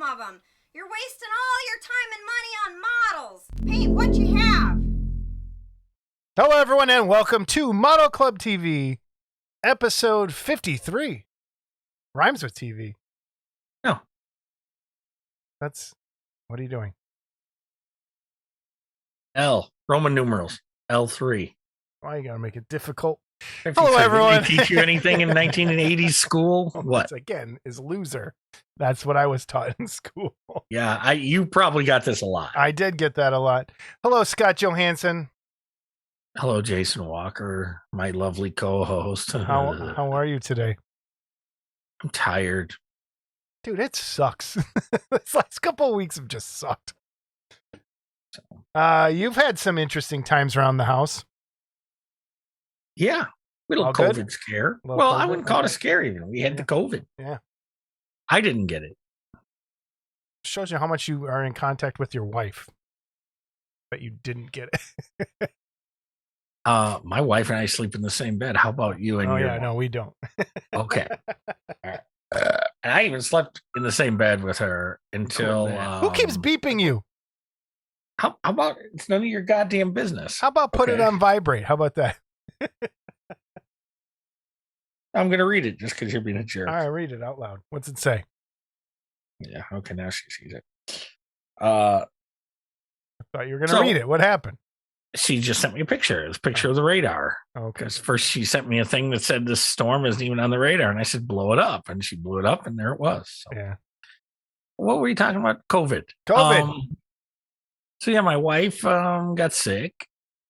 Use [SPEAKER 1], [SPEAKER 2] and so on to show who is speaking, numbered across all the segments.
[SPEAKER 1] of them. You're wasting all your time and money on models. Paint what you have.
[SPEAKER 2] Hello, everyone, and welcome to Model Club TV, episode 53. Rhymes with TV.
[SPEAKER 3] No.
[SPEAKER 2] What are you doing?
[SPEAKER 3] L, Roman numerals, L3.
[SPEAKER 2] Why are you going to make it difficult?
[SPEAKER 3] 53.
[SPEAKER 2] Hello, everyone.
[SPEAKER 3] Did they teach you anything in 1980s school? What?
[SPEAKER 2] Once again, is loser. That's what I was taught in school.
[SPEAKER 3] Yeah, you probably got this a lot.
[SPEAKER 2] I did get that a lot. Hello, Scott Johansson.
[SPEAKER 3] Hello, Jason Walker, my lovely co-host.
[SPEAKER 2] How are you today?
[SPEAKER 3] I'm tired.
[SPEAKER 2] Dude, it sucks. This last couple of weeks have just sucked. You've had some interesting times around the house.
[SPEAKER 3] Yeah, little
[SPEAKER 2] All
[SPEAKER 3] COVID
[SPEAKER 2] good?
[SPEAKER 3] scare.
[SPEAKER 2] Little
[SPEAKER 3] Well,
[SPEAKER 2] COVID?
[SPEAKER 3] I wouldn't call it a scare even. We had the COVID.
[SPEAKER 2] Yeah.
[SPEAKER 3] I didn't get it.
[SPEAKER 2] Shows you how much you are in contact with your wife. But you didn't get it.
[SPEAKER 3] My wife and I sleep in the same bed. How about you and your wife?
[SPEAKER 2] No, we don't.
[SPEAKER 3] Okay. And I even slept in the same bed with her until...
[SPEAKER 2] Who keeps beeping you?
[SPEAKER 3] How about it's none of your goddamn business?
[SPEAKER 2] How about put it on vibrate? How about that?
[SPEAKER 3] I'm going to read it just because you're being a jerk.
[SPEAKER 2] All right, read it out loud. What's it say?
[SPEAKER 3] Yeah, okay, now she sees it.
[SPEAKER 2] I thought you were going to read it. What happened?
[SPEAKER 3] She just sent me a picture. It was a picture of the radar.
[SPEAKER 2] Okay.
[SPEAKER 3] Because first she sent me a thing that said this storm isn't even on the radar. And I said, blow it up. And she blew it up, and there it was. So.
[SPEAKER 2] Yeah.
[SPEAKER 3] What were you talking about? COVID. So, yeah, my wife got sick.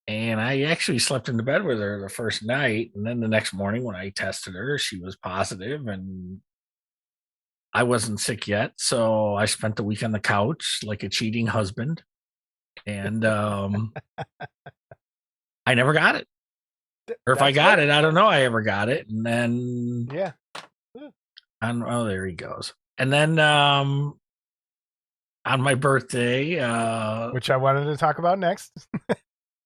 [SPEAKER 3] And I actually slept in the bed with her the first night. And then the next morning when I tested her, she was positive, and I wasn't sick yet. So I spent the week on the couch like a cheating husband. And I never got it. Or if I got it, I don't know I ever got it. And then...
[SPEAKER 2] Yeah.
[SPEAKER 3] Oh, there he goes. And then on my birthday...
[SPEAKER 2] which I wanted to talk about next.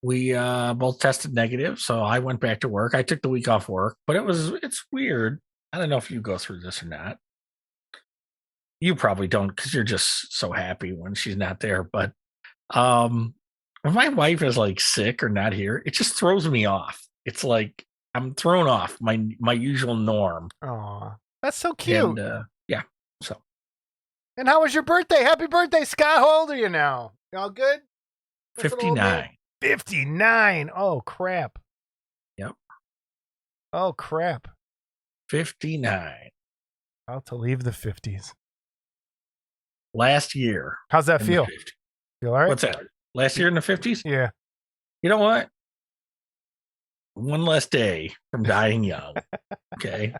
[SPEAKER 3] We both tested negative, so I went back to work. I took the week off work, but it's weird. I don't know if you go through this or not. You probably don't because you're just so happy when she's not there. But when my wife is like sick or not here, it just throws me off. It's like I'm thrown off my usual norm.
[SPEAKER 2] Oh, that's so cute.
[SPEAKER 3] And, yeah. So.
[SPEAKER 2] And how was your birthday? Happy birthday, Scott. How old are you now? You all good?
[SPEAKER 3] 59.
[SPEAKER 2] 59. Oh, crap.
[SPEAKER 3] Yep.
[SPEAKER 2] Oh, crap.
[SPEAKER 3] 59.
[SPEAKER 2] About to leave the 50s.
[SPEAKER 3] Last year.
[SPEAKER 2] How's that feel? Feel all right?
[SPEAKER 3] What's that? Last year in the 50s?
[SPEAKER 2] Yeah.
[SPEAKER 3] You know what? One less day from dying young. Okay.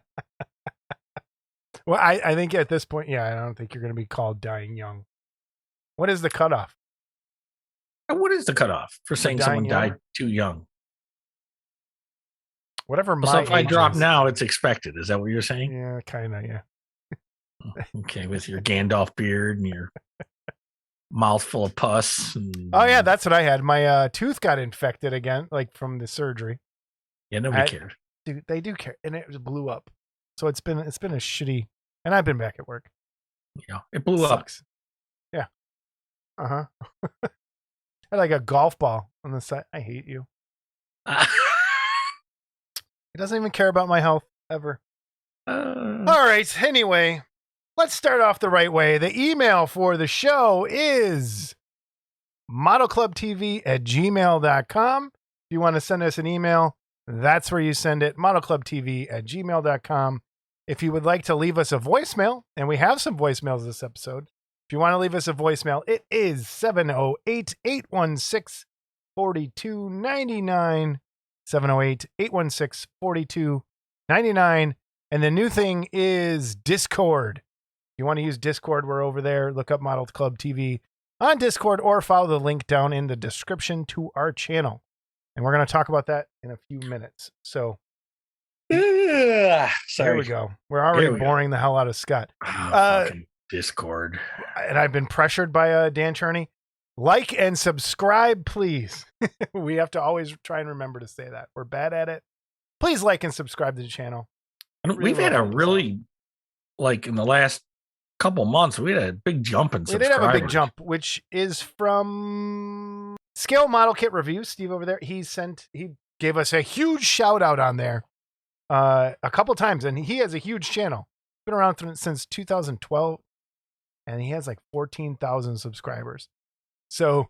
[SPEAKER 2] Well, I think at this point, I don't think you're going to be called dying young. What is the cutoff?
[SPEAKER 3] What is the cutoff for saying someone died too young?
[SPEAKER 2] Whatever my
[SPEAKER 3] So if I drop
[SPEAKER 2] is.
[SPEAKER 3] now, it's expected. Is that what you're saying?
[SPEAKER 2] Yeah, kind of, yeah.
[SPEAKER 3] Okay, with your Gandalf beard and your mouth full of pus.
[SPEAKER 2] Oh, yeah, that's what I had. My tooth got infected again, like from the surgery.
[SPEAKER 3] Yeah, nobody cared.
[SPEAKER 2] Dude, they do care, and it blew up. So it's been a shitty, and I've been back at work.
[SPEAKER 3] Yeah, it blew up.
[SPEAKER 2] Yeah. Uh-huh. I had like a golf ball on the side. I hate you. He doesn't even care about my health ever. All right. Anyway, let's start off the right way. The email for the show is modelclubtv@gmail.com. If you want to send us an email, that's where you send it. modelclubtv@gmail.com. If you would like to leave us a voicemail, and we have some voicemails this episode. If you want to leave us a voicemail, it is 708-816-4299. 708-816-4299. And the new thing is Discord. If you want to use Discord, we're over there. Look up Model Club TV on Discord or follow the link down in the description to our channel. And we're going to talk about that in a few minutes. So
[SPEAKER 3] Sorry.
[SPEAKER 2] There we go. We're already boring the hell out of Scott.
[SPEAKER 3] Fucking Discord.
[SPEAKER 2] And I've been pressured by Dan Cherney. Like and subscribe, please. We have to always try and remember to say that. We're bad at it. Please like and subscribe to the channel.
[SPEAKER 3] We've had a really, like in the last couple months, we had a big jump in
[SPEAKER 2] We
[SPEAKER 3] subscribers.
[SPEAKER 2] did have a big jump, which is from Scale Model Kit Review. Steve over there, he gave us a huge shout out on there a couple times, and he has a huge channel. Been around since 2012, and he has like 14,000 subscribers. So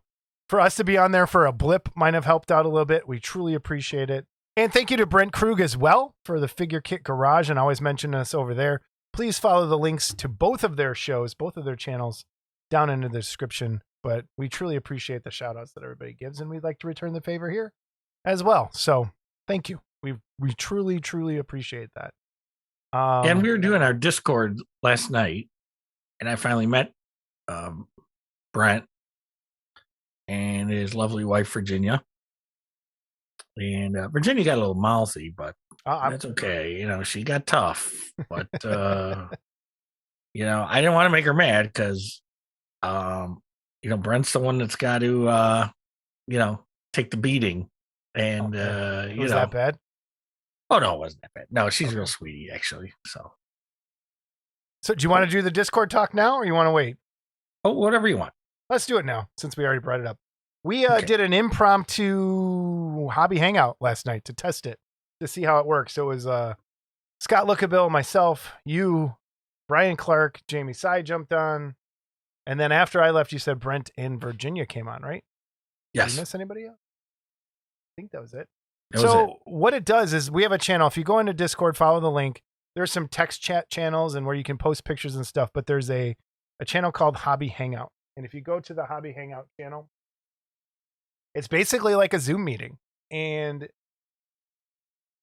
[SPEAKER 2] for us to be on there for a blip might have helped out a little bit. We truly appreciate it. And thank you to Brent Krug as well for the Figure Kit Garage, and always mention us over there. Please follow the links to both of their shows, both of their channels down in the description. But we truly appreciate the shout outs that everybody gives, and we'd like to return the favor here as well. So thank you. We truly, truly appreciate that.
[SPEAKER 3] And we were doing our Discord last night, and I finally met Brent and his lovely wife, Virginia. And Virginia got a little mouthy, but that's okay. You know, she got tough. But, you know, I didn't want to make her mad because, you know, Brent's the one that's got to, you know, take the beating. And, you
[SPEAKER 2] was
[SPEAKER 3] know.
[SPEAKER 2] that bad?
[SPEAKER 3] Oh, no, it wasn't that bad. No, she's real sweetie, actually. So
[SPEAKER 2] do you want to do the Discord talk now, or you want to wait?
[SPEAKER 3] Oh, whatever you want.
[SPEAKER 2] Let's do it now, since we already brought it up. We did an impromptu hobby hangout last night to test it, to see how it works. So it was Scott Lookabill, myself, you, Brian Clark, Jamie Sy jumped on. And then after I left, you said Brent and Virginia came on, right?
[SPEAKER 3] Yes.
[SPEAKER 2] Did you miss anybody else? I think that was it. What it does is we have a channel. If you go into Discord, follow the link. There's some text chat channels and where you can post pictures and stuff, but there's a channel called Hobby Hangout. And if you go to the Hobby Hangout channel, it's basically like a Zoom meeting. And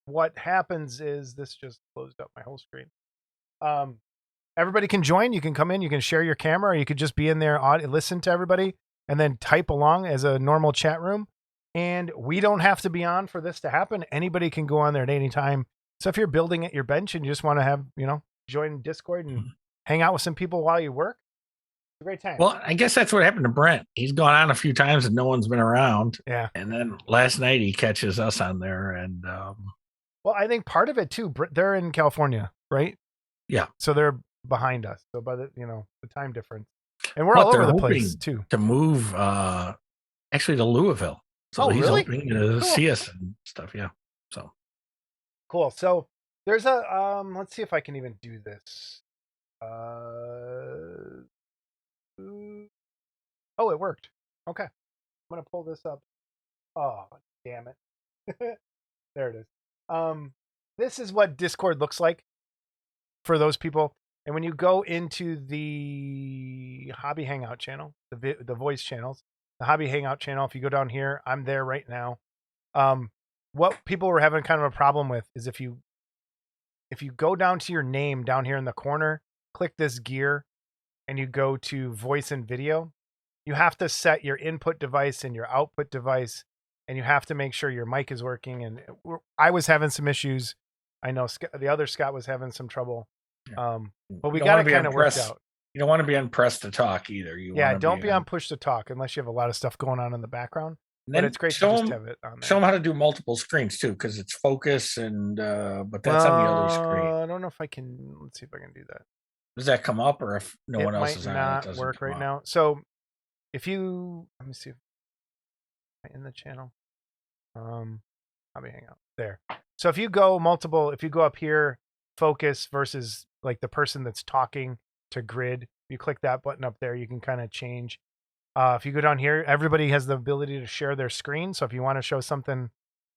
[SPEAKER 2] what happens is, this just closed up my whole screen. Everybody can join. You can come in, you can share your camera, or you could just be in there, listen to everybody, and then type along as a normal chat room. And we don't have to be on for this to happen. Anybody can go on there at any time. So if you're building at your bench and you just want to have, you know, join Discord and hang out with some people while you work, it's a great time.
[SPEAKER 3] Well, I guess that's what happened to Brent. He's gone on a few times and no one's been around.
[SPEAKER 2] Yeah.
[SPEAKER 3] And then last night he catches us on there. And
[SPEAKER 2] well, I think part of it too, they're in California, right?
[SPEAKER 3] Yeah.
[SPEAKER 2] So they're behind us. So by the, you know, the time difference. And we're all over the place too.
[SPEAKER 3] To move actually to Louisville. So he's
[SPEAKER 2] really?
[SPEAKER 3] hoping to see us and stuff. Yeah. So
[SPEAKER 2] cool. So there's a let's see if I can even do this. Oh, it worked. Okay. I'm gonna pull this up. Oh, damn it. There it is. This is what Discord looks like for those people. And when you go into the Hobby Hangout channel, the voice channels, the Hobby Hangout channel, if you go down here, I'm there right now. What people were having kind of a problem with is if you go down to your name down here in the corner, click this gear, and you go to voice and video, you have to set your input device and your output device, and you have to make sure your mic is working. And I was having some issues. I know the other Scott was having some trouble. But we got it kind of worked out.
[SPEAKER 3] You don't want to be on press to talk either.
[SPEAKER 2] Don't be on push to talk unless you have a lot of stuff going on in the background. But it's great to just have it on there.
[SPEAKER 3] Show them how to do multiple screens too, because it's focus and but that's on the other screen.
[SPEAKER 2] I don't know if I can. Let's see if I can do that.
[SPEAKER 3] Does that come up, or if no one else is on,
[SPEAKER 2] it doesn't work right now? So if you let me see in the channel, Hobby Hangout there. So if you go up here, focus versus like the person that's talking to grid, you click that button up there, you can kind of change. If you go down here, everybody has the ability to share their screen. So if you want to show something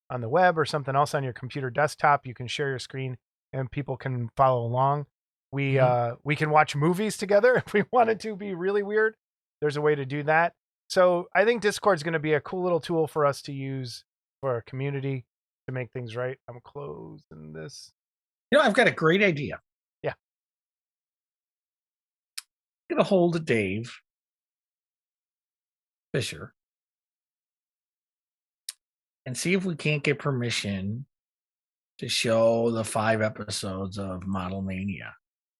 [SPEAKER 2] on the web or something else on your computer desktop, you can share your screen and people can follow along. We can watch movies together if we wanted to be really weird. There's a way to do that. So I think Discord's going to be a cool little tool for us to use for our community to make things right. I'm closing this.
[SPEAKER 3] You know, I've got a great idea.
[SPEAKER 2] Yeah.
[SPEAKER 3] Get a hold of Dave Fisher and see if we can't get permission to show the 5 episodes of Model Mania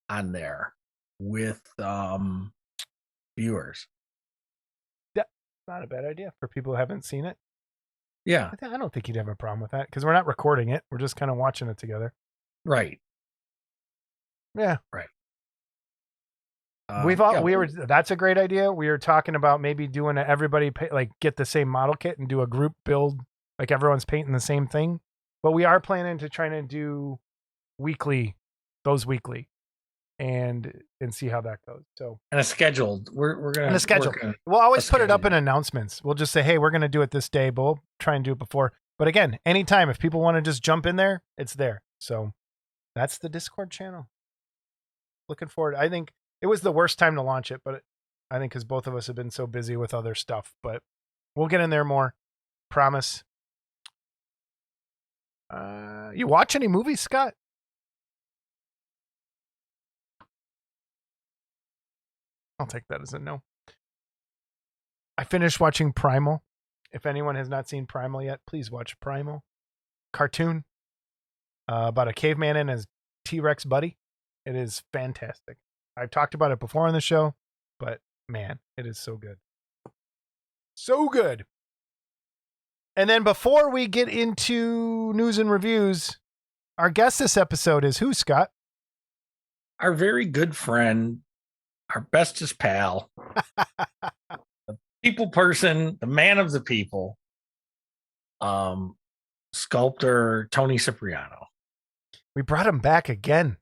[SPEAKER 3] on there with viewers.
[SPEAKER 2] Yeah, not a bad idea for people who haven't seen it.
[SPEAKER 3] Yeah.
[SPEAKER 2] I don't think you'd have a problem with that because we're not recording it. We're just kind of watching it together.
[SPEAKER 3] Right.
[SPEAKER 2] Yeah.
[SPEAKER 3] Right.
[SPEAKER 2] That's a great idea. We were talking about maybe doing everybody get the same model kit and do a group build, like everyone's painting the same thing. But we are planning to try to do weekly and see how that goes. So
[SPEAKER 3] and a scheduled. We're gonna
[SPEAKER 2] and a schedule. We'll always put it up in announcements. We'll just say, hey, we're gonna do it this day, but we'll try and do it before. But again, anytime if people want to just jump in there, it's there. So that's the Discord channel. Looking forward. I think it was the worst time to launch it, but I think because both of us have been so busy with other stuff. But we'll get in there more. Promise. You watch any movies, Scott? I'll take that as a no. I finished watching Primal. If anyone has not seen Primal yet, please watch Primal. Cartoon about a caveman and his T-Rex buddy. It is fantastic. I've talked about it before on the show, but man, it is so good. So good. And then before we get into news and reviews, our guest this episode is who, Scott?
[SPEAKER 3] Our very good friend, our bestest pal, the people person, the man of the people, sculptor Tony Cipriano.
[SPEAKER 2] We brought him back again.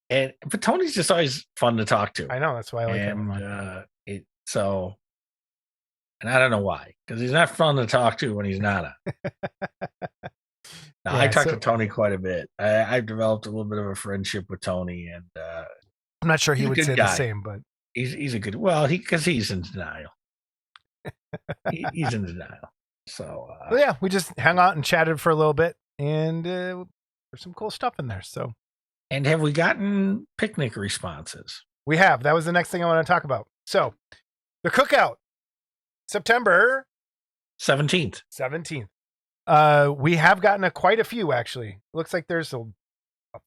[SPEAKER 3] But Tony's just always fun to talk to.
[SPEAKER 2] I know, that's why I like him.
[SPEAKER 3] And I don't know why, because he's not fun to talk to when he's not on. I talk to Tony quite a bit. I've developed a little bit of a friendship with Tony, and
[SPEAKER 2] I'm not sure he would say the same, but
[SPEAKER 3] he's a good. Well, because he's in denial. He's in denial. So
[SPEAKER 2] yeah, we just hung out and chatted for a little bit, and there's some cool stuff in there. So,
[SPEAKER 3] and have we gotten picnic responses?
[SPEAKER 2] We have. That was the next thing I want to talk about. So, the cookout, September
[SPEAKER 3] 17th.
[SPEAKER 2] We have gotten quite a few, actually. Looks like there's a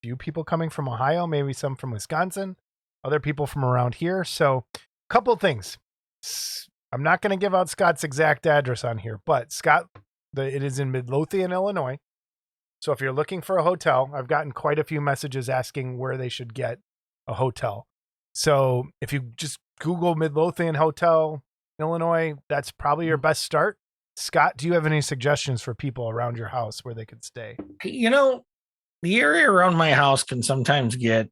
[SPEAKER 2] few people coming from Ohio, maybe some from Wisconsin, other people from around here. So, a couple of things. I'm not going to give out Scott's exact address on here, but Scott, it is in Midlothian, Illinois. So if you're looking for a hotel, I've gotten quite a few messages asking where they should get a hotel. So if you just Google Midlothian Hotel, Illinois, that's probably your best start. Scott, do you have any suggestions for people around your house where they could stay?
[SPEAKER 3] You know, the area around my house can sometimes get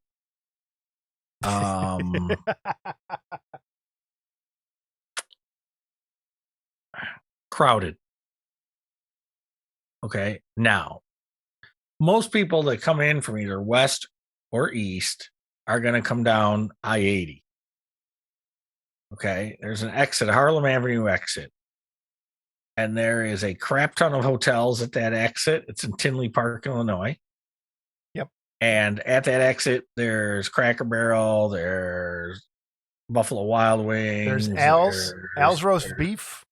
[SPEAKER 3] crowded. Okay. Now, most people that come in from either west or east are going to come down I-80. Okay. There's an exit, Harlem Avenue exit. And there is a crap ton of hotels at that exit. It's in Tinley Park, Illinois.
[SPEAKER 2] Yep.
[SPEAKER 3] And at that exit, there's Cracker Barrel, there's Buffalo Wild Wings.
[SPEAKER 2] There's Al's Roast Beef.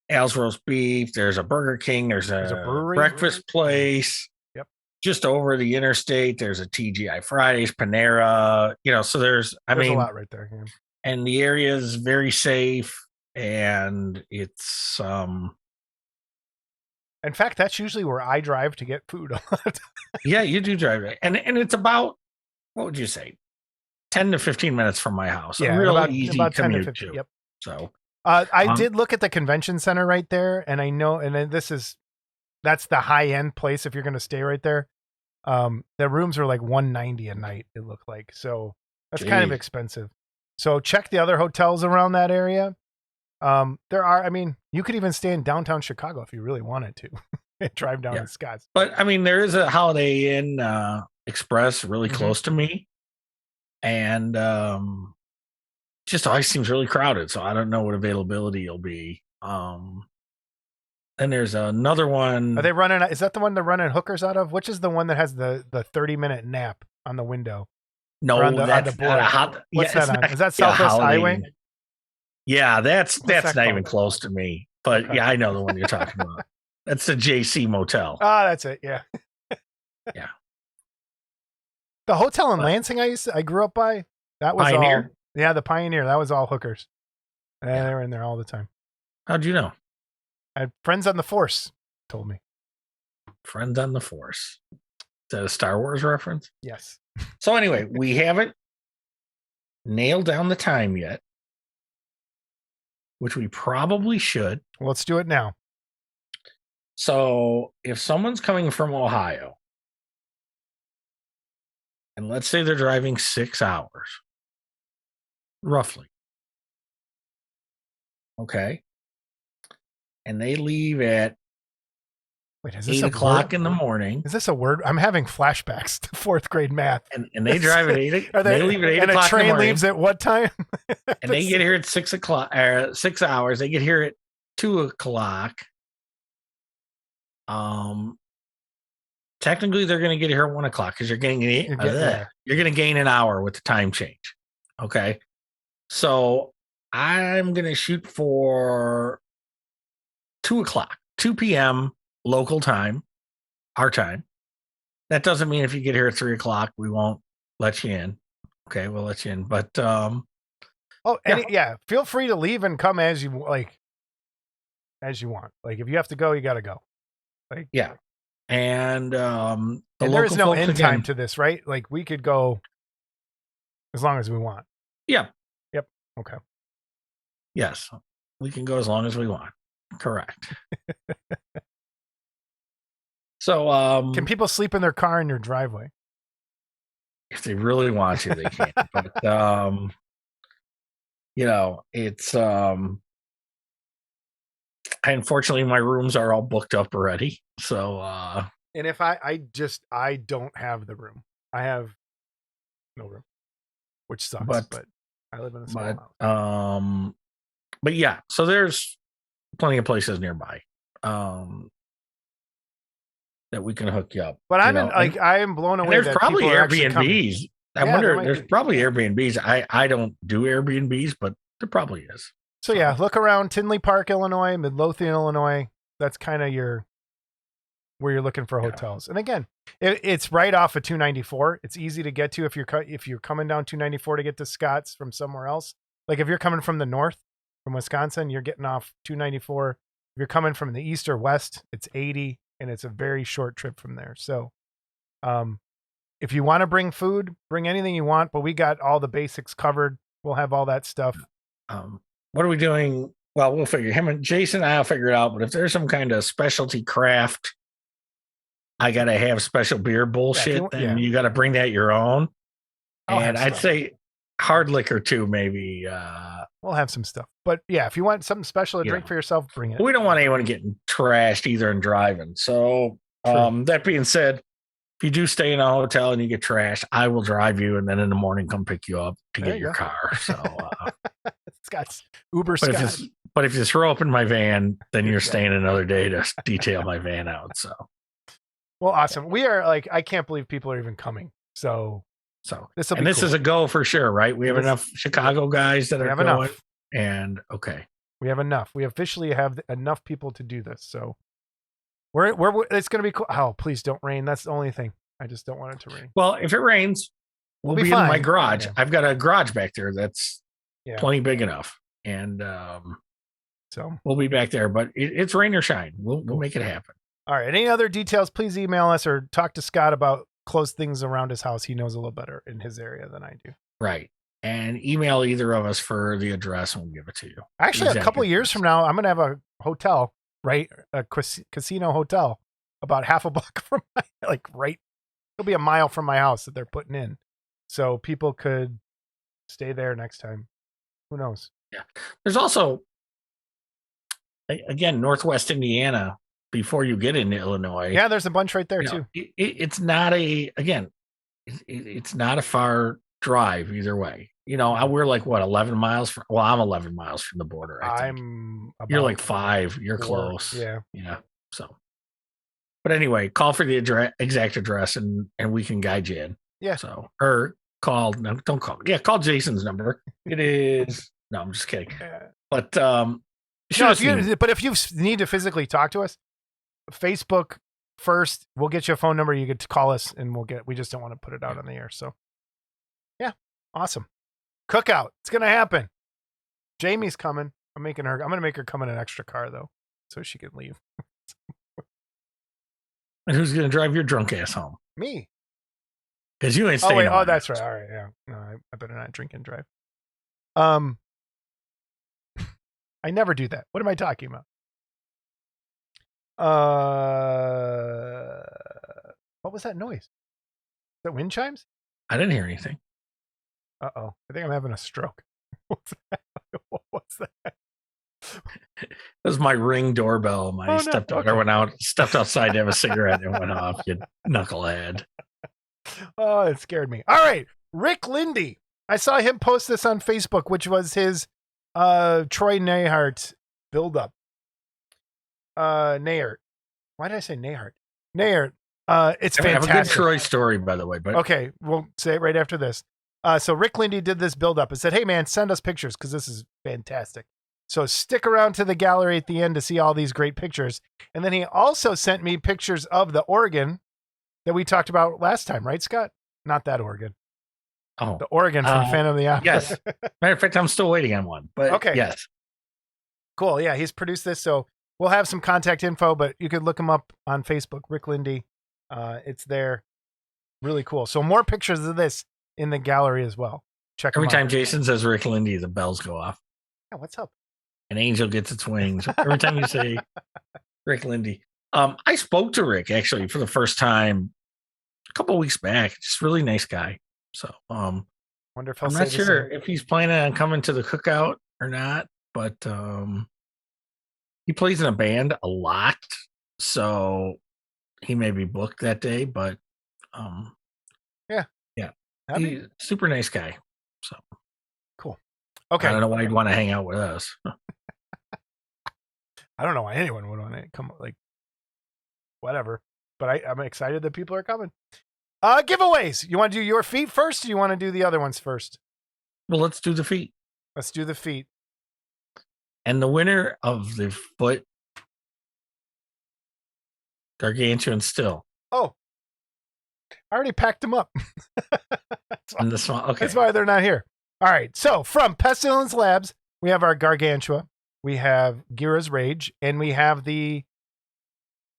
[SPEAKER 3] Al's Roast Beef. There's a Burger King. There's a brewery, breakfast place.
[SPEAKER 2] Yep.
[SPEAKER 3] Just over the interstate, there's a TGI Fridays, Panera. So there's a
[SPEAKER 2] lot right there. Yeah.
[SPEAKER 3] And the area is very safe, and it's
[SPEAKER 2] in fact, that's usually where I drive to get food.
[SPEAKER 3] Yeah, you do drive it, and it's about, what would you say, 10 to 15 minutes from my house.
[SPEAKER 2] Yeah,
[SPEAKER 3] a real
[SPEAKER 2] about
[SPEAKER 3] easy
[SPEAKER 2] 10
[SPEAKER 3] commute
[SPEAKER 2] to 15.
[SPEAKER 3] too.
[SPEAKER 2] Yep.
[SPEAKER 3] So
[SPEAKER 2] I did look at the convention center right there, and I know, and that's the high end place if you're going to stay right there. The rooms are like $190 a night, it looked like, so that's kind of expensive. So check the other hotels around that area. You could even stay in downtown Chicago if you really wanted to and drive down to Scott's.
[SPEAKER 3] But there is a Holiday Inn Express really close to me, and just always seems really crowded. So I don't know what availability will be. Then there's another one.
[SPEAKER 2] Are they running? Is that the one they're running hookers out of? Which is the one that has the 30-minute nap on the window?
[SPEAKER 3] No, that's not a hot.
[SPEAKER 2] What's that on? Is that Southwest Highway?
[SPEAKER 3] Yeah, that's not even close to me. But okay. Yeah, I know the one you're talking about. That's the JC Motel.
[SPEAKER 2] Oh, that's it. Yeah.
[SPEAKER 3] Yeah.
[SPEAKER 2] The hotel in Lansing I grew up by, that was
[SPEAKER 3] Pioneer.
[SPEAKER 2] The Pioneer. That was all hookers. They were in there all the time.
[SPEAKER 3] How'd you know?
[SPEAKER 2] I had friends on the Force told me.
[SPEAKER 3] Friends on the Force. Is that a Star Wars reference?
[SPEAKER 2] Yes.
[SPEAKER 3] So anyway, we haven't nail down the time yet, which we probably should.
[SPEAKER 2] Well, let's do it now.
[SPEAKER 3] So if someone's coming from Ohio, and let's say they're driving 6 hours, roughly. Okay. And they leave at
[SPEAKER 2] Wait, is this
[SPEAKER 3] 8 o'clock in the morning.
[SPEAKER 2] Is this a word? I'm having flashbacks to fourth grade math.
[SPEAKER 3] And they drive at 8. They leave at 8
[SPEAKER 2] and
[SPEAKER 3] o'clock.
[SPEAKER 2] And a train
[SPEAKER 3] in the morning,
[SPEAKER 2] leaves at what time?
[SPEAKER 3] and they get here at 6 o'clock, 6 hours. They get here at 2 o'clock. Technically, they're going to get here at 1 o'clock because you're going to gain an hour with the time change. Okay. So I'm going to shoot for 2 o'clock, 2 p.m. local time, our time. That doesn't mean if you get here at 3 o'clock, we won't let you in. Okay, we'll let you in. But
[SPEAKER 2] feel free to leave and come as you want. Like if you have to go, you got to go. Like
[SPEAKER 3] and
[SPEAKER 2] there is no end time to this, right? Like we could go as long as we want.
[SPEAKER 3] Yeah.
[SPEAKER 2] Yep. Okay.
[SPEAKER 3] Yes, we can go as long as we want. Correct. So,
[SPEAKER 2] can people sleep in their car in your driveway?
[SPEAKER 3] If they really want to, they can. But it's unfortunately my rooms are all booked up already. So,
[SPEAKER 2] and if I don't have the room, I have no room, which sucks. But I live in a small house.
[SPEAKER 3] But yeah, so there's plenty of places nearby. That we can hook you up.
[SPEAKER 2] But I am blown away.
[SPEAKER 3] There's probably Airbnbs. I wonder. There's probably Airbnbs. I don't do Airbnbs, but there probably is.
[SPEAKER 2] So yeah, look around Tinley Park, Illinois, Midlothian, Illinois. That's kind of where you're looking for hotels. And again, it's right off of 294. It's easy to get to if you're coming down 294 to get to Scott's from somewhere else. Like if you're coming from the north, from Wisconsin, you're getting off 294. If you're coming from the east or west, it's 80. And it's a very short trip from there. So if you want to bring food, bring anything you want, but we got all the basics covered. We'll have all that stuff.
[SPEAKER 3] What are we doing? Well, we'll figure him and Jason, I'll figure it out. But if there's some kind of specialty craft, I got to have special beer bullshit, then you got to bring that your own. And I'd say hard liquor too, maybe.
[SPEAKER 2] We'll have some stuff. But yeah, if you want something special to drink for yourself, bring it.
[SPEAKER 3] We don't want anyone getting trashed either and driving. So that being said, if you do stay in a hotel and you get trashed, I will drive you and then in the morning come pick you up to get your car. So
[SPEAKER 2] Scott's Uber Scott.
[SPEAKER 3] But if you throw up in my van, then you're staying another day to detail my van out. So
[SPEAKER 2] well, awesome. We are I can't believe people are even coming. So this is a
[SPEAKER 3] go for sure, right? We have enough Chicago guys that are going.
[SPEAKER 2] Enough.
[SPEAKER 3] And okay,
[SPEAKER 2] we have enough. We officially have enough people to do this. So we're it's going to be cool. Oh, please don't rain. That's the only thing. I just don't want it to rain.
[SPEAKER 3] Well, if it rains, we'll be in my garage. Yeah. I've got a garage back there that's plenty big enough, and so we'll be back there. But it's rain or shine. We'll make it happen.
[SPEAKER 2] All right. Any other details? Please email us or talk to Scott about close things around his house. He knows a little better in his area than I do.
[SPEAKER 3] Right. And email either of us for the address and we'll give it to you.
[SPEAKER 2] Actually, a couple of years from now, I'm going to have a hotel, right? A casino hotel about half a block from it'll be a mile from my house that they're putting in. So people could stay there next time. Who knows?
[SPEAKER 3] Yeah. There's also, again, Northwest Indiana before you get into Illinois.
[SPEAKER 2] Yeah, there's a bunch right there too.
[SPEAKER 3] It's not it's not a far drive either way. We're 11 miles from, I'm 11 miles from the border. You're like 5. You're 4, close.
[SPEAKER 2] Yeah.
[SPEAKER 3] So, but anyway, call for the exact address and we can guide you in.
[SPEAKER 2] Yeah.
[SPEAKER 3] So, or call, no, don't call. Yeah. Call Jason's number. It is, no, I'm just kidding. But,
[SPEAKER 2] if you need to physically talk to us, Facebook first, we'll get you a phone number. You get to call us and we just don't want to put it out on the air. So yeah. Awesome. Cookout. It's going to happen. Jamie's coming. I'm going to make her come in an extra car though, so she can leave.
[SPEAKER 3] And who's going to drive your drunk ass home?
[SPEAKER 2] Me.
[SPEAKER 3] Because you ain't
[SPEAKER 2] Oh
[SPEAKER 3] staying.
[SPEAKER 2] wait,
[SPEAKER 3] over
[SPEAKER 2] that's
[SPEAKER 3] there.
[SPEAKER 2] right. All right, yeah. No, I better not drink and drive. I never do that. What am I talking about? What was that noise? Is that wind chimes?
[SPEAKER 3] I didn't hear anything.
[SPEAKER 2] Uh-oh. I think I'm having a stroke. What's that? What's that?
[SPEAKER 3] It was my Ring doorbell. My
[SPEAKER 2] Oh, no.
[SPEAKER 3] stepdaughter
[SPEAKER 2] Okay.
[SPEAKER 3] stepped outside to have a cigarette and it went off. You knucklehead.
[SPEAKER 2] Oh, it scared me. All right. Rick Lindy. I saw him post this on Facebook, which was his Troy Nehart build-up. Nehart. Why did I say Nehart? Nehart. It's fantastic.
[SPEAKER 3] I have a good Troy story, by the way. But
[SPEAKER 2] okay, we'll say it right after this. So Rick Lindy did this build-up and said, hey, man, send us pictures because this is fantastic. So stick around to the gallery at the end to see all these great pictures. And then he also sent me pictures of the organ that we talked about last time, right, Scott? Not that organ.
[SPEAKER 3] Oh,
[SPEAKER 2] the organ from Phantom of the Opera.
[SPEAKER 3] Yes. Matter of fact, I'm still waiting on one. But
[SPEAKER 2] okay.
[SPEAKER 3] Yes.
[SPEAKER 2] Cool. Yeah, he's produced this. So we'll have some contact info, but you could look him up on Facebook, Rick Lindy. It's there. Really cool. So more pictures of this in the gallery as well. Check
[SPEAKER 3] Every time Jason says Rick Lindy, the bells go off.
[SPEAKER 2] Yeah, what's up?
[SPEAKER 3] An angel gets its wings. Every time you say Rick Lindy. I spoke to Rick actually for the first time a couple of weeks back. Just really nice guy. So
[SPEAKER 2] wonder if
[SPEAKER 3] I'm not sure if he's planning on coming to the cookout or not, but he plays in a band a lot. So he may be booked that day, but yeah. He's a super nice guy. So
[SPEAKER 2] cool. Okay.
[SPEAKER 3] I don't know why he'd want to hang out with us.
[SPEAKER 2] I don't know why anyone would want to come, like, whatever. But I'm excited that people are coming. Giveaways. You want to do your feet first, or you want to do the other ones first?
[SPEAKER 3] Well, let's do the feet.
[SPEAKER 2] Let's do the feet.
[SPEAKER 3] And the winner of the foot gargantuan still.
[SPEAKER 2] Oh, I already packed them up.
[SPEAKER 3] And this one, okay.
[SPEAKER 2] That's why they're not here. All right. So from Pestilence Labs, we have our Gargantua, we have Gira's Rage, and we have the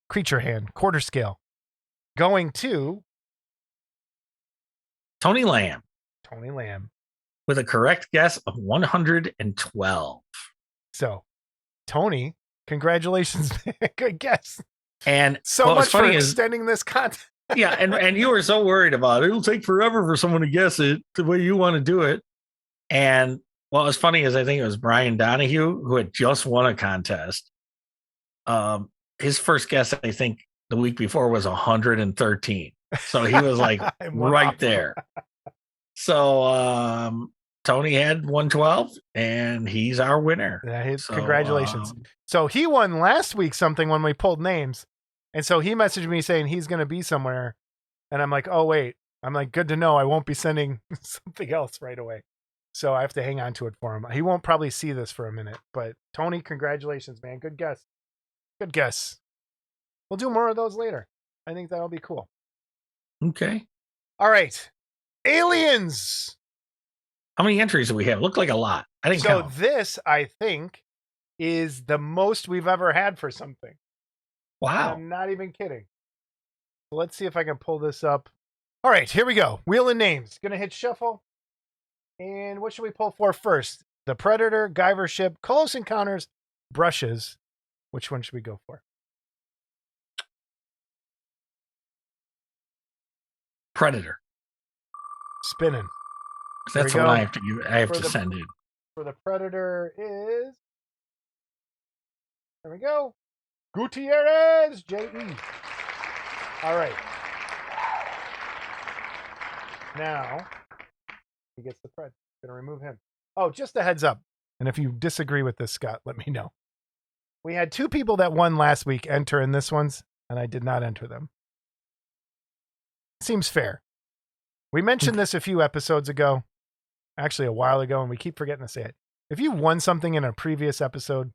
[SPEAKER 2] Creature Hand quarter scale going to
[SPEAKER 3] Tony Lamb.
[SPEAKER 2] Tony Lamb.
[SPEAKER 3] With a correct guess of 112.
[SPEAKER 2] So, Tony, congratulations. Good guess.
[SPEAKER 3] And
[SPEAKER 2] so much for extending this content.
[SPEAKER 3] Yeah, and you were so worried about it. It'll take forever for someone to guess it the way you want to do it. And what was funny is I think it was Brian Donahue who had just won a contest. His first guess, I think, the week before was 113. So he was like right there. So Tony had 112, and he's our winner.
[SPEAKER 2] Yeah, congratulations. So he won last week something when we pulled names. And so he messaged me saying he's going to be somewhere. And I'm like, oh, wait. I'm like, good to know. I won't be sending something else right away. So I have to hang on to it for him. He won't probably see this for a minute. But Tony, congratulations, man. Good guess. Good guess. We'll do more of those later. I think that'll be cool.
[SPEAKER 3] Okay.
[SPEAKER 2] All right. Aliens.
[SPEAKER 3] How many entries do we have? Look like a lot. I didn't count.
[SPEAKER 2] This, I think, is the most we've ever had for something.
[SPEAKER 3] Wow.
[SPEAKER 2] I'm not even kidding. So let's see if I can pull this up. All right, here we go. Wheel of names. Gonna hit shuffle. And what should we pull for first? The Predator, Guyver Ship, Close Encounters, Brushes. Which one should we go for?
[SPEAKER 3] Predator.
[SPEAKER 2] Spinning.
[SPEAKER 3] That's what I have to give. I have to send in.
[SPEAKER 2] For the Predator is. There we go. Gutierrez, J.E. All right. Now, he gets the Pred. Gonna remove him. Oh, just a heads up. And if you disagree with this, Scott, let me know. We had two people that won last week enter in this one's, and I did not enter them. Seems fair. We mentioned this a few episodes ago, actually a while ago, and we keep forgetting to say it. If you won something in a previous episode,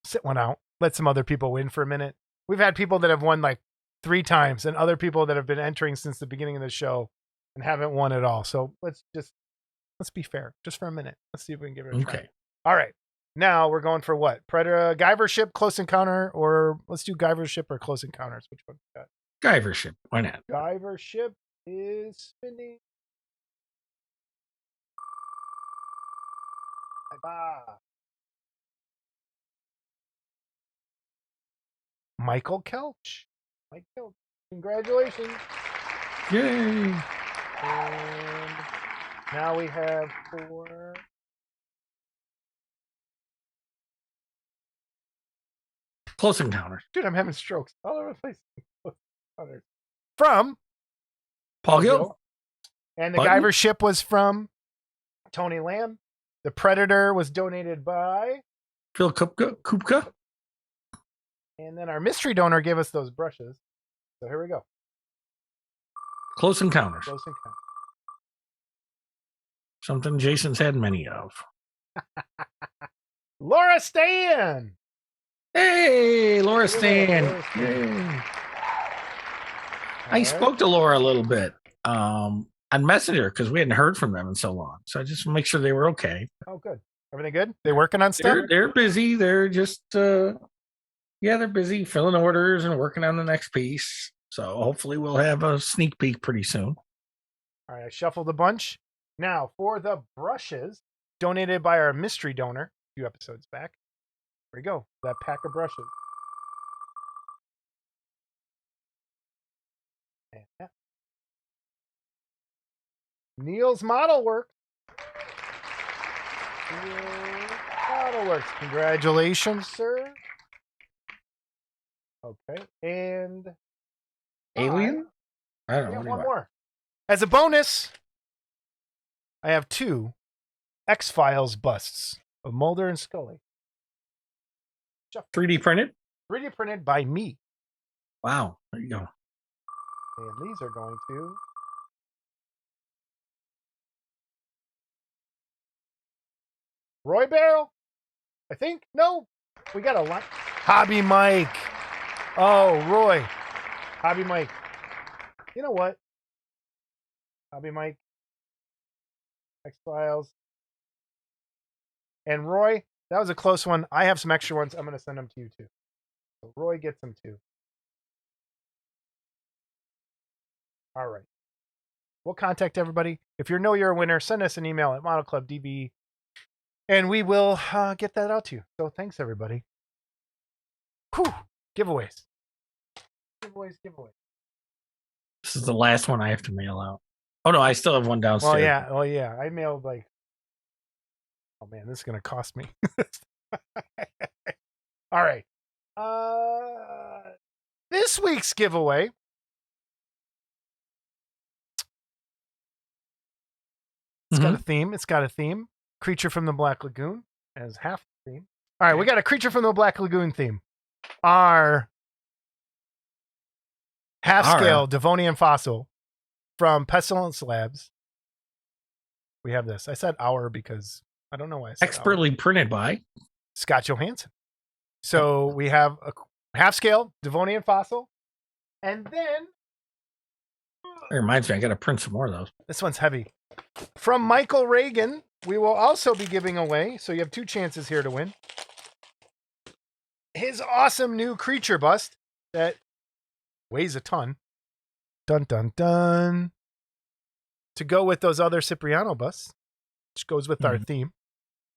[SPEAKER 2] sit one out. Let some other people win for a minute. We've had people that have won like 3 times and other people that have been entering since the beginning of the show and haven't won at all. So let's be fair just for a minute. Let's see if we can give it a try.
[SPEAKER 3] Okay.
[SPEAKER 2] All right. Now we're going for what? Predator, Guyver Ship, Close Encounter, or let's do Guyver Ship or Close Encounters. Which one?
[SPEAKER 3] Guyver Ship. Why not?
[SPEAKER 2] Guyver Ship. is spinning. Bye-bye. Michael Kelch. Mike Kelch. Congratulations.
[SPEAKER 3] Yay.
[SPEAKER 2] And now we have 4.
[SPEAKER 3] Close Encounters.
[SPEAKER 2] Dude, I'm having strokes all over the place. From
[SPEAKER 3] Paul Gill.
[SPEAKER 2] And the
[SPEAKER 3] Button?
[SPEAKER 2] Guyver ship was from Tony Lamb. The Predator was donated by
[SPEAKER 3] Phil Kupka.
[SPEAKER 2] And then our mystery donor gave us those brushes. So here we go.
[SPEAKER 3] Close Encounters.
[SPEAKER 2] Close Encounters.
[SPEAKER 3] Something Jason's had many of.
[SPEAKER 2] Laura Stan.
[SPEAKER 3] Hey, Laura
[SPEAKER 2] Look at that,
[SPEAKER 3] Stan.
[SPEAKER 2] Laura Stan.
[SPEAKER 3] Yay. I
[SPEAKER 2] All right.
[SPEAKER 3] spoke to Laura a little bit on Messenger because we hadn't heard from them in so long. So I just make sure they were okay.
[SPEAKER 2] Oh, good. Everything good? They working on stuff?
[SPEAKER 3] They're busy. They're just they're busy filling orders and working on the next piece. So hopefully we'll have a sneak peek pretty soon.
[SPEAKER 2] All right, I shuffled a bunch. Now for the brushes donated by our mystery donor a few episodes back. Here we go. That pack of brushes. And that. Neil's Model Works. Neil's Model Works. Congratulations, sir. Okay. And
[SPEAKER 3] Alien? I don't know.
[SPEAKER 2] one more. As a bonus, I have 2 X-Files busts of Mulder and Scully.
[SPEAKER 3] 3D printed?
[SPEAKER 2] 3D printed by me.
[SPEAKER 3] Wow. There you go.
[SPEAKER 2] And these are going to Roy Barrel. I think. No. We got a lot. Hobby Mike. Oh, Roy. Hobby Mike. You know what? Hobby Mike. X-Files. And Roy, that was a close one. I have some extra ones. I'm going to send them to you too. So Roy gets them too. All right. We'll contact everybody. If you know you're a winner, send us an email at modelclubdb and we will get that out to you. So thanks, everybody. Whew. Giveaways. Giveaways.
[SPEAKER 3] This is the last one I have to mail out. Oh, no, I still have one downstairs.
[SPEAKER 2] Oh, yeah. I mailed oh, man, this is going to cost me. All right. This week's giveaway. It's got a theme. Creature from the Black Lagoon as half the theme. All right, we got a Creature from the Black Lagoon theme. Our half-scale Devonian fossil from Pestilence Labs. We have this. I said our because I don't know why I said
[SPEAKER 3] expertly printed by
[SPEAKER 2] Scott Johansson. So we have a half-scale Devonian fossil. And then
[SPEAKER 3] it reminds me, I got to print some more of those.
[SPEAKER 2] This one's heavy. From Michael Reagan, we will also be giving away, so you have 2 chances here to win, his awesome new creature bust that weighs a ton. Dun, dun, dun. To go with those other Cipriano busts, which goes with our theme.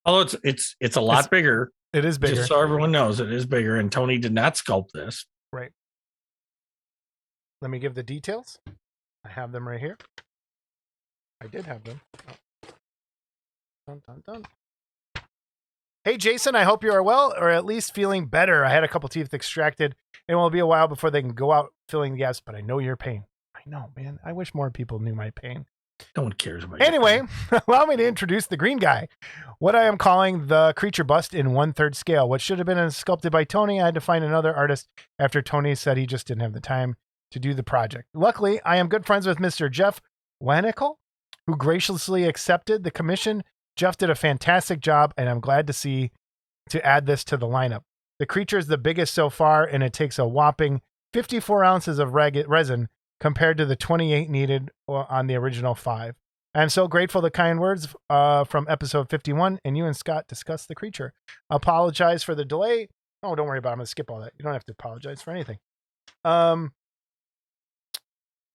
[SPEAKER 3] Although it's a lot bigger.
[SPEAKER 2] It is bigger.
[SPEAKER 3] Just so everyone knows, it is bigger, and Tony did not sculpt this.
[SPEAKER 2] Right. Let me give the details. I have them right here. I did have them. Oh. Dun, dun, dun. Hey, Jason, I hope you are well, or at least feeling better. I had a couple teeth extracted, and it will be a while before they can go out filling the gaps, but I know your pain. I know, man. I wish more people knew my pain.
[SPEAKER 3] No one cares about
[SPEAKER 2] Anyway, allow me to introduce the green guy. What I am calling the creature bust in 1/3 scale. What should have been sculpted by Tony, I had to find another artist after Tony said he just didn't have the time to do the project. Luckily, I am good friends with Mr. Jeff Wanikel, who graciously accepted the commission. Jeff did a fantastic job, and I'm glad to add this to the lineup. The creature is the biggest so far, and it takes a whopping 54 ounces of resin compared to the 28 needed on the original 5. I'm so grateful for the kind words from episode 51, and you and Scott discussed the creature. Apologize for the delay. Oh, don't worry about it. I'm going to skip all that. You don't have to apologize for anything. Plan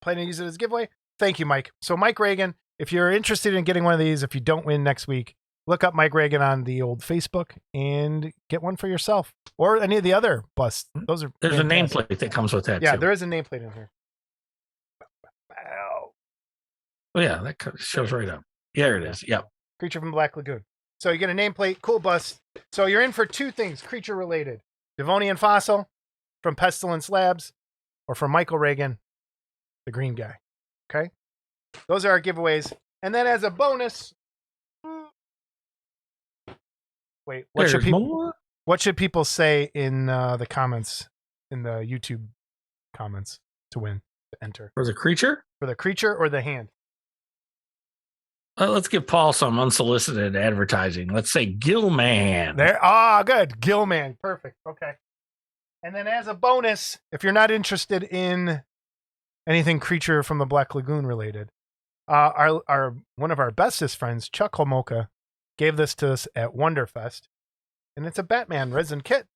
[SPEAKER 2] to use it as a giveaway. Thank you, Mike. So Mike Reagan, if you're interested in getting one of these, if you don't win next week, look up Mike Reagan on the old Facebook and get one for yourself or any of the other busts. Those are
[SPEAKER 3] There's
[SPEAKER 2] fantastic.
[SPEAKER 3] a nameplate that comes with that.
[SPEAKER 2] Yeah,
[SPEAKER 3] too.
[SPEAKER 2] there is a nameplate in here. Wow.
[SPEAKER 3] Oh yeah, that shows right up. Yeah, there it is. Yep.
[SPEAKER 2] Creature from the Black Lagoon. So you get a nameplate, cool bust. So you're in for two things, creature related. Devonian Fossil from Pestilence Labs or from Michael Reagan, the green guy. Okay? Those are our giveaways. And then as a bonus, wait, what should people say in the comments, in the YouTube comments to win, to enter?
[SPEAKER 3] For the creature?
[SPEAKER 2] For the creature or the hand?
[SPEAKER 3] Let's give Paul some unsolicited advertising. Let's say Gillman.
[SPEAKER 2] There. Good. Gillman. Perfect. Okay. And then as a bonus, if you're not interested in anything creature from the Black Lagoon related, our one of our bestest friends, Chuck Homolka, gave this to us at Wonderfest. And it's a Batman resin kit.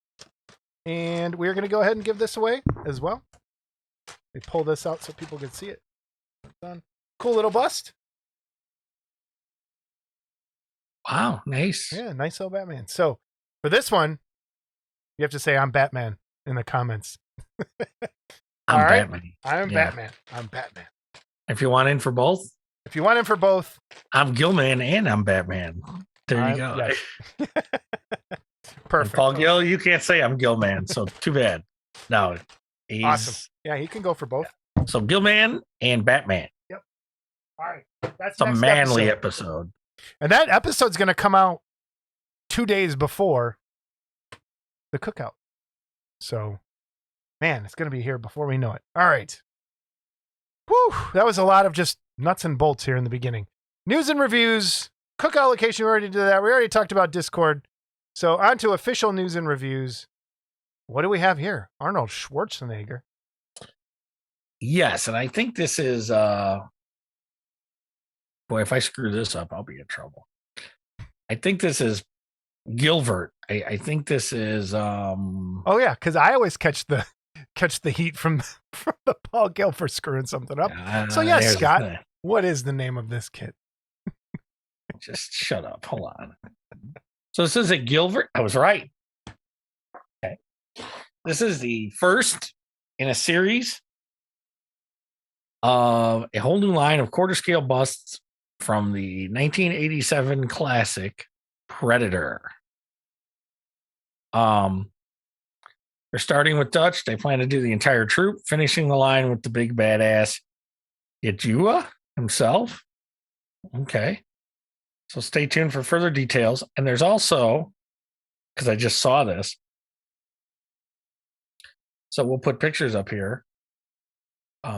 [SPEAKER 2] And we're going to go ahead and give this away as well. We pull this out so people can see it. Done. Cool little bust.
[SPEAKER 3] Wow, nice.
[SPEAKER 2] Yeah, nice little Batman. So for this one, you have to say I'm Batman in the comments.
[SPEAKER 3] I'm Batman.
[SPEAKER 2] I'm Batman. I'm Batman.
[SPEAKER 3] If you want in for both?
[SPEAKER 2] If you want in for both,
[SPEAKER 3] I'm Gillman and I'm Batman. There you go.
[SPEAKER 2] Yes. Perfect.
[SPEAKER 3] And Paul Gill, you can't say I'm Gillman, so too bad. No, he's
[SPEAKER 2] awesome. Yeah, he can go for both.
[SPEAKER 3] So Gillman and Batman.
[SPEAKER 2] Yep. All right. That's
[SPEAKER 3] a manly episode.
[SPEAKER 2] And that episode's going to come out 2 days before the cookout. So, man, it's going to be here before we know it. All right. Whew. That was a lot of just nuts and bolts here in the beginning. News and reviews. Cookout location, we already did that. We already talked about Discord. So, on to official news and reviews. What do we have here? Arnold Schwarzenegger.
[SPEAKER 3] Yes, and I think this is boy, if I screw this up, I'll be in trouble. I think this is Gilbert. I think this is
[SPEAKER 2] oh yeah, because I always catch the heat from the Paul Gill for screwing something up. So yes, Scott, what is the name of this kit?
[SPEAKER 3] Just shut up. Hold on. So this is a Gilbert. I was right. Okay. This is the first in a series of a whole new line of quarter scale busts from the 1987 classic Predator. They're starting with Dutch. They plan to do the entire troop, finishing the line with the big badass Yajua himself. Okay. So stay tuned for further details. And there's also, because I just saw this, so we'll put pictures up here.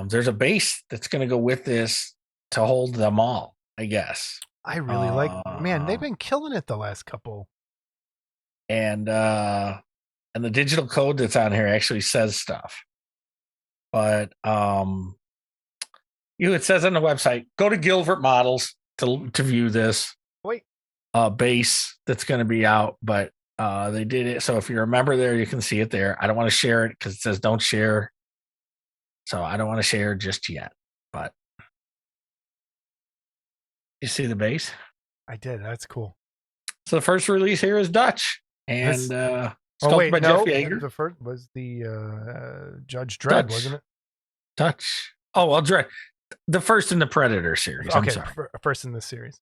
[SPEAKER 3] There's a base that's going to go with this to hold them all, I guess.
[SPEAKER 2] I really man, they've been killing it the last couple.
[SPEAKER 3] And the digital code that's on here actually says stuff. But it says on the website, go to Gilbert Models to view this base that's going to be out. But they did it. So if you're a member there, you can see it there. I don't want to share it because it says don't share. So I don't want to share just yet. But you see the base?
[SPEAKER 2] I did. That's cool.
[SPEAKER 3] So the first release here is Dutch. And
[SPEAKER 2] Jeff Yeager. The first was the Judge Dredd, wasn't it?
[SPEAKER 3] Dutch. Oh, well, Dredd. The first in the Predator series.
[SPEAKER 2] Okay,
[SPEAKER 3] I'm sorry.
[SPEAKER 2] First in the series.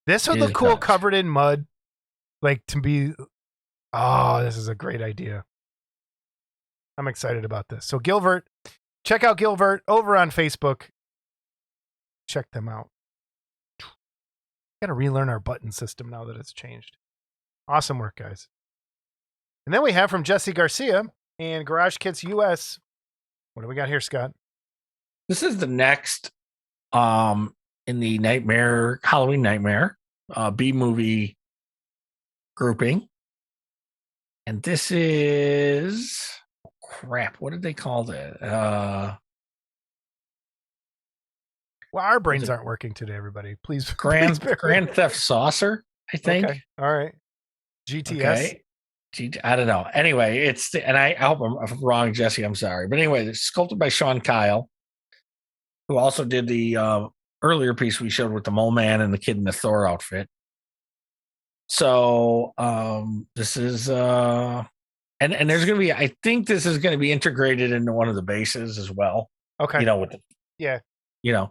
[SPEAKER 2] This would look cool, covered in mud. Like to be. Oh, this is a great idea. I'm excited about this. So Gilbert, check out Gilbert over on Facebook. Check them out. Got to relearn our button system now that it's changed. Awesome work, guys. And then we have from Jesse Garcia and Garage Kits US. What do we got here, Scott?
[SPEAKER 3] This is the next in the Halloween Nightmare B-movie grouping. And this is crap. What did they call that?
[SPEAKER 2] Well, our brains aren't working today, everybody. Please.
[SPEAKER 3] Grand Theft Saucer, I think.
[SPEAKER 2] Okay. All right. GTS.
[SPEAKER 3] Okay. I don't know. Anyway, and I hope I'm wrong, Jesse. I'm sorry. But anyway, it's sculpted by Sean Kyle. who also did the earlier piece we showed with the Mole Man and the kid in the Thor outfit. So this is and there's going to be, I think this is going to be integrated into one of the bases as well.
[SPEAKER 2] Okay.
[SPEAKER 3] You know, with the,
[SPEAKER 2] Yeah.
[SPEAKER 3] you know,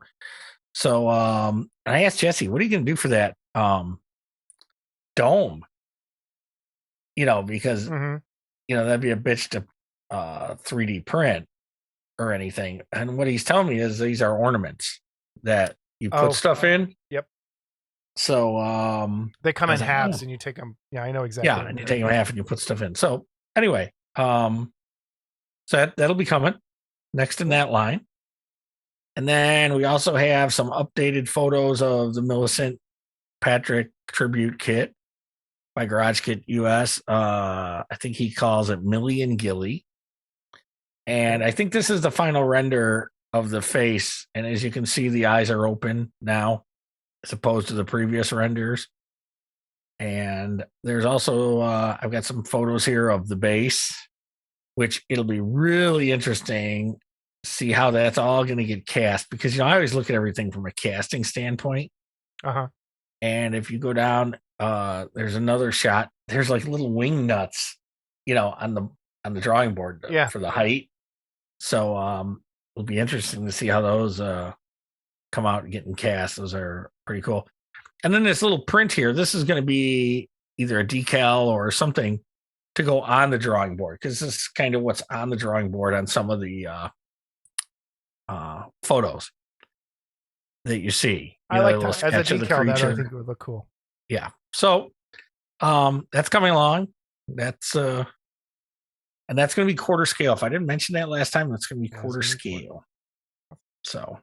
[SPEAKER 3] so I asked Jesse, what are you going to do for that dome? You know, because you know, that'd be a bitch to 3D print or anything. And what he's telling me is these are ornaments that you put stuff in.
[SPEAKER 2] Yep.
[SPEAKER 3] So
[SPEAKER 2] they come in halves and you take them. Yeah, I know exactly.
[SPEAKER 3] Yeah, and you take them in half and you put stuff in. So anyway, so that'll be coming next in that line. And then we also have some updated photos of the Millicent Patrick tribute kit by Garage Kit US. I think he calls it Millie and Gilly. And I think this is the final render of the face. And as you can see, the eyes are open now, as opposed to the previous renders. And there's also, I've got some photos here of the base, which it'll be really interesting to see how that's all going to get cast. Because, you know, I always look at everything from a casting standpoint. And if you go down, there's another shot. There's like little wing nuts, you know, on the drawing board for the height. So it'll be interesting to see how those come out and getting cast. Those are pretty cool. And then this little print here, this is going to be either a decal or something to go on the drawing board, because this is kind of what's on the drawing board on some of the photos that you see.
[SPEAKER 2] I like that. As a decal, that I think it would look cool.
[SPEAKER 3] Yeah. So that's coming along. That's and that's going to be quarter scale. If I didn't mention that last time, that's going to be quarter scale. So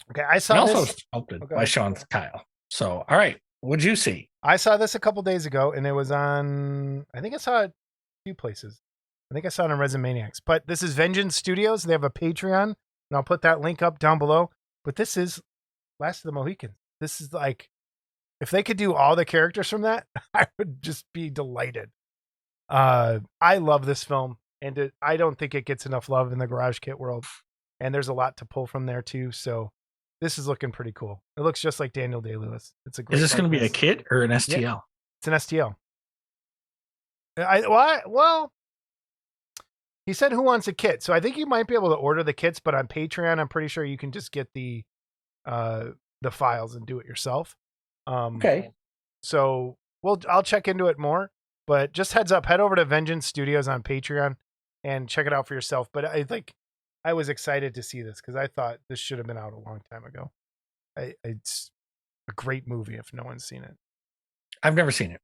[SPEAKER 2] okay, I saw
[SPEAKER 3] also
[SPEAKER 2] this
[SPEAKER 3] sculpted by Sean Kyle. So all right, what'd you see?
[SPEAKER 2] I saw this a couple days ago, and it was on. I think I saw it a few places. I think I saw it on Resumaniacs. But this is Vengeance Studios. They have a Patreon, and I'll put that link up down below. But this is Last of the Mohicans. This is like, if they could do all the characters from that, I would just be delighted. I love this film, and I don't think it gets enough love in the Garage Kit world. And there's a lot to pull from there too. So this is looking pretty cool. It looks just like Daniel Day-Lewis. It's a great.
[SPEAKER 3] Is this going to be a kit or an STL?
[SPEAKER 2] Yeah, it's an STL. Well, he said who wants a kit, so I think you might be able to order the kits, but on Patreon, I'm pretty sure you can just get the files and do it yourself.
[SPEAKER 3] Okay.
[SPEAKER 2] So I'll check into it more, but just heads up, head over to Vengeance Studios on Patreon and check it out for yourself. But I was excited to see this because I thought this should have been out a long time ago. It's a great movie if no one's seen it.
[SPEAKER 3] I've never seen it.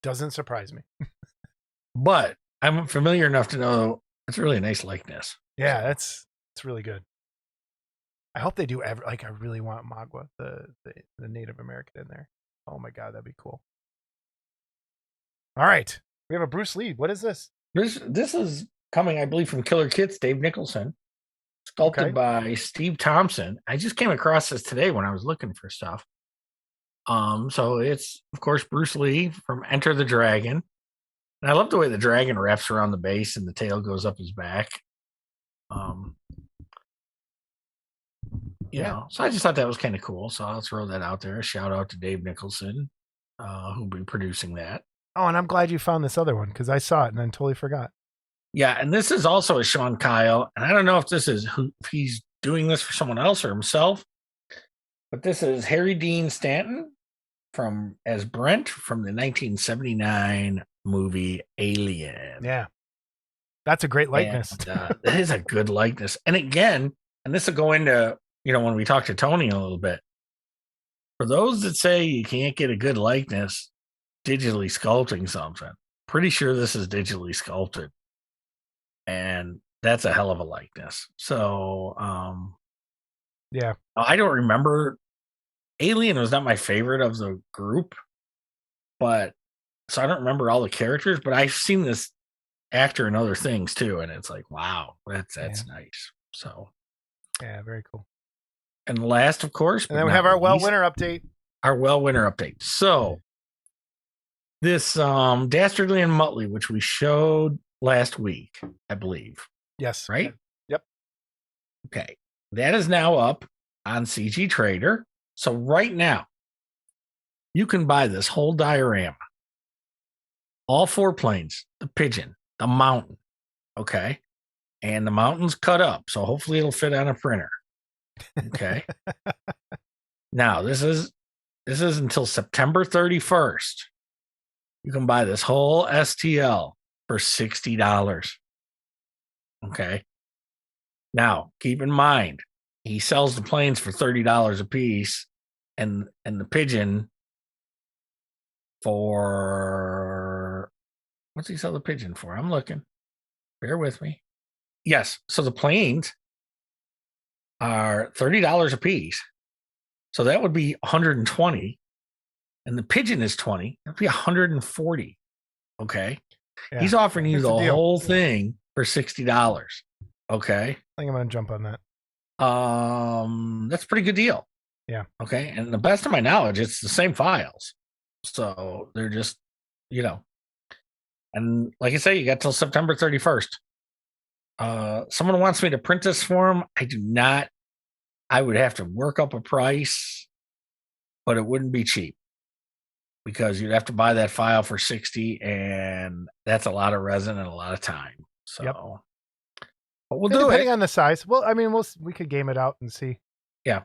[SPEAKER 2] Doesn't surprise me.
[SPEAKER 3] But I'm familiar enough to know it's really a nice likeness.
[SPEAKER 2] Yeah, it's really good. I hope they do I really want Magua, the Native American, in there. Oh my God, that'd be cool. All right. We have a Bruce Lee. What is this?
[SPEAKER 3] This is coming, I believe, from Killer Kits, Dave Nicholson, sculpted by Steve Thompson. I just came across this today when I was looking for stuff. So it's, of course, Bruce Lee from Enter the Dragon. And I love the way the dragon wraps around the base and the tail goes up his back. You know, so I just thought that was kind of cool. So I'll throw that out there. A shout out to Dave Nicholson, who'll be producing that.
[SPEAKER 2] Oh, and I'm glad you found this other one because I saw it and then totally forgot.
[SPEAKER 3] Yeah, and this is also a Sean Kyle. And I don't know if if he's doing this for someone else or himself, but this is Harry Dean Stanton as Brent from the 1979 movie Alien.
[SPEAKER 2] Yeah. That's a great likeness.
[SPEAKER 3] And, it is a good likeness. And again, and this will go into, you know, when we talk to Tony a little bit, for those that say you can't get a good likeness digitally sculpting something, pretty sure this is digitally sculpted. And that's a hell of a likeness. So,
[SPEAKER 2] yeah,
[SPEAKER 3] I don't remember. Alien was not my favorite of the group, but so I don't remember all the characters, but I've seen this actor in other things too. And it's like, wow, that's nice. So,
[SPEAKER 2] yeah, very cool.
[SPEAKER 3] And last, of course,
[SPEAKER 2] and then we have our well winner update.
[SPEAKER 3] So this Dastardly and Muttley, which we showed last week, I believe.
[SPEAKER 2] Yes.
[SPEAKER 3] Right?
[SPEAKER 2] Yep.
[SPEAKER 3] Okay. That is now up on CG Trader. So right now, you can buy this whole diorama. All 4 planes, the pigeon, the mountain. Okay. And the mountain's cut up. So hopefully it'll fit on a printer. Okay. Now this is until September 31st. You can buy this whole STL for $60. Okay. Now keep in mind, he sells the planes for $30 a piece, and the pigeon for what's he sell the pigeon for? I'm looking. Bear with me. Yes. So the planes are $30 a piece. So that would be $120. And the pigeon is $20. That'd be $140. Okay. Yeah. He's offering you the whole thing for $60. Okay.
[SPEAKER 2] I think I'm gonna jump on that.
[SPEAKER 3] That's a pretty good deal.
[SPEAKER 2] Yeah.
[SPEAKER 3] Okay. And the best of my knowledge, it's the same files. So they're just, and like I say, you got till September 31st. Someone wants me to print this for him. I do not. I would have to work up a price, but it wouldn't be cheap because you'd have to buy that file for $60, and that's a lot of resin and a lot of time. So,
[SPEAKER 2] yep.
[SPEAKER 3] But we'll do it
[SPEAKER 2] depending on the size. Well, I mean, we could game it out and see.
[SPEAKER 3] Yeah.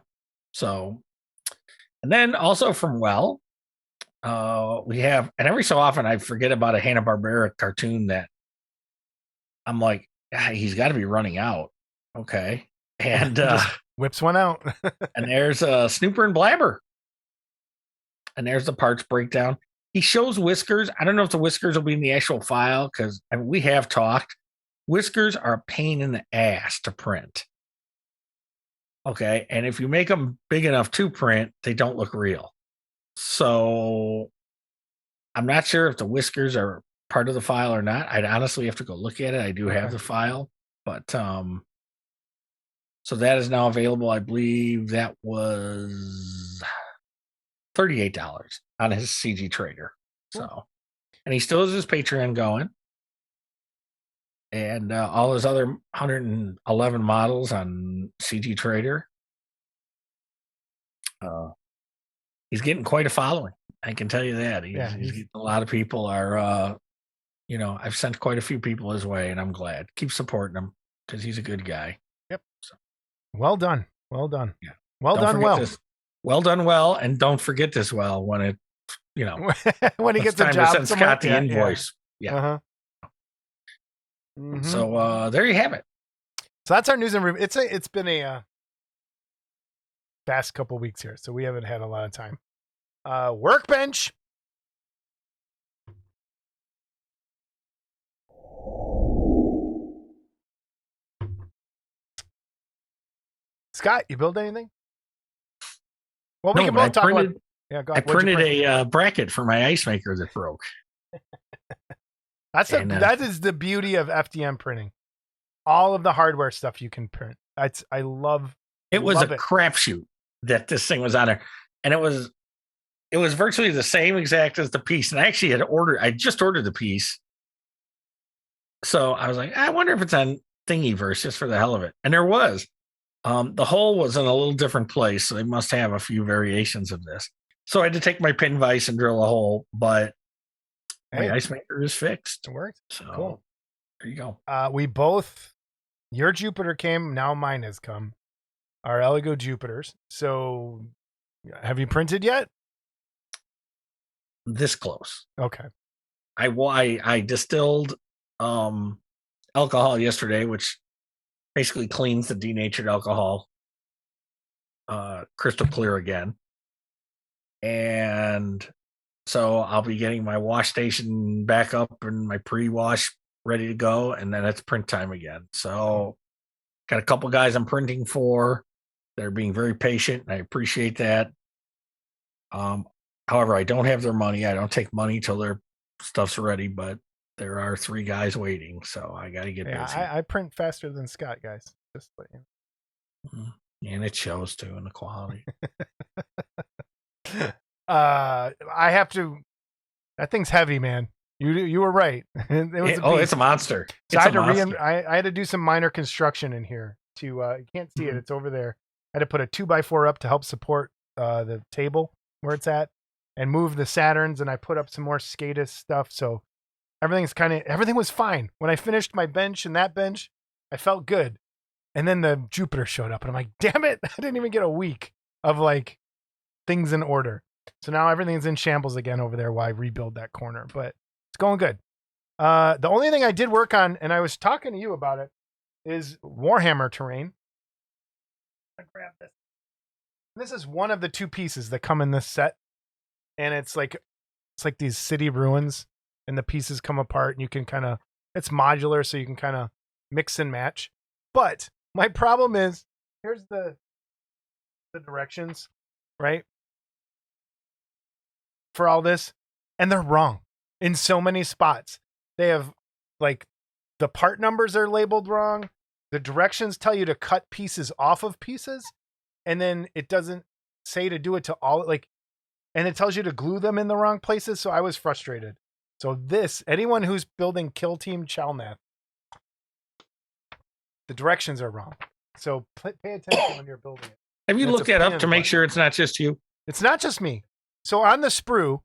[SPEAKER 3] So, and then also from we have, and every so often I forget about a Hanna-Barbera cartoon that I'm like, he's got to be running out. Okay. And
[SPEAKER 2] whips one out.
[SPEAKER 3] And there's Snooper and Blabber. And there's the parts breakdown. He shows Whiskers. I don't know if the Whiskers will be in the actual file because we have talked. Whiskers are a pain in the ass to print. Okay. And if you make them big enough to print, they don't look real. So I'm not sure if the Whiskers are part of the file or not. I'd honestly have to go look at it. I do have the file, but so that is now available. I believe that was $38 on his CG Trader. So, and he still has his Patreon going, and all his other 111 models on CG Trader. He's getting quite a following. I can tell you that. He's getting a lot of people are, I've sent quite a few people his way, and I'm glad. Keep supporting him because he's a good guy.
[SPEAKER 2] Yep. So. Well done. Well done.
[SPEAKER 3] Yeah.
[SPEAKER 2] Well done. Well.
[SPEAKER 3] Well done. Well, and don't forget this. Well, when it,
[SPEAKER 2] when he gets a job,
[SPEAKER 3] send Scott the invoice. Yeah.
[SPEAKER 2] Uh-huh. Mm-hmm.
[SPEAKER 3] So there you have it.
[SPEAKER 2] So that's our news and review. It's been a fast couple weeks here, so we haven't had a lot of time. Workbench. Scott, you build anything? Well, we can both talk about. Yeah, go ahead.
[SPEAKER 3] I printed a bracket for my ice maker that broke.
[SPEAKER 2] That is the beauty of FDM printing. All of the hardware stuff you can print. I love.
[SPEAKER 3] It was a crapshoot that this thing was on there, and it was virtually the same exact as the piece. And I actually I just ordered the piece, so I was like, I wonder if it's on Thingiverse just for the hell of it, and there was. The hole was in a little different place, so they must have a few variations of this. So I had to take my pin vise and drill a hole, but my ice maker is fixed.
[SPEAKER 2] It worked.
[SPEAKER 3] So
[SPEAKER 2] cool.
[SPEAKER 3] There you go.
[SPEAKER 2] We both, your Jupiter came, now mine has come. Our Eligo Jupiters. So have you printed yet?
[SPEAKER 3] This close.
[SPEAKER 2] Okay.
[SPEAKER 3] I distilled alcohol yesterday, which basically cleans the denatured alcohol crystal clear again. And so I'll be getting my wash station back up and my pre-wash ready to go. And then it's print time again. So got a couple guys I'm printing for. They're being very patient. And I appreciate that. However, I don't have their money. I don't take money till their stuff's ready, but there are 3 guys waiting, so I got to get busy.
[SPEAKER 2] I print faster than Scott, guys. Just let you
[SPEAKER 3] know. And it shows too in the quality.
[SPEAKER 2] I have to. That thing's heavy, man. You were right.
[SPEAKER 3] It's a monster.
[SPEAKER 2] So I had to do some minor construction in here to, you can't see it. It's over there. I had to put a 2x4 up to help support the table where it's at and move the Saturns. And I put up some more SCADA stuff. So everything was fine. When I finished my bench and that bench, I felt good. And then the Jupiter showed up and I'm like, damn it. I didn't even get a week of like things in order. So now everything's in shambles again over there while I rebuild that corner, but it's going good. The only thing I did work on, and I was talking to you about it, is Warhammer terrain. I grab this. This is one of the 2 pieces that come in this set. And it's like these city ruins and the pieces come apart and you can it's modular. So you can kind of mix and match. But my problem is here's the directions, right? For all this. And they're wrong in so many spots. They have like the part numbers are labeled wrong. The directions tell you to cut pieces off of pieces. And then it doesn't say to do it to all and it tells you to glue them in the wrong places. So I was frustrated. So anyone who's building Kill Team Chalnath, the directions are wrong. So pay attention when you're building it.
[SPEAKER 3] Have you looked that up to make sure it's not just you?
[SPEAKER 2] It's not just me. So on the sprue,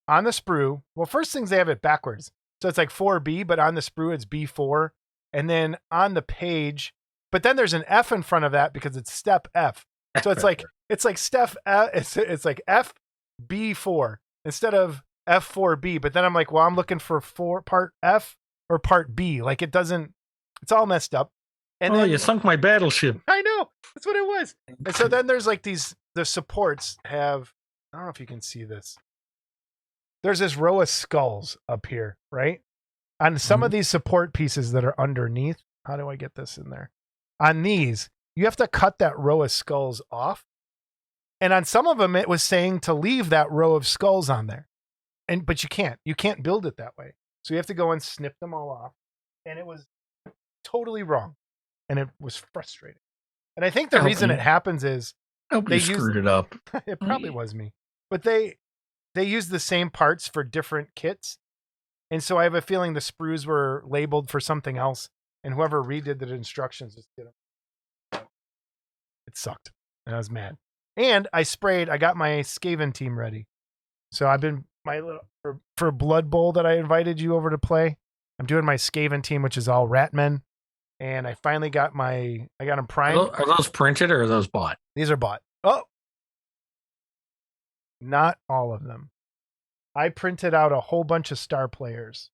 [SPEAKER 2] well, first things they have it backwards. So it's like 4B, but on the sprue it's B4. And then on the page, but then there's an F in front of that because it's step F. So it's like step F, it's like FB4 instead of F4B. But then I'm like, well, I'm looking for part F or part B. Like it's all messed up. And then
[SPEAKER 3] you sunk my battleship.
[SPEAKER 2] I know. That's what it was. And so then there's like the supports have, I don't know if you can see this. There's this row of skulls up here, right? On some of these support pieces that are underneath. How do I get this in there? On these, you have to cut that row of skulls off. And on some of them, it was saying to leave that row of skulls on there. But you can't. You can't build it that way. So you have to go and snip them all off. And it was totally wrong. And it was frustrating. And I think the reason it happens is
[SPEAKER 3] they screwed it up.
[SPEAKER 2] It probably was me. But they use the same parts for different kits. And so I have a feeling the sprues were labeled for something else. And whoever redid the instructions just did them. It sucked. And I was mad. And I got my Skaven team ready. So I've been for Blood Bowl that I invited you over to play. I'm doing my Skaven team, which is all Ratmen. And I finally got them primed.
[SPEAKER 3] Are those printed or are those bought?
[SPEAKER 2] These are bought. Oh, not all of them. I printed out a whole bunch of star players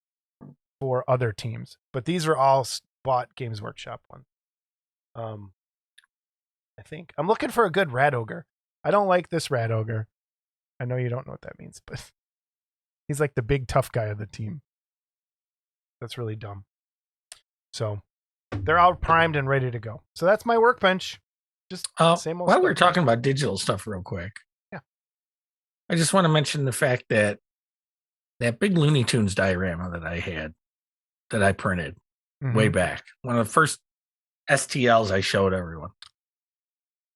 [SPEAKER 2] for other teams, but these are all bought Games Workshop ones. I think I'm looking for a good Rat Ogre. I don't like this Rat Ogre. I know you don't know what that means, but he's like the big tough guy of the team. That's really dumb. So they're all primed and ready to go. So that's my workbench. Just same old
[SPEAKER 3] while
[SPEAKER 2] stuff.
[SPEAKER 3] we're talking about digital stuff real quick.
[SPEAKER 2] Yeah.
[SPEAKER 3] I just want to mention the fact that big Looney Tunes diorama that I printed way back, one of the first STLs I showed everyone.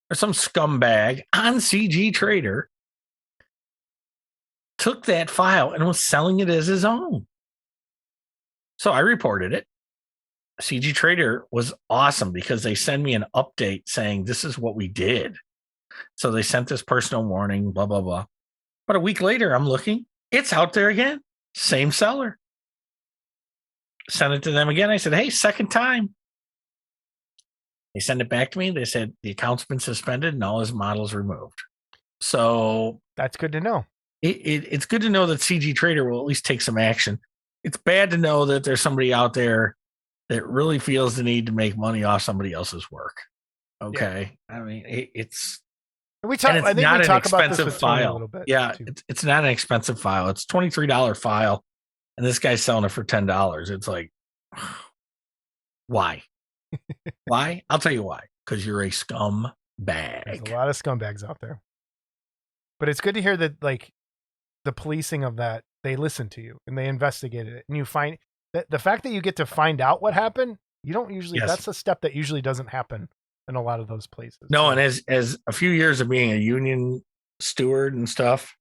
[SPEAKER 3] There's some scumbag on CG Trader took that file and was selling it as his own. So I reported it. CG Trader was awesome because they send me an update saying this is what we did. So they sent this personal warning, blah, blah, blah. But a week later, I'm looking, it's out there again. Same seller. Sent it to them again. I said, hey, second time. They send it back to me. They said the account's been suspended and all his models removed. So
[SPEAKER 2] that's good to know.
[SPEAKER 3] It's good to know that CG Trader will at least take some action. It's bad to know that there's somebody out there that really feels the need to make money off somebody else's work. Okay. Yeah. I mean, it's not an expensive file. Yeah. It's not an expensive file. It's $23 file. And this guy's selling it for $10. It's like, why? Why? I'll tell you why. Because you're a scumbag.
[SPEAKER 2] There's a lot of scumbags out there. But it's good to hear that, like, the policing of that, they listened to you and they investigated it. And you find that the fact that you get to find out what happened, you don't usually, that's a step that usually doesn't happen in a lot of those places.
[SPEAKER 3] No, so. And as a few years of being a union steward and stuff,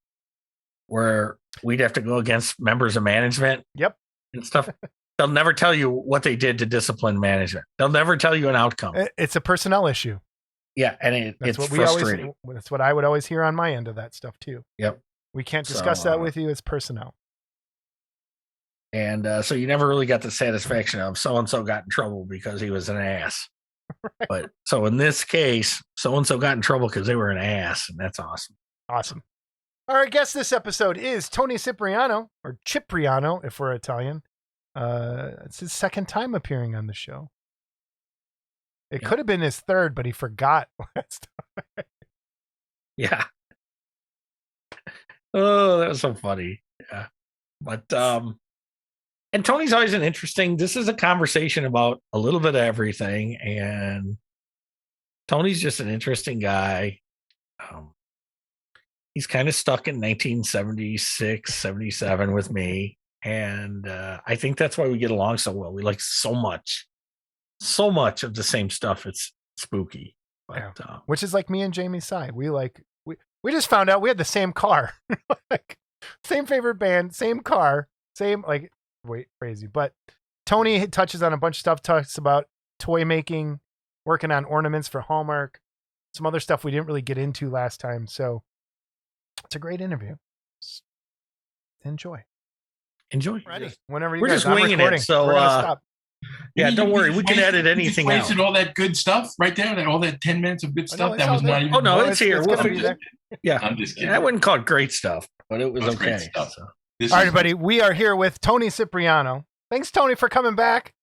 [SPEAKER 3] where we'd have to go against members of management.
[SPEAKER 2] Yep.
[SPEAKER 3] And stuff. They'll never tell you what they did to discipline management. They'll never tell you an outcome.
[SPEAKER 2] It's a personnel issue.
[SPEAKER 3] Yeah, and it's
[SPEAKER 2] what
[SPEAKER 3] frustrating.
[SPEAKER 2] That's what I would always hear on my end of that stuff too.
[SPEAKER 3] Yep.
[SPEAKER 2] We can't discuss that with you. It's personnel.
[SPEAKER 3] And so you never really got the satisfaction of so-and-so got in trouble because he was an ass. Right. But so in this case, so-and-so got in trouble because they were an ass, and that's awesome.
[SPEAKER 2] Awesome. Our guest this episode is Tony Cipriano, or Cipriano if we're Italian. It's his second time appearing on the show. It could have been his third, but he forgot last time.
[SPEAKER 3] Yeah. Oh, that was so funny. Yeah. But and Tony's always an interesting. This is a conversation about a little bit of everything, and Tony's just an interesting guy. He's kind of stuck in 1976, 77 with me, and I think that's why we get along so well. We like so much of the same stuff. It's spooky, but,
[SPEAKER 2] which is like me and Jamie's side. We just found out we had the same car, like same favorite band, same car, same like. Wait, crazy. But Tony touches on a bunch of stuff, talks about toy making, working on ornaments for Hallmark, some other stuff we didn't really get into last time. So it's a great interview. Enjoy.
[SPEAKER 3] Ready.
[SPEAKER 2] Whenever
[SPEAKER 3] we're just winging it. So stop. Yeah, don't worry. We can edit anything out.
[SPEAKER 4] Wasted all that good stuff right there. All that 10 minutes of good stuff. That was not even.
[SPEAKER 3] Oh no, it's here. Yeah,
[SPEAKER 4] I'm just kidding.
[SPEAKER 3] I wouldn't call it great stuff, but it was okay.
[SPEAKER 2] So. All right, everybody. We are here with Tony Cipriano. Thanks, Tony, for coming back.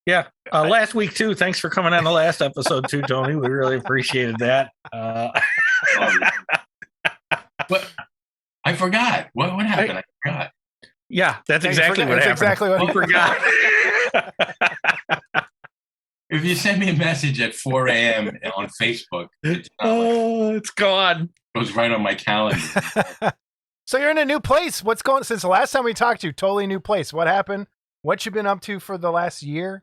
[SPEAKER 3] Yeah, last week too. Thanks for coming on the last episode too, Tony. We really appreciated that.
[SPEAKER 4] But I forgot. What happened? I forgot.
[SPEAKER 3] Yeah, that's exactly what happened.
[SPEAKER 2] Exactly what
[SPEAKER 3] I forgot.
[SPEAKER 4] If you send me a message at 4 a.m. on Facebook,
[SPEAKER 3] it's gone.
[SPEAKER 4] It goes right on my calendar.
[SPEAKER 2] So you're in a new place. What's going since the last time we talked to you? Totally new place. What happened? What you been up to for the last year?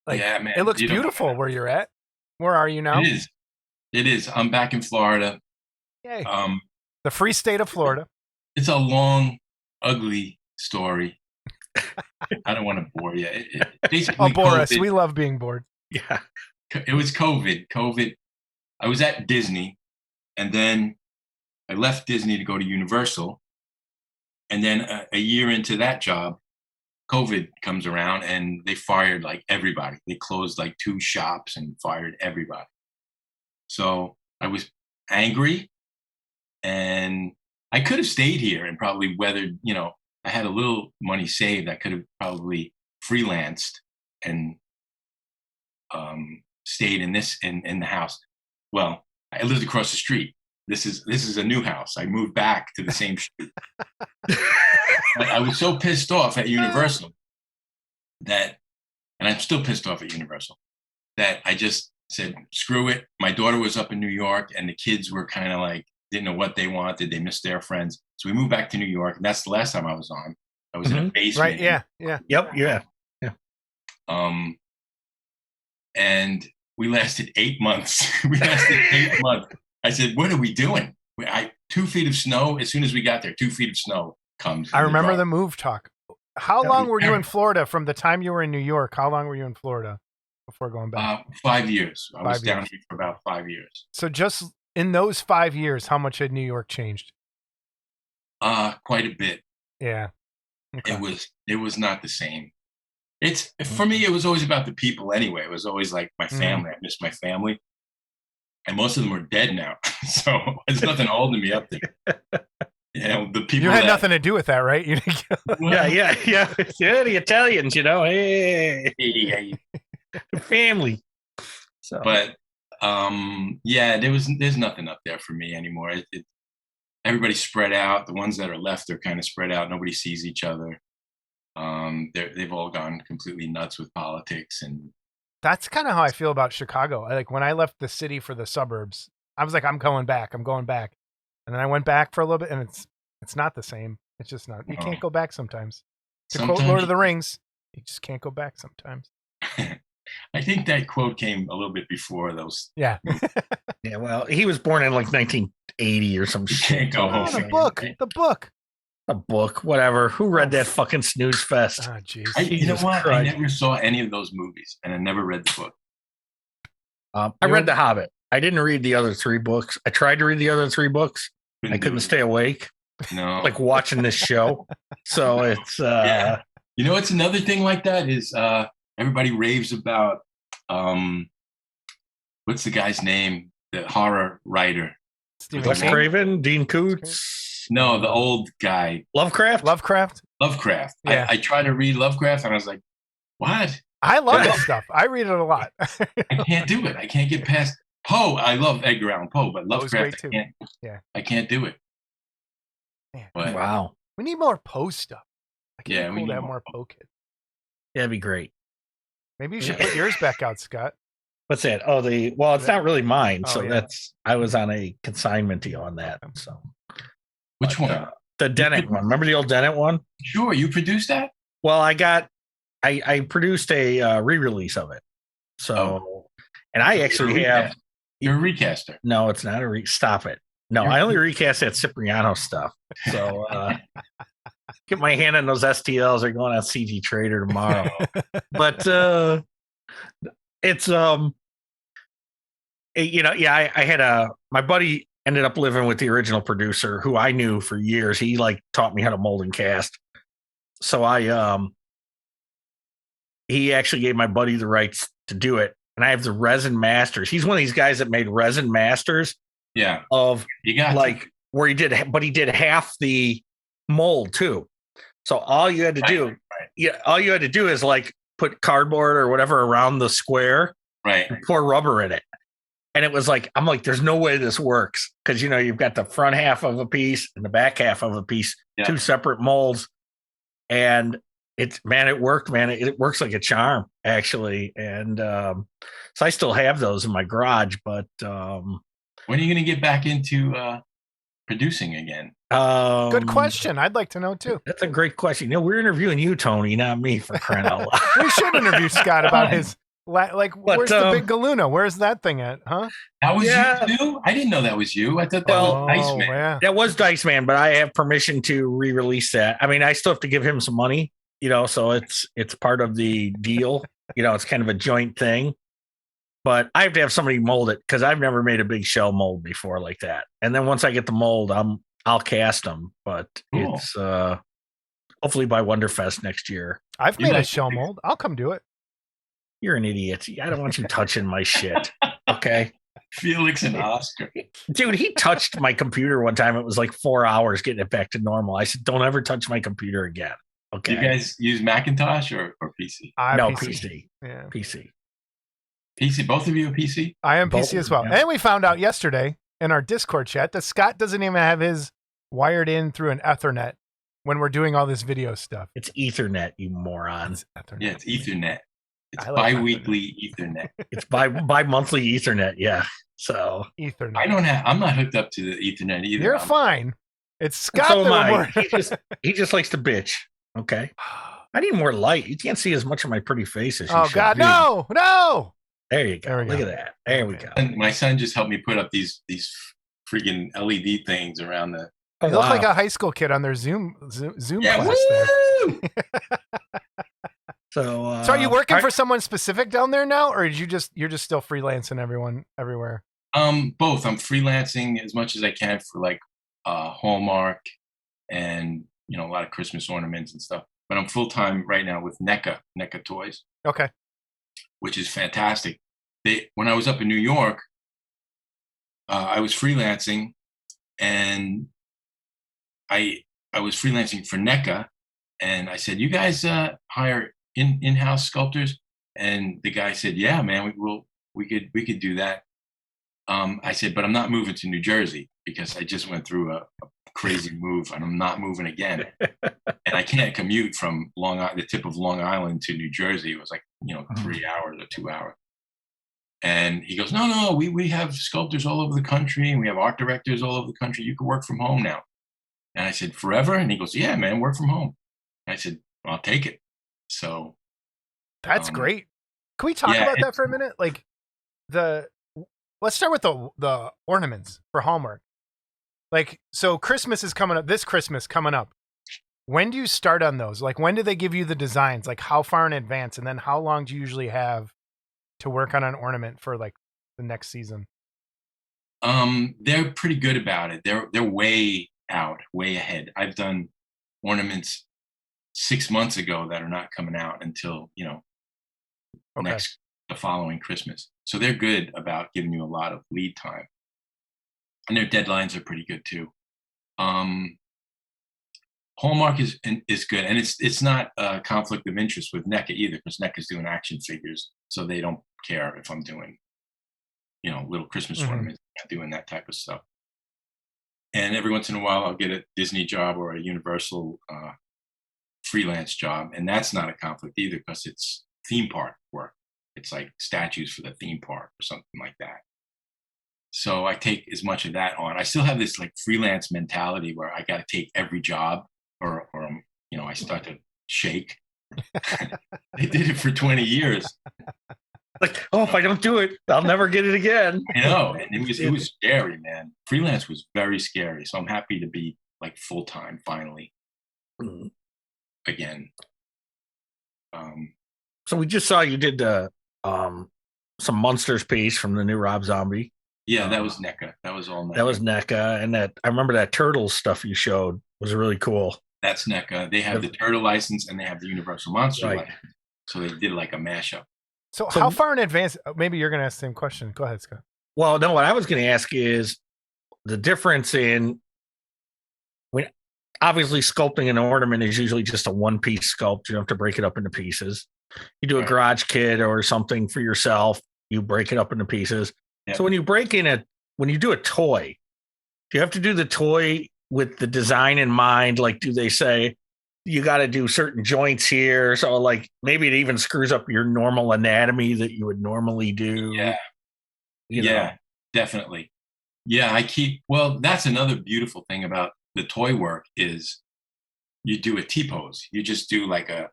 [SPEAKER 2] Like,
[SPEAKER 4] yeah, man.
[SPEAKER 2] It looks beautiful where you're at. Where are you now?
[SPEAKER 4] It is. I'm back in Florida.
[SPEAKER 2] Yay. The free state of Florida.
[SPEAKER 4] It's a long, ugly story. I don't want to bore you. Basically,
[SPEAKER 2] bore us. We love being bored.
[SPEAKER 3] Yeah.
[SPEAKER 4] It was COVID. I was at Disney, and then I left Disney to go to Universal. And then a year into that job, COVID comes around and they fired like everybody. They closed like 2 shops and fired everybody. So I was angry, and I could have stayed here and probably weathered, I had a little money saved. I could have probably freelanced and stayed in the house. Well, I lived across the street. This is a new house. I moved back to the same street. I was so pissed off at Universal and I'm still pissed off at Universal, that I just said, screw it. My daughter was up in New York, and the kids were kind of like, didn't know what they wanted. They missed their friends. So we moved back to New York, and that's the last time I was on. I was in a basement.
[SPEAKER 2] Right, yeah.
[SPEAKER 3] Yep, yeah.
[SPEAKER 4] And we lasted 8 months. I said, what are we doing? 2 feet of snow. As soon as we got there, 2 feet of snow comes.
[SPEAKER 2] I remember the move talk. How long were you in Florida from the time you were in New York? How long were you in Florida before going back?
[SPEAKER 4] 5 years. I was down here for about 5 years.
[SPEAKER 2] So just in those 5 years, how much had New York changed?
[SPEAKER 4] Quite a bit.
[SPEAKER 2] Yeah. Okay.
[SPEAKER 4] It was not the same. For me, it was always about the people anyway. It was always like my family. I missed my family. And most of them are dead now. So there's nothing holding me up there. The people.
[SPEAKER 2] You had nothing to do with that, right?
[SPEAKER 3] Yeah. The Italians, hey. Family. So.
[SPEAKER 4] But there's nothing up there for me anymore. Everybody's spread out. The ones that are left are kind of spread out. Nobody sees each other. They've all gone completely nuts with politics, and
[SPEAKER 2] that's kind of how I feel about Chicago. Like when I left the city for the suburbs, I was like, I'm going back. And then I went back for a little bit, and it's not the same. It's just not. You can't go back sometimes. To quote Lord of the Rings, you just can't go back sometimes.
[SPEAKER 4] I think that quote came a little bit before those.
[SPEAKER 2] Yeah.
[SPEAKER 3] Yeah. Well, he was born in like 1980 or some shit.
[SPEAKER 4] Can't go home.
[SPEAKER 2] The book.
[SPEAKER 3] A book, whatever. Who read that fucking snooze fest?
[SPEAKER 2] Oh, jeez.
[SPEAKER 4] You know
[SPEAKER 3] Jesus
[SPEAKER 4] what? I
[SPEAKER 3] Christ.
[SPEAKER 4] never saw any of those movies, and I never read the book.
[SPEAKER 3] I read The Hobbit. I didn't read the other 3 books. I tried to read the other 3 books. I couldn't stay awake,
[SPEAKER 4] No.
[SPEAKER 3] like watching this show. So it's
[SPEAKER 4] Yeah. You know, it's another thing like that is everybody raves about what's the guy's name? The horror writer.
[SPEAKER 2] Stephen
[SPEAKER 3] Wes
[SPEAKER 2] King?
[SPEAKER 3] Craven, Dean Koontz.
[SPEAKER 4] No, the old guy.
[SPEAKER 3] Lovecraft.
[SPEAKER 2] Lovecraft.
[SPEAKER 4] Yeah.
[SPEAKER 2] Yeah.
[SPEAKER 4] I tried to read Lovecraft, and I was like, what?
[SPEAKER 2] I love
[SPEAKER 4] Yeah.
[SPEAKER 2] this stuff. I read it a lot.
[SPEAKER 4] I can't do it. I can't get past Poe. I love Edgar Allan Poe, but
[SPEAKER 2] Poe's great
[SPEAKER 4] Lovecraft,
[SPEAKER 2] too.
[SPEAKER 4] I can't.
[SPEAKER 2] Yeah.
[SPEAKER 4] I can't do it.
[SPEAKER 2] Man.
[SPEAKER 4] But
[SPEAKER 3] Wow,
[SPEAKER 2] We need more Poe stuff. Like,
[SPEAKER 4] Yeah,
[SPEAKER 2] it'd be
[SPEAKER 4] we
[SPEAKER 2] cool to
[SPEAKER 4] need
[SPEAKER 2] have
[SPEAKER 4] more
[SPEAKER 2] more Poe kids.
[SPEAKER 3] that'd be great.
[SPEAKER 2] Maybe you should put yours back out, Scott.
[SPEAKER 3] What's that? Oh, it's not really mine.
[SPEAKER 2] Oh,
[SPEAKER 3] So
[SPEAKER 2] yeah.
[SPEAKER 3] I was on a consignment deal on that.
[SPEAKER 2] Okay.
[SPEAKER 3] So
[SPEAKER 4] which
[SPEAKER 3] But,
[SPEAKER 4] one?
[SPEAKER 3] the Dennett one. Remember the old Dennett one?
[SPEAKER 4] Sure, you produced that?
[SPEAKER 3] Well, I produced a re-release of it. So, and I actually have.
[SPEAKER 4] You're a recaster.
[SPEAKER 3] No, it's not stop it. No, I only recast that Cipriano stuff. So get my hand on those STLs. They're going on CG Trader tomorrow. But it's I had my buddy ended up living with the original producer who I knew for years. He like taught me how to mold and cast. So he actually gave my buddy the rights to do it. And I have the resin masters. He's one of these guys that made resin masters
[SPEAKER 4] Yeah.
[SPEAKER 3] of
[SPEAKER 4] You got
[SPEAKER 3] like where he did half the mold too. So all you had to do, all you had to do is like put cardboard or whatever around the square,
[SPEAKER 4] right.
[SPEAKER 3] and pour rubber in it. And it was like, I'm like, there's no way this works. Cause you've got the front half of a piece and the back half of a piece,
[SPEAKER 4] Yeah.
[SPEAKER 3] 2 separate molds. And it worked, man. It works like a charm actually. And so I still have those in my garage, but
[SPEAKER 4] When are you going to get back into producing again?
[SPEAKER 2] Good question. I'd like to know too.
[SPEAKER 3] That's a great question. We're interviewing you, Tony, not me, for crying out loud.
[SPEAKER 2] We should interview Scott about his where's the big Galuna? Where's that thing at? Huh?
[SPEAKER 4] That was
[SPEAKER 3] Yeah.
[SPEAKER 4] you too? I didn't know that was you. I thought that
[SPEAKER 3] Well,
[SPEAKER 4] was Iceman.
[SPEAKER 2] Yeah.
[SPEAKER 3] That was Dice Man, but I have permission to re-release that. I mean, I still have to give him some money, so it's part of the deal. It's kind of a joint thing. But I have to have somebody mold it because I've never made a big shell mold before like that. And then once I get the mold, I'll cast them. But
[SPEAKER 4] Cool.
[SPEAKER 3] it's hopefully by Wonderfest next year.
[SPEAKER 2] I've
[SPEAKER 4] You
[SPEAKER 2] made a
[SPEAKER 4] guys-
[SPEAKER 2] shell mold. I'll come do it.
[SPEAKER 3] You're an idiot. I don't want you touching my shit. Okay.
[SPEAKER 4] Felix and Oscar.
[SPEAKER 3] Dude, he touched my computer one time. It was like 4 hours getting it back to normal. I said, don't ever touch my computer again. Okay.
[SPEAKER 4] You guys use Macintosh or PC?
[SPEAKER 3] No, PC.
[SPEAKER 2] Yeah.
[SPEAKER 3] PC.
[SPEAKER 4] PC, both of you a PC?
[SPEAKER 2] I am
[SPEAKER 3] Both
[SPEAKER 2] PC
[SPEAKER 3] of
[SPEAKER 2] as well.
[SPEAKER 3] them, yeah.
[SPEAKER 2] And we found out yesterday in our Discord chat that Scott doesn't even have his wired in through an Ethernet when we're doing all this video stuff.
[SPEAKER 3] It's Ethernet, you moron.
[SPEAKER 2] It's Ethernet.
[SPEAKER 4] Yeah, it's Ethernet. It's
[SPEAKER 2] I like
[SPEAKER 4] bi-weekly Ethernet.
[SPEAKER 3] It's bi-monthly Ethernet, yeah. So
[SPEAKER 2] Ethernet.
[SPEAKER 4] I'm not hooked up to the Ethernet either.
[SPEAKER 2] You're
[SPEAKER 4] I'm-
[SPEAKER 2] fine. It's Scott
[SPEAKER 3] so am
[SPEAKER 2] that
[SPEAKER 3] I.
[SPEAKER 2] we're
[SPEAKER 3] He just likes to bitch. Okay. I need more light. You can't see as much of my pretty face as you
[SPEAKER 2] Oh
[SPEAKER 3] should.
[SPEAKER 2] God, no.
[SPEAKER 3] There you go.
[SPEAKER 2] There we
[SPEAKER 3] Look
[SPEAKER 2] go.
[SPEAKER 3] at that. There we go.
[SPEAKER 4] And my son just helped me put up these freaking LED things around the.
[SPEAKER 3] Oh,
[SPEAKER 2] You look
[SPEAKER 3] wow.
[SPEAKER 2] like a high school kid on their Zoom
[SPEAKER 4] Yeah,
[SPEAKER 2] class there.
[SPEAKER 4] woo!
[SPEAKER 3] So,
[SPEAKER 2] So are you working for someone specific down there now, or you're just still freelancing everywhere?
[SPEAKER 4] Both. I'm freelancing as much as I can for like Hallmark and a lot of Christmas ornaments and stuff. But I'm full time right now with NECA Toys,
[SPEAKER 2] Okay.
[SPEAKER 4] which is fantastic. When I was up in New York, I was freelancing, and I was freelancing for NECA, and I said, "You guys hire in-house sculptors?" And the guy said, "Yeah, man, we could do that." I said, "But I'm not moving to New Jersey because I just went through a crazy move, and I'm not moving again. And I can't commute from the tip of Long Island to New Jersey. It was like 3 hours or 2 hours." And he goes, "No, we have sculptors all over the country, and we have art directors all over the country. You can work from home now." And I said, "Forever?" And he goes, "Yeah, man, work from home." And I said, "I'll take it." So
[SPEAKER 2] That's great. Can we talk about that for a minute? Like let's start with the ornaments for Hallmark. Like, so Christmas is coming up. This Christmas coming up. When do you start on those? Like, when do they give you the designs? Like, how far in advance? And then how long do you usually have to work on an ornament for like the next season?
[SPEAKER 4] They're pretty good about it. They're way out, way ahead. I've done ornaments 6 months ago that are not coming out until,
[SPEAKER 2] Okay.
[SPEAKER 4] the following Christmas. So they're good about giving you a lot of lead time. And their deadlines are pretty good too. Hallmark is good, and it's not a conflict of interest with NECA either, because NECA's doing action figures, so they don't care if I'm doing, little Christmas ornaments, doing that type of stuff. And every once in a while, I'll get a Disney job or a Universal freelance job, and that's not a conflict either, because it's theme park work. It's like statues for the theme park or something like that. So I take as much of that on. I still have this like freelance mentality where I got to take every job, or I start to shake. They did it for 20 years.
[SPEAKER 3] Like, if I don't do it, I'll never get it again.
[SPEAKER 4] I know, and it was scary, man. Freelance was very scary. So I'm happy to be like full time finally. Again.
[SPEAKER 3] So we just saw you did some Monsters piece from the new Rob Zombie.
[SPEAKER 4] Yeah, that was NECA. That was all NECA.
[SPEAKER 3] That was NECA, and I remember that Turtles stuff you showed was really cool.
[SPEAKER 4] That's NECA. They have the Turtle license and they have the Universal Monster
[SPEAKER 3] Right.
[SPEAKER 4] license. So they did like a mashup.
[SPEAKER 2] So how far in advance? Maybe you're going to ask the same question. Go ahead, Scott.
[SPEAKER 3] Well, no, what I was going to ask is the difference in when obviously sculpting an ornament is usually just a one-piece sculpt. You don't have to break it up into pieces. You do a garage kit or something for yourself, you break it up into pieces. Yep. So when you when you do a toy, do you have to do the toy with the design in mind? Like, do they say you got to do certain joints here? So like maybe it even screws up your normal anatomy that you would normally do.
[SPEAKER 4] Yeah. Yeah, definitely. Yeah, that's another beautiful thing about the toy work is you do a T-pose. You just do like a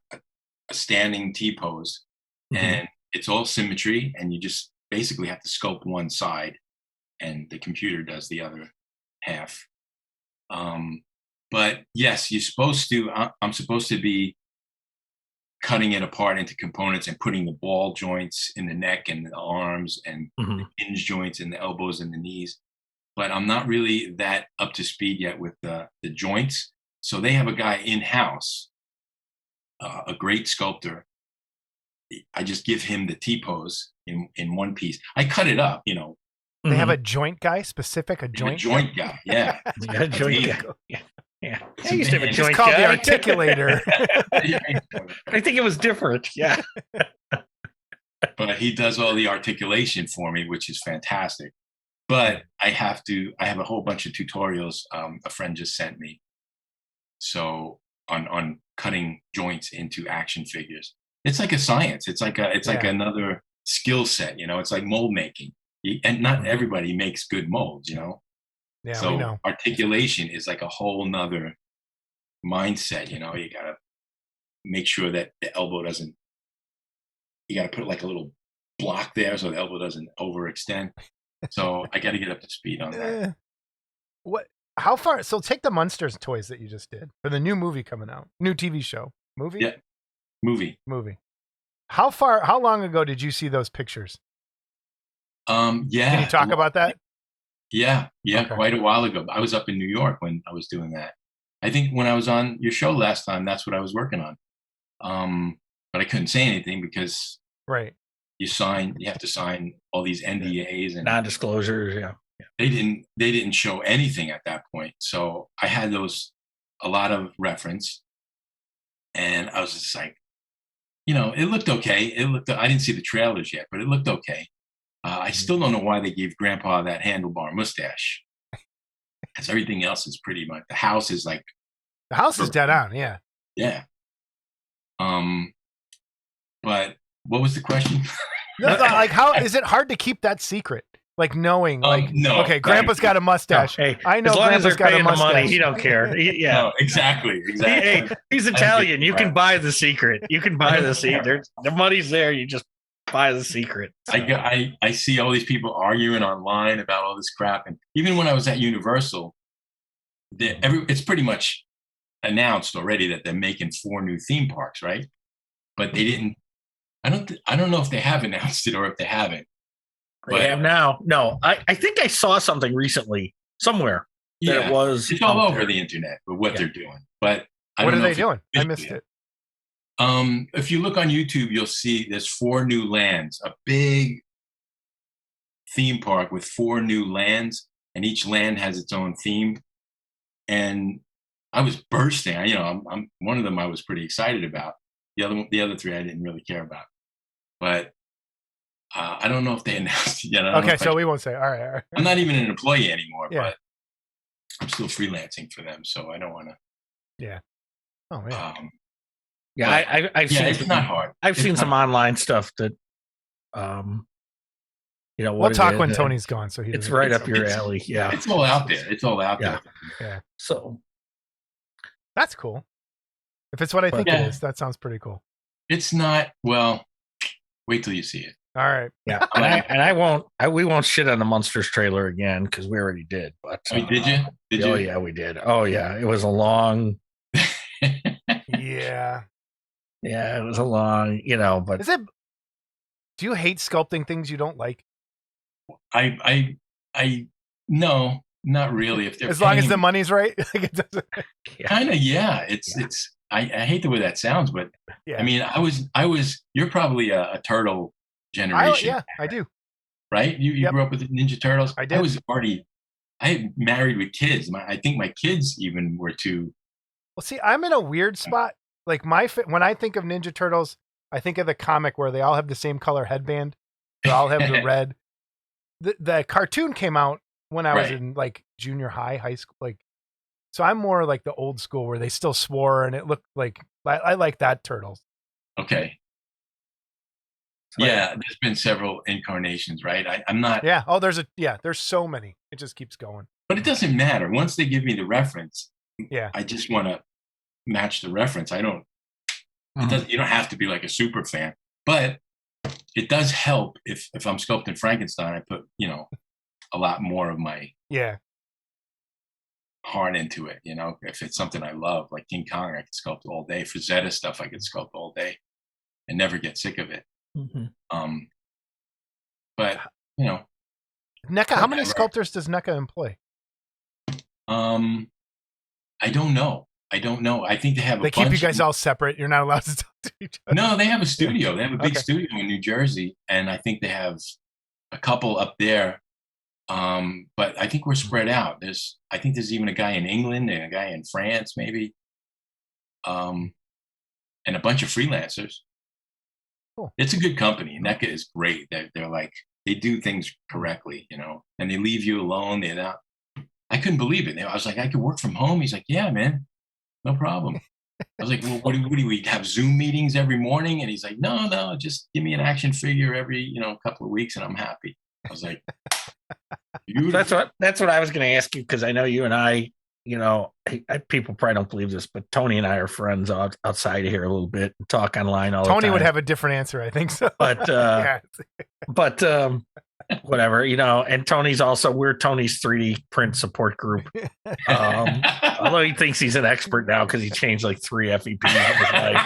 [SPEAKER 4] standing T-pose, and it's all symmetry, and you just basically have to sculpt one side and the computer does the other half. But yes, I'm supposed to be cutting it apart into components and putting the ball joints in the neck and the arms and the hinge joints in the elbows and the knees. But I'm not really that up to speed yet with the joints. So they have a guy in-house, a great sculptor. I just give him the T-pose in one piece. I cut it up,
[SPEAKER 2] They have a joint guy, a joint
[SPEAKER 4] guy. Yeah.
[SPEAKER 3] A joint guy. Yeah. I used to have a joint
[SPEAKER 2] called
[SPEAKER 3] guy.
[SPEAKER 2] the articulator.
[SPEAKER 3] I think it was different. Yeah.
[SPEAKER 4] But he does all the articulation for me, which is fantastic. But I have a whole bunch of tutorials a friend just sent me. So on cutting joints into action figures. It's like a science. It's like another skill set, It's like mold making. And not everybody makes good molds,
[SPEAKER 2] Yeah,
[SPEAKER 4] so
[SPEAKER 2] we know.
[SPEAKER 4] Articulation is like a whole nother mindset, You gotta make sure that the elbow doesn't. You gotta put like a little block there so the elbow doesn't overextend. So I gotta get up to speed on that.
[SPEAKER 2] What? How far? So take the Munsters toys that you just did for the new movie coming out, new TV show, movie.
[SPEAKER 4] Yeah, movie.
[SPEAKER 2] How long ago did you see those pictures?
[SPEAKER 4] Yeah.
[SPEAKER 2] Can you talk about that?
[SPEAKER 4] Yeah, okay. Quite a while ago. I was up in New York when I was doing that. I think when I was on your show last time, that's what I was working on. But I couldn't say anything because you have to sign all these NDAs and
[SPEAKER 3] non-disclosures. Yeah.
[SPEAKER 4] They didn't show anything at that point. So I had a lot of reference, and I was just like, it looked okay. I didn't see the trailers yet, but it looked okay. I still don't know why they gave Grandpa that handlebar mustache. Because everything else is pretty much, the house is like.
[SPEAKER 2] The house is dead on, yeah.
[SPEAKER 4] Yeah. But what was the question?
[SPEAKER 2] Like, how is it hard to keep that secret? Like knowing,
[SPEAKER 4] no,
[SPEAKER 2] okay, Grandpa's got a mustache.
[SPEAKER 3] No, hey,
[SPEAKER 2] I know
[SPEAKER 3] as long
[SPEAKER 2] Grandpa's
[SPEAKER 3] as they're
[SPEAKER 2] got a mustache.
[SPEAKER 3] money, he don't care. Yeah,
[SPEAKER 4] no, exactly.
[SPEAKER 3] Hey, he's Italian. You can buy the secret. You can buy the secret. The money's there. You just buy the secret. So.
[SPEAKER 4] I see all these people arguing online about all this crap, and even when I was at Universal, it's pretty much announced already that they're making 4 new theme parks, right? But they didn't. I don't know if they have announced it or if they haven't.
[SPEAKER 3] They have now. No, I think I saw something recently somewhere that it was.
[SPEAKER 4] It's all over the internet with what they're doing. But
[SPEAKER 2] what are they doing? I missed it.
[SPEAKER 4] If you look on YouTube, you'll see there's 4 new lands, a big theme park with 4 new lands, and each land has its own theme. And I was bursting. I'm one of them I was pretty excited about. The other 3 I didn't really care about. But I don't know if they announced it yet.
[SPEAKER 2] Okay, so we won't say. All right.
[SPEAKER 4] I'm not even an employee anymore, but I'm still freelancing for them, so I don't want to.
[SPEAKER 2] Yeah. Oh man.
[SPEAKER 3] I've seen.
[SPEAKER 4] It's not hard.
[SPEAKER 3] I've seen some online stuff that,
[SPEAKER 2] we'll talk when Tony's gone. So
[SPEAKER 3] it's right up your alley. Yeah,
[SPEAKER 4] it's all out there. It's all out there.
[SPEAKER 2] Yeah.
[SPEAKER 3] So
[SPEAKER 2] that's cool. If it's what I think it is, that sounds pretty cool.
[SPEAKER 4] It's not. Well, wait till you see it.
[SPEAKER 2] All right.
[SPEAKER 3] Yeah, we won't shit on the Monsters trailer again because we already did. But
[SPEAKER 4] did you? Did
[SPEAKER 3] you?
[SPEAKER 4] Oh
[SPEAKER 3] yeah, we did. Oh yeah, it was a long.
[SPEAKER 2] Yeah.
[SPEAKER 3] Yeah, it was a long. But
[SPEAKER 2] is it? Do you hate sculpting things you don't like?
[SPEAKER 4] I no, not really. If they're
[SPEAKER 2] as long as the money's right.
[SPEAKER 4] Kind of, yeah. It's. I hate the way that sounds, but I mean, I was. You're probably a turtle generation.
[SPEAKER 2] I do.
[SPEAKER 4] Right? You grew up with the Ninja Turtles.
[SPEAKER 2] I did.
[SPEAKER 4] I was already. I married with kids. I think my kids even were too.
[SPEAKER 2] Well, see, I'm in a weird spot. Like when I think of Ninja Turtles, I think of the comic where they all have the same color headband. They all have the red. The cartoon came out when I was in like junior high school. Like, so I'm more like the old school where they still swore and it looked like I like that Turtles.
[SPEAKER 4] Okay. So there's been several incarnations, right? I'm not.
[SPEAKER 2] Yeah. Oh, there's so many. It just keeps going.
[SPEAKER 4] But it doesn't matter. Once they give me the reference,
[SPEAKER 2] yeah,
[SPEAKER 4] I just want to match the reference. I don't. It doesn't. You don't have to be like a super fan, but it does help if I'm sculpting Frankenstein. I put a lot more of my heart into it. If it's something I love, like King Kong, I could sculpt all day. For Zeta stuff, I could sculpt all day and never get sick of it.
[SPEAKER 3] Mm-hmm.
[SPEAKER 4] But
[SPEAKER 2] NECA. How many sculptors does NECA employ?
[SPEAKER 4] I don't know. I think they have.
[SPEAKER 2] They keep you guys all separate. You're not allowed to talk to each other.
[SPEAKER 4] No, they have a studio. They have a big studio in New Jersey, and I think they have a couple up there. But I think we're spread out. I think there's even a guy in England and a guy in France, maybe. And a bunch of freelancers.
[SPEAKER 2] Cool.
[SPEAKER 4] It's a good company. NECA is great. They're like, they do things correctly, and they leave you alone. They're not. I couldn't believe it. I was like, I could work from home. He's like, yeah, man, no problem. I was like, well, what do we have Zoom meetings every morning? And he's like, no, just give me an action figure every, couple of weeks and I'm happy. I was like, beautiful.
[SPEAKER 3] That's what I was going to ask you. Cause I know you and I, people probably don't believe this, but Tony and I are friends outside of here a little bit and talk online all the time.
[SPEAKER 2] Tony would have a different answer. I think so.
[SPEAKER 3] But, whatever, and we're Tony's 3D print support group. Although he thinks he's an expert now because he changed like 3 FEPs in his life.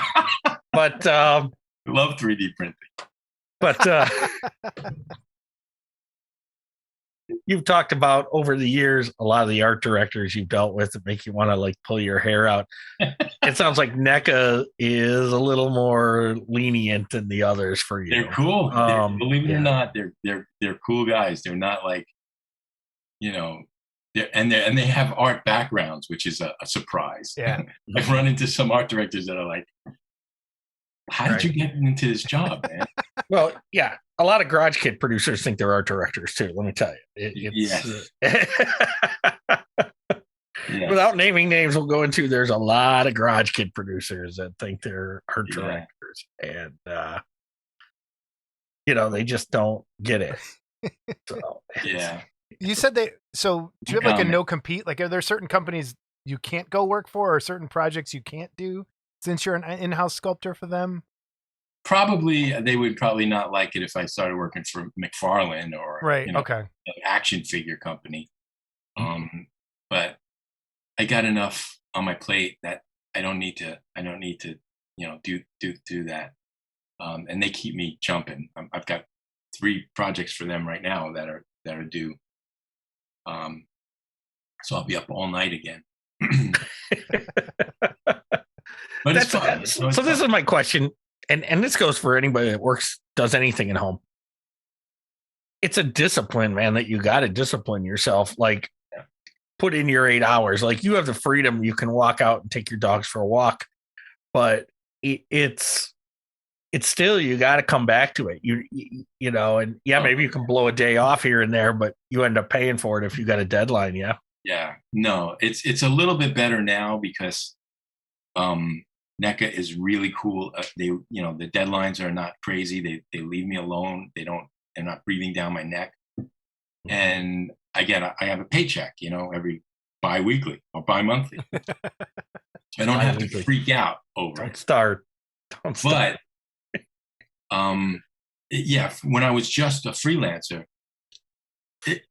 [SPEAKER 3] But
[SPEAKER 4] love 3D printing.
[SPEAKER 3] But you've talked about over the years a lot of the art directors you've dealt with that make you want to like pull your hair out. It sounds like NECA is a little more lenient than the others for you.
[SPEAKER 4] They're cool. Believe it or not, they're cool guys. They're not like, they have art backgrounds, which is a surprise.
[SPEAKER 2] Yeah.
[SPEAKER 4] I've run into some art directors that are like, how did you get into this job, man?
[SPEAKER 3] Well, yeah. A lot of garage kit producers think they're art directors too. Let me tell you.
[SPEAKER 4] Yes.
[SPEAKER 3] Without naming names, we'll go into. There's a lot of garage kit producers that think they're art directors, and they just don't get it. So
[SPEAKER 2] You said so do you have like a no compete? Like, are there certain companies you can't go work for, or certain projects you can't do since you're an in-house sculptor for them?
[SPEAKER 4] Probably they would probably not like it if I started working for McFarlane or an action figure company. But I got enough on my plate that I don't need to do that. And they keep me jumping. I've got 3 projects for them right now that are due. So I'll be up all night again. But it's fun.
[SPEAKER 3] So this is my question, and this goes for anybody that does anything at home. It's a discipline, man, that you got to discipline yourself. Like, put in your 8 hours. Like, you have the freedom. You can walk out and take your dogs for a walk, but it's still, you got to come back to it. You know, and maybe you can blow a day off here and there, but you end up paying for it if you got a deadline. Yeah.
[SPEAKER 4] Yeah. No, it's a little bit better now because NECA is really cool. The deadlines are not crazy. They leave me alone. They're not breathing down my neck. And I have a paycheck, every bi-weekly or bi-monthly. I don't have to freak out over it.
[SPEAKER 3] Don't start.
[SPEAKER 4] But when I was just a freelancer,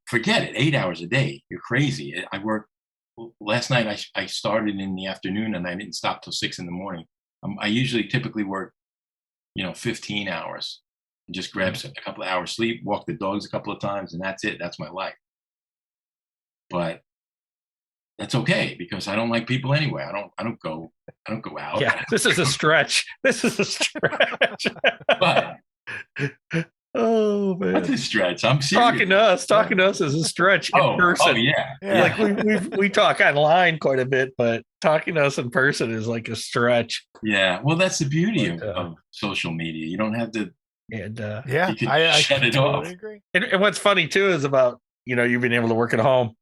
[SPEAKER 4] forget it, 8 hours a day. You're crazy. I worked last night. I started in the afternoon and I didn't stop till 6 in the morning. I typically work, 15 hours and just grab a couple of hours sleep, walk the dogs a couple of times, and that's it. That's my life. But that's okay because I don't like people anyway. I don't go out.
[SPEAKER 3] Yeah, this is a stretch.
[SPEAKER 4] But
[SPEAKER 3] oh man,
[SPEAKER 4] that's a stretch. I'm serious.
[SPEAKER 3] Talking to us is a stretch in person.
[SPEAKER 4] Oh yeah.
[SPEAKER 3] Like we talk online quite a bit, but talking to us in person is like a stretch.
[SPEAKER 4] Yeah. Well, that's the beauty of social media. You don't have to.
[SPEAKER 3] And
[SPEAKER 2] you can
[SPEAKER 4] shut it off.
[SPEAKER 2] Agree.
[SPEAKER 3] And what's funny too is about you being able to work at home.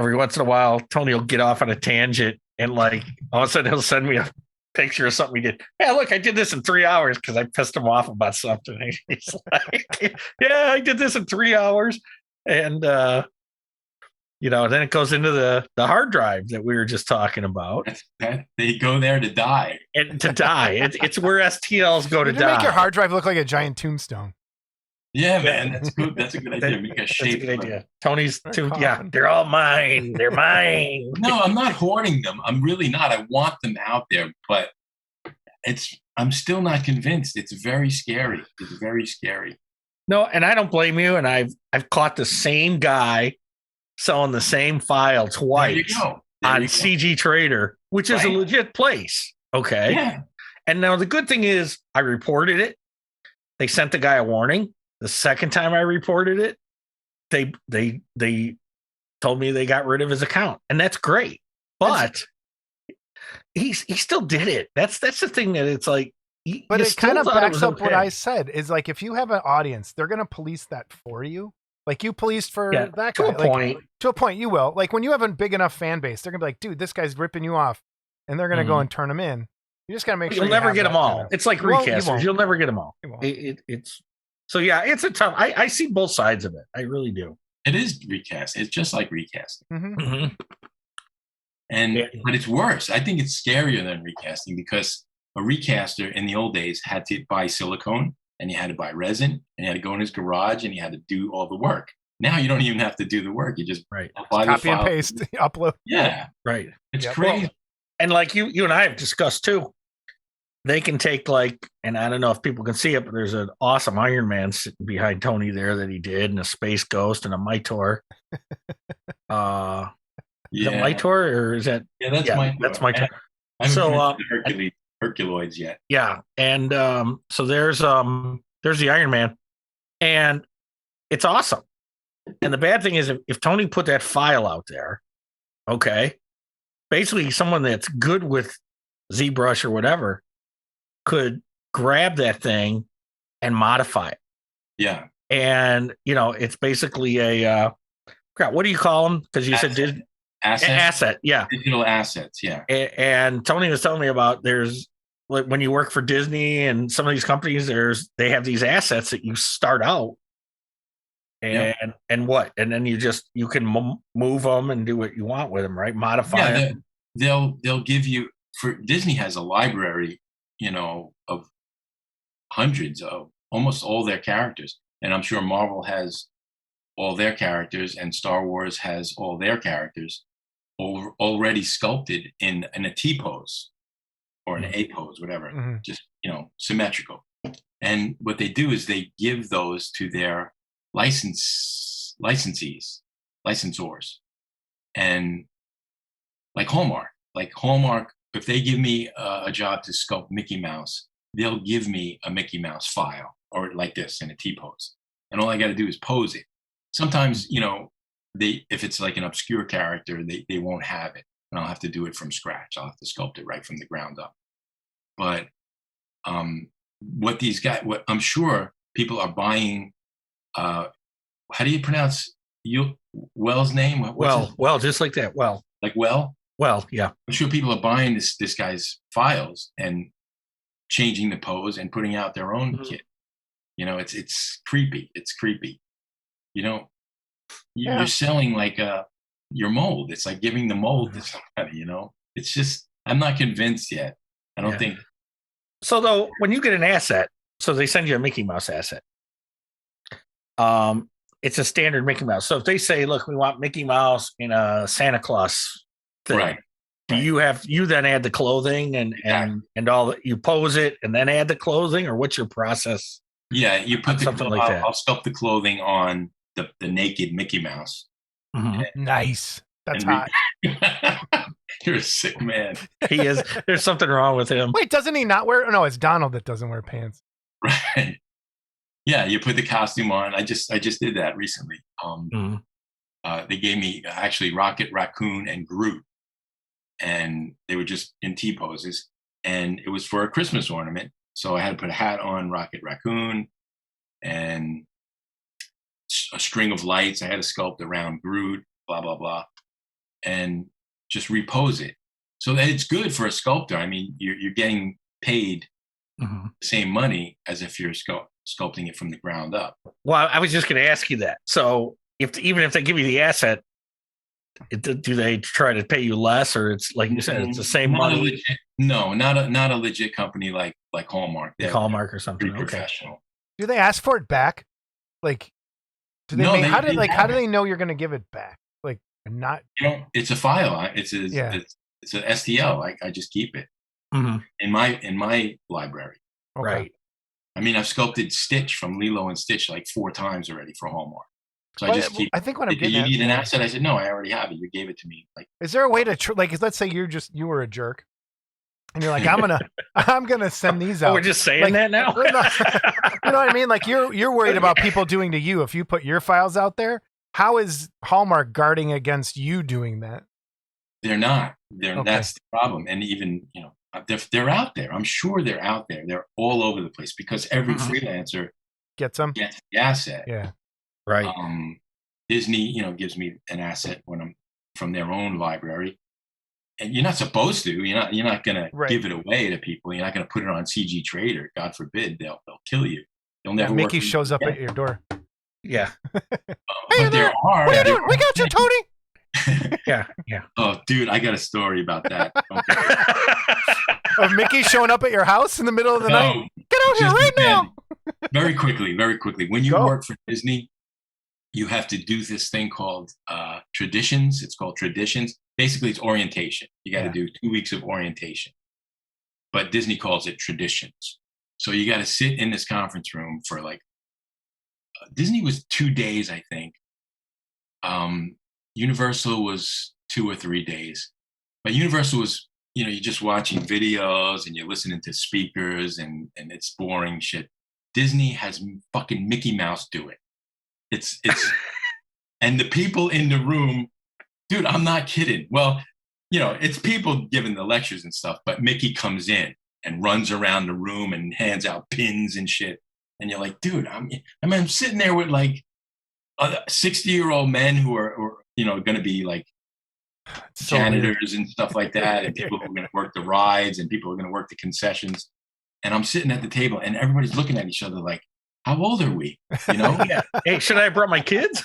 [SPEAKER 3] Every once in a while, Tony will get off on a tangent and like all of a sudden he'll send me a picture of something he did. Hey, look, I did this in 3 hours because I pissed him off about something. He's like, yeah, I did this in 3 hours. And, then it goes into the hard drive that we were just talking about.
[SPEAKER 4] They go there to die.
[SPEAKER 3] And to die. It's where STLs go to die.
[SPEAKER 2] Make your hard drive look like a giant tombstone.
[SPEAKER 4] Yeah, man, that's good. That's a good idea. Make a shape.
[SPEAKER 3] That's a good idea. Tony's they're all mine. They're mine.
[SPEAKER 4] No, I'm not hoarding them. I'm really not. I want them out there, but I'm still not convinced. It's very scary. It's very scary.
[SPEAKER 3] No, and I don't blame you. And I've caught the same guy selling the same file twice on CG Trader, which is a legit place. Okay.
[SPEAKER 4] Yeah.
[SPEAKER 3] And now the good thing is I reported it. They sent the guy a warning. The second time I reported it, they told me they got rid of his account, and that's great. But he still did it. That's the thing that it's like.
[SPEAKER 2] But it kind of backs up what I said. Is like if you have an audience, they're going to police that for you. Like you policed for that guy.
[SPEAKER 3] To a point.
[SPEAKER 2] To a point, you will. Like when you have a big enough fan base, they're going to be like, dude, this guy's ripping you off, and they're going to go and turn him in. You just got to make sure
[SPEAKER 3] you'll never get them all. It's like recasters. You'll never get them all. It's. So yeah, it's a tough. I see both sides of it. I really do.
[SPEAKER 4] It is recast. It's just like recasting.
[SPEAKER 3] Mm-hmm.
[SPEAKER 4] But it's worse. I think it's scarier than recasting because a recaster in the old days had to buy silicone and you had to buy resin and you had to go in his garage and you had to do all the work. Now you don't even have to do the work. You just apply
[SPEAKER 2] copy and paste, upload.
[SPEAKER 4] Yeah,
[SPEAKER 3] right.
[SPEAKER 4] It's crazy.
[SPEAKER 3] Well, and like you and I have discussed too. They can take and I don't know if people can see it, but there's an awesome Iron Man sitting behind Tony there that he did, and a Space Ghost and a Mitor. Is that Mitor or is that?
[SPEAKER 4] Yeah, that's Mitor.
[SPEAKER 3] That's Mitor.
[SPEAKER 4] I haven't Herculoids yet.
[SPEAKER 3] Yeah, and so there's the Iron Man, and it's awesome. And the bad thing is if Tony put that file out there, okay, basically someone that's good with ZBrush or whatever could grab that thing and modify it.
[SPEAKER 4] Yeah.
[SPEAKER 3] And, it's basically what do you call them? Because you said asset. Yeah.
[SPEAKER 4] Digital assets. Yeah.
[SPEAKER 3] And Tony was telling me about there's when you work for Disney and some of these companies, they have these assets that you start out and then you can move them and do what you want with them, right? Modify them.
[SPEAKER 4] They'll give you, for Disney has a library, of hundreds of almost all their characters. And I'm sure Marvel has all their characters and Star Wars has all their characters. already sculpted in a T pose or an A pose, whatever, just, symmetrical. And what they do is they give those to their licensors, and like Hallmark, if they give me a job to sculpt Mickey Mouse, they'll give me a Mickey Mouse file or like this in a T pose. And all I got to do is pose it. Sometimes, if it's like an obscure character, they won't have it. And I'll have to do it from scratch. I'll have to sculpt it right from the ground up. But what I'm sure people are buying, how do you pronounce Well's name?
[SPEAKER 3] Well, just like that. Well,
[SPEAKER 4] like Well,
[SPEAKER 3] yeah.
[SPEAKER 4] I'm sure people are buying this guy's files and changing the pose and putting out their own kit. It's creepy. It's creepy. You're selling like your mold. It's like giving the mold to somebody. It's just, I'm not convinced yet. I don't think.
[SPEAKER 3] So though, when you get an asset, so they send you a Mickey Mouse asset. It's a standard Mickey Mouse. So if they say, look, we want Mickey Mouse in a Santa Claus thing,
[SPEAKER 4] right.
[SPEAKER 3] Do you then add the clothing and all that, you pose it and then add the clothing, or what's your process?
[SPEAKER 4] Yeah, you put
[SPEAKER 3] something like that.
[SPEAKER 4] I'll sculpt the clothing on the naked Mickey Mouse.
[SPEAKER 2] Nice. That's hot.
[SPEAKER 4] You're a sick man.
[SPEAKER 3] He is. There's something wrong with him.
[SPEAKER 2] Wait, doesn't he not wear? No, it's Donald that doesn't wear pants.
[SPEAKER 4] Right. Yeah, you put the costume on. I just did that recently. They gave me actually Rocket Raccoon and Groot, and they were just in T poses, and it was for a Christmas ornament. So I had to put a hat on Rocket Raccoon and a string of lights. I had to sculpt around Groot, blah, blah, blah, and just repose it. So that it's good for a sculptor. I mean, you're getting paid the same money as if you're sculpting it from the ground up.
[SPEAKER 3] Well, I was just going to ask you that. So even if they give you the asset, do they try to pay you less, or it's like you said, it's the same money?
[SPEAKER 4] No, not a legit company like Hallmark.
[SPEAKER 3] Like Hallmark or something.
[SPEAKER 4] Pretty professional.
[SPEAKER 2] Do they ask for it back? Like, do they? How do they know you're going to give it back? Like, not.
[SPEAKER 4] It's a file. It's a STL. I just keep it in my library.
[SPEAKER 2] Okay.
[SPEAKER 3] Right.
[SPEAKER 4] I mean, I've sculpted Stitch from Lilo and Stitch like 4 times already for Hallmark. So I just keep.
[SPEAKER 2] I think what I'm getting
[SPEAKER 4] you
[SPEAKER 2] at,
[SPEAKER 4] need an asset? I said no. I already have it. You gave it to me. Like,
[SPEAKER 2] is there a way to let's say you were a jerk, and you're like, I'm gonna send these out.
[SPEAKER 3] We're just saying that now.
[SPEAKER 2] You know what I mean? Like you're worried about people doing to you if you put your files out there. How is Hallmark guarding against you doing that?
[SPEAKER 4] They're not. That's the problem. And even they're out there. I'm sure they're out there. They're all over the place because every freelancer
[SPEAKER 2] gets
[SPEAKER 4] the asset.
[SPEAKER 2] Yeah.
[SPEAKER 3] Right.
[SPEAKER 4] Disney, gives me an asset when I'm from their own library, and you're not supposed to. You're not going to give it away to people. You're not going to put it on CG Trade, or God forbid, they'll kill you. You'll never.
[SPEAKER 2] Mickey shows up at your door.
[SPEAKER 3] Yeah.
[SPEAKER 2] Hey there. What are you doing? We got you, Tony.
[SPEAKER 3] Yeah.
[SPEAKER 4] Oh, dude, I got a story about that.
[SPEAKER 2] Of Mickey showing up at your house in the middle of the night. Get out here right now.
[SPEAKER 4] Very quickly. When you work for Disney, you have to do this thing called traditions. It's called traditions. Basically, it's orientation. You got to do 2 weeks of orientation. But Disney calls it traditions. So you got to sit in this conference room for Disney was 2 days, I think. Universal was 2 or 3 days. But Universal was, you're just watching videos and you're listening to speakers and it's boring shit. Disney has fucking Mickey Mouse do it. It's and the people in the room, dude, I'm not kidding. Well, it's people giving the lectures and stuff, but Mickey comes in and runs around the room and hands out pins and shit. And you're like, dude, I'm sitting there with like 60-year-old men who are going to be like janitors and stuff like that, and people who are going to work the rides and people who are going to work the concessions. And I'm sitting at the table and everybody's looking at each other like, how old are we?
[SPEAKER 3] Yeah. Hey, should I have brought my kids?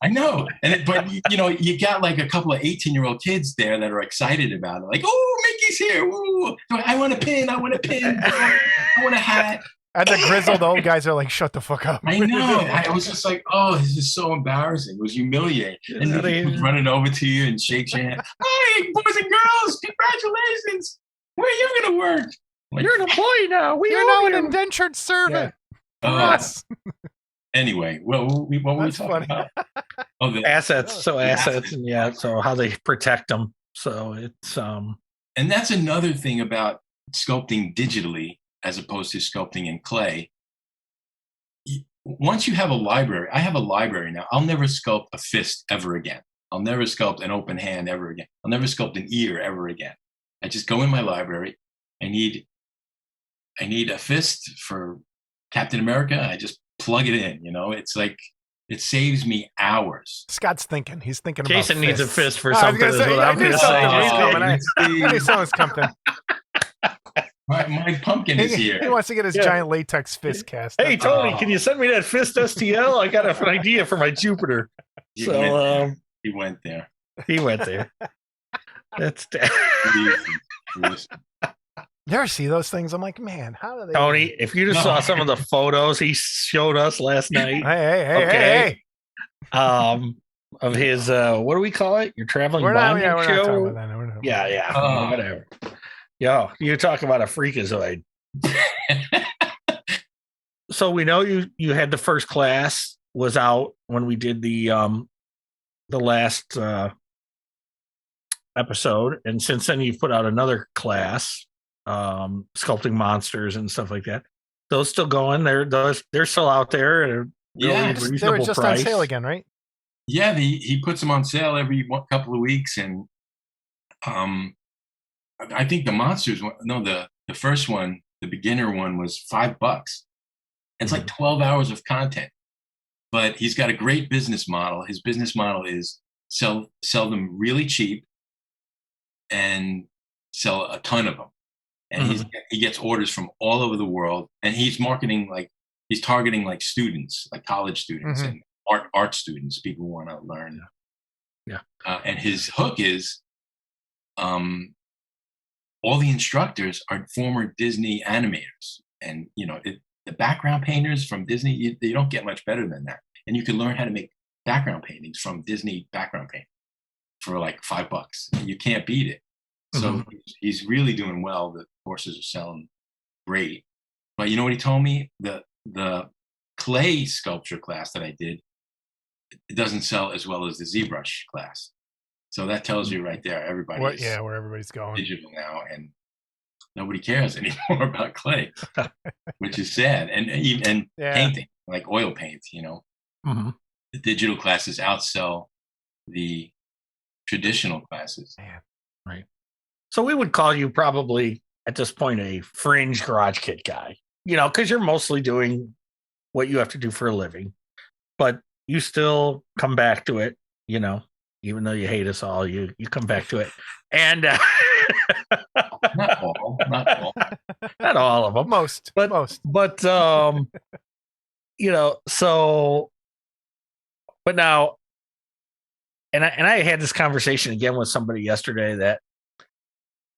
[SPEAKER 4] I know. But you got like a couple of 18-year-old kids there that are excited about it. Like, oh, Mickey's here. Ooh. I want a pin. I want a hat.
[SPEAKER 2] And the grizzled old guys are like, shut the fuck up.
[SPEAKER 4] I know. I was just like, oh, this is so embarrassing. It was humiliating. And he comes running over to you and shakes your hand. Hey, boys and girls, congratulations. Where are you going to work? Like,
[SPEAKER 3] You're an employee now.
[SPEAKER 2] You're now an indentured servant. Yes.
[SPEAKER 4] Anyway, what were we talking about? Oh, the
[SPEAKER 3] assets. So assets, and so how they protect them. So it's
[SPEAKER 4] and that's another thing about sculpting digitally as opposed to sculpting in clay. Once you have a library, I have a library now. I'll never sculpt a fist ever again. I'll never sculpt an open hand ever again. I'll never sculpt an ear ever again. I just go in my library. I need a fist for Captain America. I just plug it in. It's like it saves me hours.
[SPEAKER 2] Scott's thinking. He's thinking about
[SPEAKER 3] Jason needs a
[SPEAKER 2] fists.
[SPEAKER 3] fist for something.
[SPEAKER 2] I knew something was coming.
[SPEAKER 4] My pumpkin is here.
[SPEAKER 2] He wants to get his giant latex fist cast.
[SPEAKER 3] Hey, Tony, can you send me that fist STL? I got an idea for my Jupiter.
[SPEAKER 4] He went there.
[SPEAKER 3] He went there. That's
[SPEAKER 2] You ever see those things? I'm like, man, how do they?
[SPEAKER 3] Tony, if you just saw some of the photos he showed us last night.
[SPEAKER 2] Hey.
[SPEAKER 3] Of his what do we call it? Your traveling bonding show?
[SPEAKER 2] We're not talking about that.
[SPEAKER 3] Whatever. Yo, you talk about a freakazoid. So we know you had the first class was out when we did the last episode, and since then you've put out another class, sculpting monsters and stuff like that. Those still going? They're still out there. At a really
[SPEAKER 2] they were just
[SPEAKER 3] price.
[SPEAKER 2] on sale again, right?
[SPEAKER 4] Yeah, he puts them on sale every couple of weeks, and I think the monsters one, no, the first one, the beginner one, was $5. It's like 12 hours of content, but he's got a great business model. His business model is sell them really cheap and sell a ton of them. And he gets orders from all over the world, and he's marketing he's targeting like students, like college students and art students, people who want to learn.
[SPEAKER 3] Yeah.
[SPEAKER 4] And his hook is, all the instructors are former Disney animators, and the background painters from Disney. You don't get much better than that, and you can learn how to make background paintings from Disney background paint for like $5. You can't beat it. So he's really doing well. The courses are selling great. But you know what he told me? The clay sculpture class that I did, it doesn't sell as well as the ZBrush class. So that tells you right there, everybody's
[SPEAKER 2] where everybody's going
[SPEAKER 4] digital now, and nobody cares anymore about clay, which is sad. And even painting, like oil paint, the digital classes outsell the traditional classes.
[SPEAKER 2] Man.
[SPEAKER 3] Right. So we would call you probably at this point a fringe garage kit guy, because you're mostly doing what you have to do for a living, but you still come back to it, even though you hate us all, you come back to it. And
[SPEAKER 4] not all
[SPEAKER 3] not all of them,
[SPEAKER 2] most.
[SPEAKER 3] So, but now, and I had this conversation again with somebody yesterday that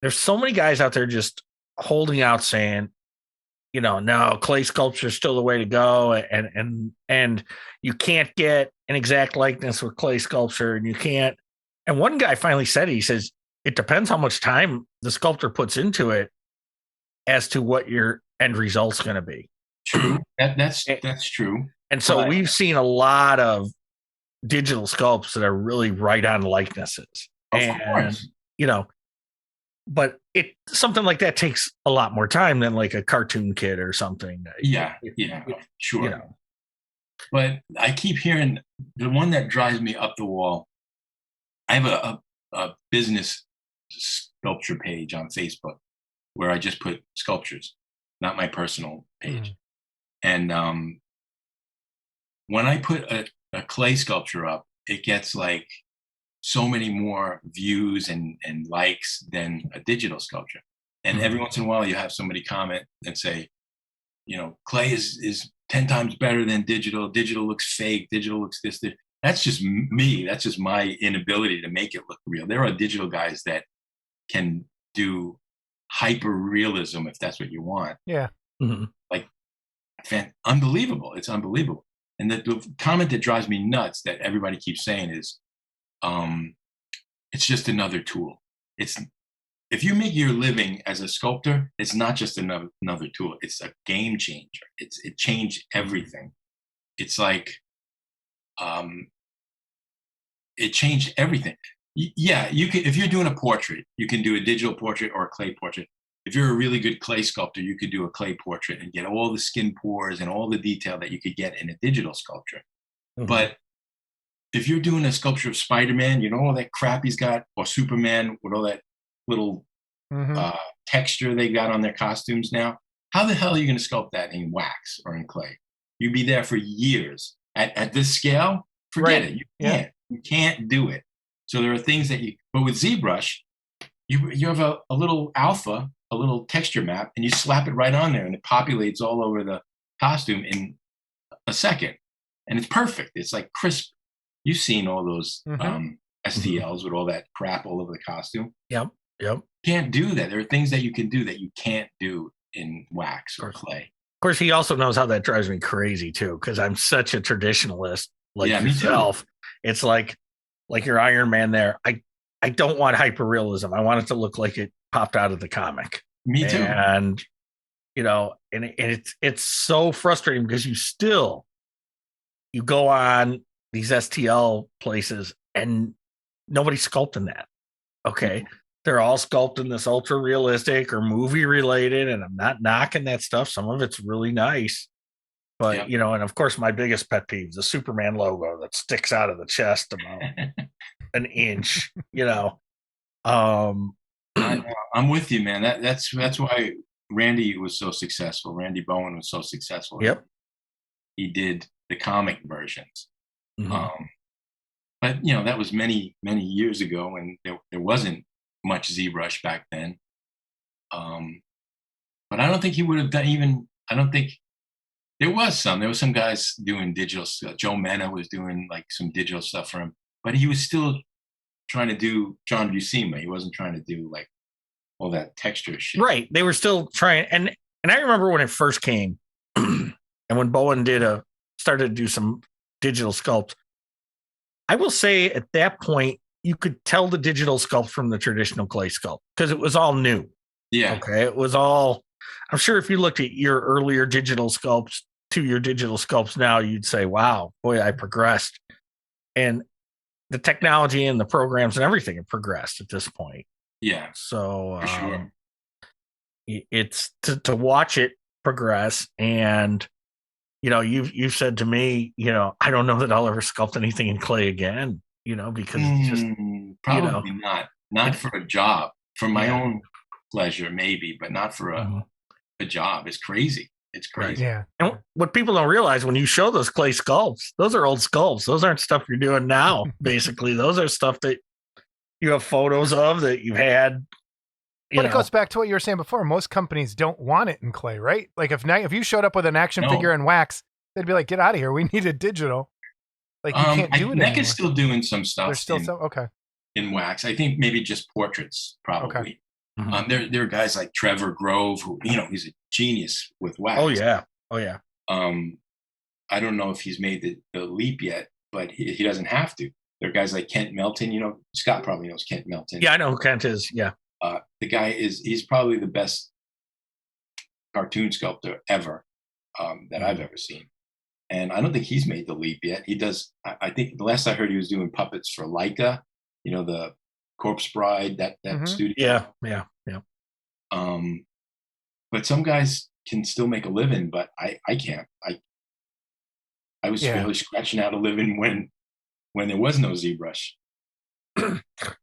[SPEAKER 3] there's so many guys out there just holding out saying, no, clay sculpture is still the way to go. And you can't get an exact likeness with clay sculpture, and you can't. And one guy finally said, he says, it depends how much time the sculptor puts into it as to what your end result's going to be.
[SPEAKER 4] True. That's true.
[SPEAKER 3] And so we've seen a lot of digital sculpts that are really right on likenesses.
[SPEAKER 4] Of course.
[SPEAKER 3] But something like that takes a lot more time than like a cartoon kid or something.
[SPEAKER 4] Yeah, sure. But I keep hearing the one that drives me up the wall. I have a business sculpture page on Facebook where I just put sculptures, not my personal page. And when I put a clay sculpture up, it gets like so many more views and likes than a digital sculpture. And every once in a while you have somebody comment and say, clay is 10 times better than digital. Digital looks fake. Digital looks this. That's just me. That's just my inability to make it look real. There are digital guys that can do hyper realism if that's what you want.
[SPEAKER 2] Yeah.
[SPEAKER 4] Like unbelievable. It's unbelievable. And the comment that drives me nuts that everybody keeps saying is, it's just another tool. If you make your living as a sculptor, it's not just another tool. It's a game changer. It changed everything. It's like, it changed everything. Yeah, you can. If you're doing a portrait, you can do a digital portrait or a clay portrait. If you're a really good clay sculptor, you could do a clay portrait and get all the skin pores and all the detail that you could get in a digital sculpture. Mm-hmm. But if you're doing a sculpture of Spider-Man, all that crap he's got, or Superman with all that little texture they got on their costumes now, how the hell are you going to sculpt that in wax or in clay? You'd be there for years. At this scale, forget it. You can't do it. So there are things that but with ZBrush, you have a little alpha, a little texture map, and you slap it right on there, and it populates all over the costume in a second, and it's perfect. It's like crisp. You've seen all those STLs with all that crap all over the costume.
[SPEAKER 3] Yep.
[SPEAKER 4] Can't do that. There are things that you can do that you can't do in wax or clay.
[SPEAKER 3] Of course, he also knows how that drives me crazy too, because I'm such a traditionalist like yourself. It's like your Iron Man there. I don't want hyperrealism. I want it to look like it popped out of the comic.
[SPEAKER 4] Me too.
[SPEAKER 3] And and it's so frustrating because you go on these STL places and nobody's sculpting that. Okay. Mm-hmm. They're all sculpting this ultra realistic or movie related, and I'm not knocking that stuff. Some of it's really nice. But and of course my biggest pet peeve is the Superman logo that sticks out of the chest about an inch, I'm
[SPEAKER 4] with you, man. That's why Randy was so successful. Randy Bowen was so successful.
[SPEAKER 3] Yep.
[SPEAKER 4] He did the comic versions.
[SPEAKER 3] Mm-hmm.
[SPEAKER 4] But that was many, many years ago, and there wasn't much ZBrush back then. But I don't think he would have done there was some guys doing digital stuff. Joe Mena was doing like some digital stuff for him, but he was still trying to do John Buscema. He wasn't trying to do like all that texture shit.
[SPEAKER 3] Right. They were still trying. And I remember when it first came and when Bowen started to do some digital sculpt, I will say at that point, you could tell the digital sculpt from the traditional clay sculpt because it was all new.
[SPEAKER 4] Yeah.
[SPEAKER 3] Okay. It was all, I'm sure if you looked at your earlier digital sculpts to your digital sculpts now, you'd say, wow, boy, I progressed. And the technology and the programs and everything have progressed at this point.
[SPEAKER 4] Yeah.
[SPEAKER 3] So
[SPEAKER 4] for sure.
[SPEAKER 3] It's to watch it progress. And, you've said to me, I don't know that I'll ever sculpt anything in clay again, because it's just
[SPEAKER 4] probably not for a job, for my own pleasure, maybe, but not for a job. It's crazy. It's crazy.
[SPEAKER 2] Yeah.
[SPEAKER 3] And what people don't realize when you show those clay sculpts, those are old sculpts. Those aren't stuff you're doing now. Basically, those are stuff that you have photos of that you've had.
[SPEAKER 2] But it goes back to what you were saying before. Most companies don't want it in clay, right? Like if you showed up with an action figure in wax, they'd be like, "Get out of here! We need it digital." Like you can't do it.
[SPEAKER 4] NEC is still doing some stuff.
[SPEAKER 2] There's still some
[SPEAKER 4] in wax. I think maybe just portraits, probably. Okay. Mm-hmm. There are guys like Trevor Grove, who he's a genius with wax.
[SPEAKER 3] Oh yeah.
[SPEAKER 4] I don't know if he's made the leap yet, but he doesn't have to. There are guys like Kent Melton. Scott probably knows Kent Melton.
[SPEAKER 3] Yeah, I know who Kent is. Yeah.
[SPEAKER 4] The guy he's probably the best cartoon sculptor ever that I've ever seen. And I don't think he's made the leap yet. He does. I think the last I heard he was doing puppets for Leica, the Corpse Bride, that studio.
[SPEAKER 3] Yeah.
[SPEAKER 4] But some guys can still make a living, but I can't. I was really scratching out a living when there was no ZBrush.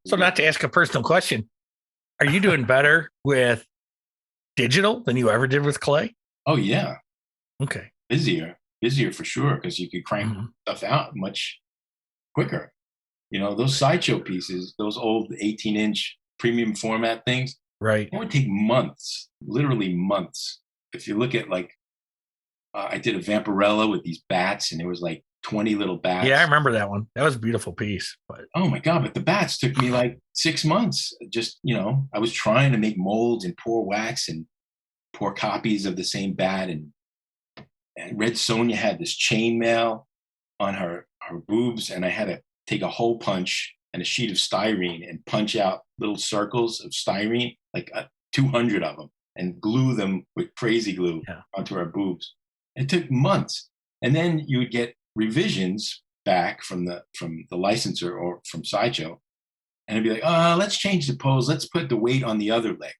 [SPEAKER 3] So not to ask a personal question, are you doing better with digital than you ever did with clay?
[SPEAKER 4] Oh yeah.
[SPEAKER 3] Okay.
[SPEAKER 4] Busier for sure, because you could crank stuff out much quicker. Those sideshow pieces, those old 18-inch premium format things,
[SPEAKER 3] right?
[SPEAKER 4] It would take months, literally months. If you look at I did a Vampirella with these bats, and there was like 20 little bats.
[SPEAKER 3] Yeah, I remember that one. That was a beautiful piece. But
[SPEAKER 4] oh my God, but the bats took me like 6 months. Just, I was trying to make molds and pour wax and pour copies of the same bat, and And Red Sonja had this chainmail on her boobs, and I had to take a hole punch and a sheet of styrene and punch out little circles of styrene, like 200 of them, and glue them with crazy glue onto our boobs. It took months. And then you would get revisions back from the licensor or from Sideshow, and it'd be like, let's change the pose. Let's put the weight on the other leg.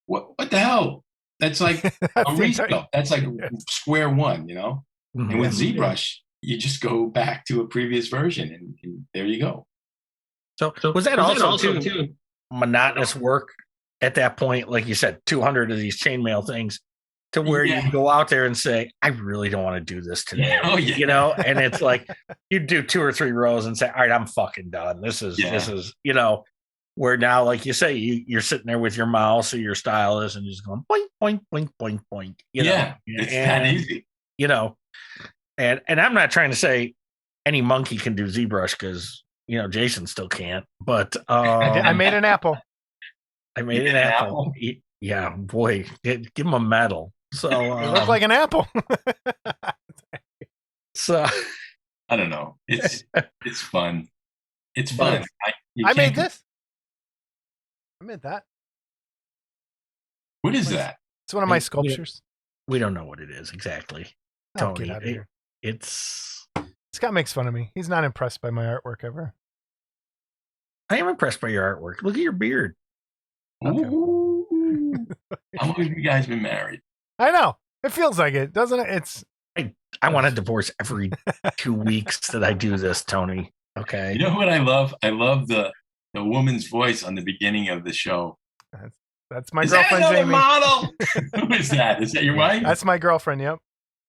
[SPEAKER 4] What the hell? That's like a resculpt. That's like square one, you know? Mm-hmm. And with ZBrush, you just go back to a previous version, and there you go.
[SPEAKER 3] So was that also too monotonous work at that point? Like you said, 200 of these chainmail things, to where you go out there and say, I really don't want to do this today. You know, and it's like you do 2 or 3 rows and say, all right, I'm fucking done. This is, you know, where now, like you say, you're sitting there with your mouse or your stylus and just going point, point, point, point, point. You know?
[SPEAKER 4] It's that easy.
[SPEAKER 3] You know, and I'm not trying to say any monkey can do ZBrush, because, you know, Jason still can't. But
[SPEAKER 2] I made an apple.
[SPEAKER 3] I made an apple. Yeah, boy, give him a medal. So
[SPEAKER 2] it looked like an apple.
[SPEAKER 3] So
[SPEAKER 4] I don't know. It's fun. It's fun.
[SPEAKER 2] I made this. I made that.
[SPEAKER 4] What is that?
[SPEAKER 2] It's one of my sculptures.
[SPEAKER 3] We don't know what it is exactly. Tony,
[SPEAKER 2] get out of here. Scott makes fun of me. He's not impressed by my artwork ever.
[SPEAKER 3] I am impressed by your artwork. Look at your beard.
[SPEAKER 2] Okay.
[SPEAKER 4] How long have you guys been married?
[SPEAKER 2] I know. It feels like it, doesn't it?
[SPEAKER 3] I want a divorce every 2 weeks that I do this, Tony. Okay.
[SPEAKER 4] You know what I love? I love the woman's voice on the beginning of the show.
[SPEAKER 2] That's my girlfriend, Jamie.
[SPEAKER 4] Model? Who is that? Is that your wife?
[SPEAKER 2] That's my girlfriend. Yep.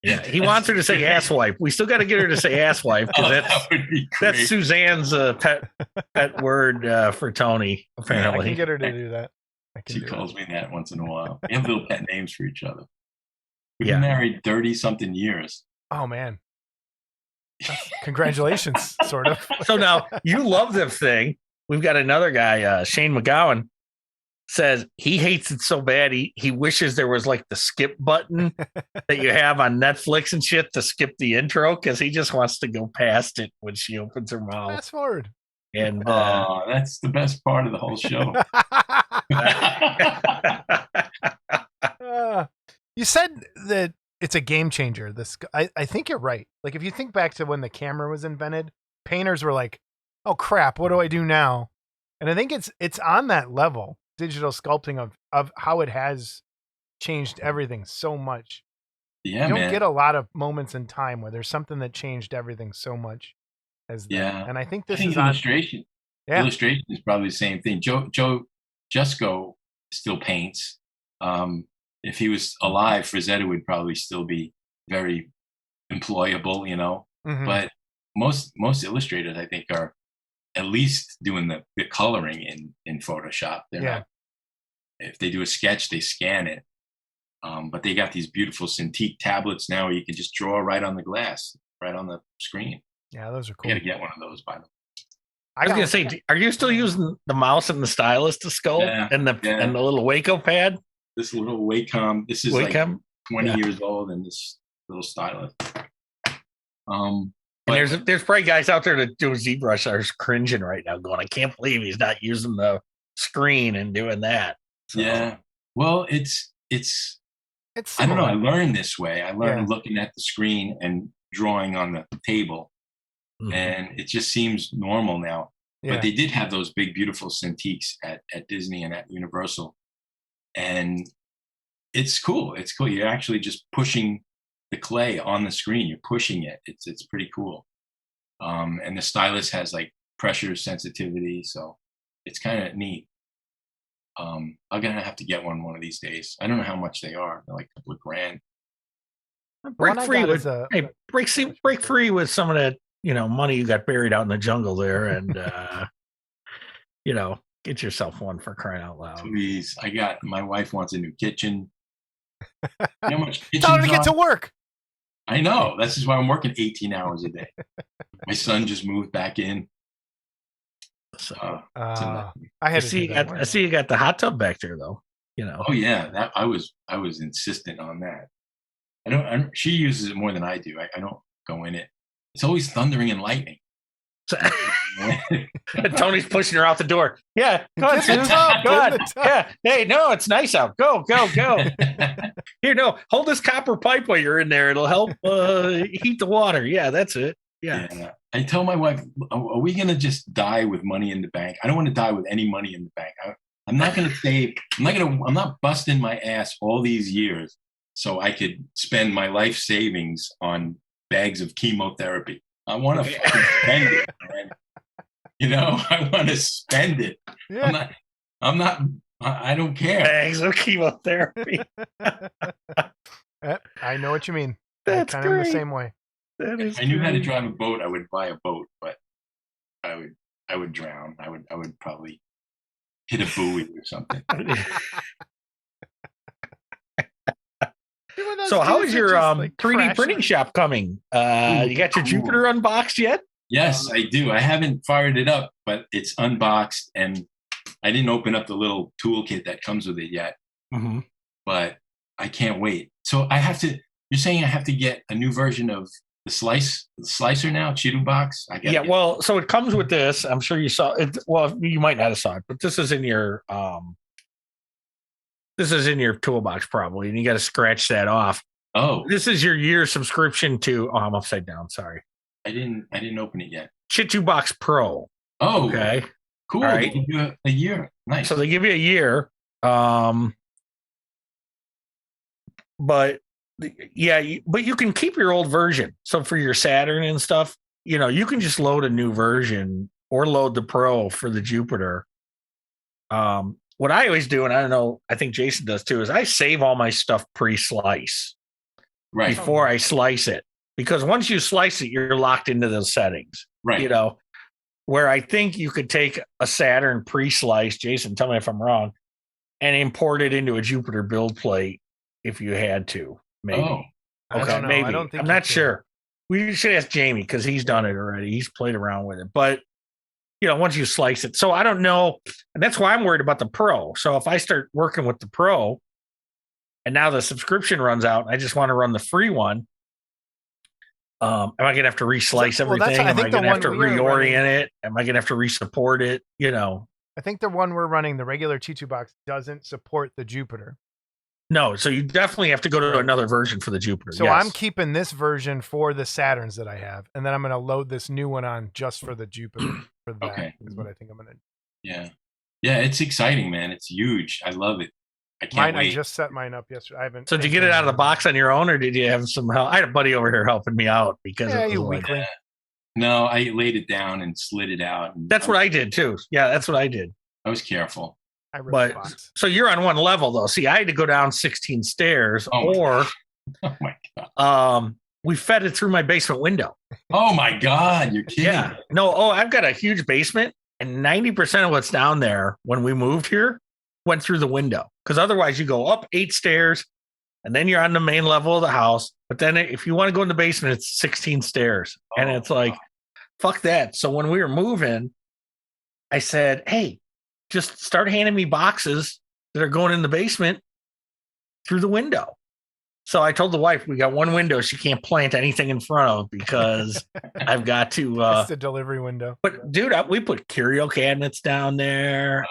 [SPEAKER 3] Yeah, he wants her to say asswipe. We still got to get her to say asswipe, because that's Suzanne's pet word for Tony. Apparently,
[SPEAKER 2] I can get her to do that.
[SPEAKER 4] She calls me that once in a while. We have little pet names for each other. We've been married 30-something years.
[SPEAKER 2] Oh man! Congratulations, sort of.
[SPEAKER 3] So now you love the thing. We've got another guy, Shane McGowan, says he hates it so bad he wishes there was like the skip button that you have on Netflix and shit to skip the intro, because he just wants to go past it when she opens her mouth.
[SPEAKER 2] Fast forward.
[SPEAKER 3] And
[SPEAKER 4] that's the best part of the whole show.
[SPEAKER 2] You said that it's a game changer. I think you're right. Like, if you think back to when the camera was invented, painters were like, oh crap, what do I do now? And I think it's on that level, digital sculpting, of how it has changed everything so much.
[SPEAKER 4] Yeah,
[SPEAKER 2] you don't get a lot of moments in time where there's something that changed everything so much as that.
[SPEAKER 4] Yeah.
[SPEAKER 2] And I think this
[SPEAKER 4] is illustration. Illustration is probably the same thing. Joe Jusko still paints. If he was alive, Frazetta would probably still be very employable, you know. Mm-hmm. But most illustrators, I think, are at least doing the coloring in Photoshop. They're not, if they do a sketch, they scan it. But they got these beautiful Cintiq tablets now where you can just draw right on the glass, right on the screen.
[SPEAKER 2] Yeah, those are cool.
[SPEAKER 4] You got to get one of those, by the way.
[SPEAKER 3] I was going to say, are you still using the mouse and the stylus to sculpt and the little Waco pad?
[SPEAKER 4] This little Wacom. This is
[SPEAKER 3] Wacom?
[SPEAKER 4] like 20 years old, and this little stylus.
[SPEAKER 3] And there's probably guys out there that do ZBrush are cringing right now, going, I can't believe he's not using the screen and doing that. So.
[SPEAKER 4] Yeah. Well, it's I don't know. I learned this way. I learned looking at the screen and drawing on the table. Mm-hmm. And it just seems normal now. Yeah. But they did have those big, beautiful Cintiqs at Disney and at Universal. And it's cool. It's cool. You're actually just pushing the clay on the screen. You're pushing it. It's pretty cool. And the stylus has like pressure sensitivity. So it's kind of neat. I'm going to have to get one of these days. I don't know how much they are. They're like a couple of grand.
[SPEAKER 3] Break free with some of that, money you got buried out in the jungle there, and get yourself one, for crying out loud.
[SPEAKER 4] Please, my wife wants a new kitchen. How much
[SPEAKER 2] tell her to get to work.
[SPEAKER 4] I know. This is why I'm working 18 hours a day. My son just moved back in. So
[SPEAKER 3] I see you got the hot tub back there, though.
[SPEAKER 4] Oh yeah, that I was insistent on that. She uses it more than I do. I don't go in it. It's always thundering and lightning.
[SPEAKER 3] And Tony's pushing her out the door. Yeah, go on,
[SPEAKER 2] Get in the
[SPEAKER 3] Suze.
[SPEAKER 2] tub,
[SPEAKER 3] Go
[SPEAKER 2] get in
[SPEAKER 3] on.
[SPEAKER 2] the tub.
[SPEAKER 3] Yeah. Hey, no, it's nice out. Go. Here, no, hold this copper pipe while you're in there. It'll help heat the water. Yeah, that's it. Yeah.
[SPEAKER 4] I tell my wife, are we going to just die with money in the bank? I don't want to die with any money in the bank. I'm not going to save. I'm not busting my ass all these years so I could spend my life savings on bags of chemotherapy. I want to spend it, man. I want to spend it.
[SPEAKER 2] Yeah.
[SPEAKER 4] I don't care.
[SPEAKER 3] Bags of chemotherapy.
[SPEAKER 2] I know what you mean.
[SPEAKER 3] That's
[SPEAKER 2] I kind of
[SPEAKER 3] great.
[SPEAKER 2] the same way.
[SPEAKER 3] That is
[SPEAKER 4] If I knew how to drive a boat, I would buy a boat, but I would drown. I would probably hit a buoy or something.
[SPEAKER 3] So how is your 3D
[SPEAKER 2] crash
[SPEAKER 3] printing shop coming? You got your Jupiter unboxed yet?
[SPEAKER 4] Yes, I do. I haven't fired it up, but it's unboxed, and I didn't open up the little toolkit that comes with it yet.
[SPEAKER 3] Mm-hmm.
[SPEAKER 4] But I can't wait. So I have to. You're saying I have to get a new version of the slicer now, Cheeto box?
[SPEAKER 3] Well, so it comes with this. I'm sure you saw it. Well, you might not have saw it, but this is in your toolbox probably, and you got to scratch that off.
[SPEAKER 4] Oh,
[SPEAKER 3] this is your year subscription to. Oh, I'm upside down. Sorry.
[SPEAKER 4] I didn't open it yet.
[SPEAKER 3] Chitu Box Pro.
[SPEAKER 4] Oh,
[SPEAKER 3] okay,
[SPEAKER 4] cool.
[SPEAKER 3] All right.
[SPEAKER 4] They give you a year. Nice.
[SPEAKER 3] So they give you a year. But you can keep your old version. So for your Saturn and stuff, you can just load a new version or load the Pro for the Jupiter. What I always do, and I don't know, I think Jason does too, is I save all my stuff pre-slice before I slice it. Because once you slice it, you're locked into those settings.
[SPEAKER 4] Right.
[SPEAKER 3] Where I think you could take a Saturn pre-slice, Jason, tell me if I'm wrong, and import it into a Jupiter build plate if you had to. Maybe.
[SPEAKER 4] Oh,
[SPEAKER 3] okay, maybe. I'm not sure. We should ask Jamie because he's done it already. He's played around with it. But, once you slice it. So I don't know. And that's why I'm worried about the Pro. So if I start working with the Pro and now the subscription runs out, I just want to run the free one. Am I going to have to reslice everything? Am I going to have to reorient it? Am I going to have to resupport it?
[SPEAKER 2] I think the one we're running, the regular T2 box, doesn't support the Jupiter.
[SPEAKER 3] No, so you definitely have to go to another version for the Jupiter.
[SPEAKER 2] So I'm keeping this version for the Saturns that I have, and then I'm going to load this new one on just for the Jupiter. For that is what I think I'm going to do.
[SPEAKER 4] Yeah, it's exciting, man. It's huge. I love it. I can't wait.
[SPEAKER 2] I just set mine up yesterday.
[SPEAKER 3] So did you get it out of the box on your own, or did you have some help? I had a buddy over here helping me out because
[SPEAKER 2] weakling.
[SPEAKER 4] No, I laid it down and slid it out.
[SPEAKER 3] That's what I did too. Yeah, that's what I did.
[SPEAKER 4] I was careful.
[SPEAKER 3] So you're on one level though. See, I had to go down 16 stairs,
[SPEAKER 4] oh my God.
[SPEAKER 3] We fed it through my basement window.
[SPEAKER 4] Oh my God, you're kidding.
[SPEAKER 3] Yeah. No, I've got a huge basement, and 90% of what's down there when we moved here went through the window. Because otherwise you go up 8 stairs and then you're on the main level of the house. But then if you want to go in the basement, it's 16 stairs. And it's like, fuck that. So when we were moving, I said, hey, just start handing me boxes that are going in the basement through the window. So I told the wife, we got one window she can't plant anything in front of because I've got to.
[SPEAKER 2] It's the delivery window.
[SPEAKER 3] But dude, we put curio cabinets down there,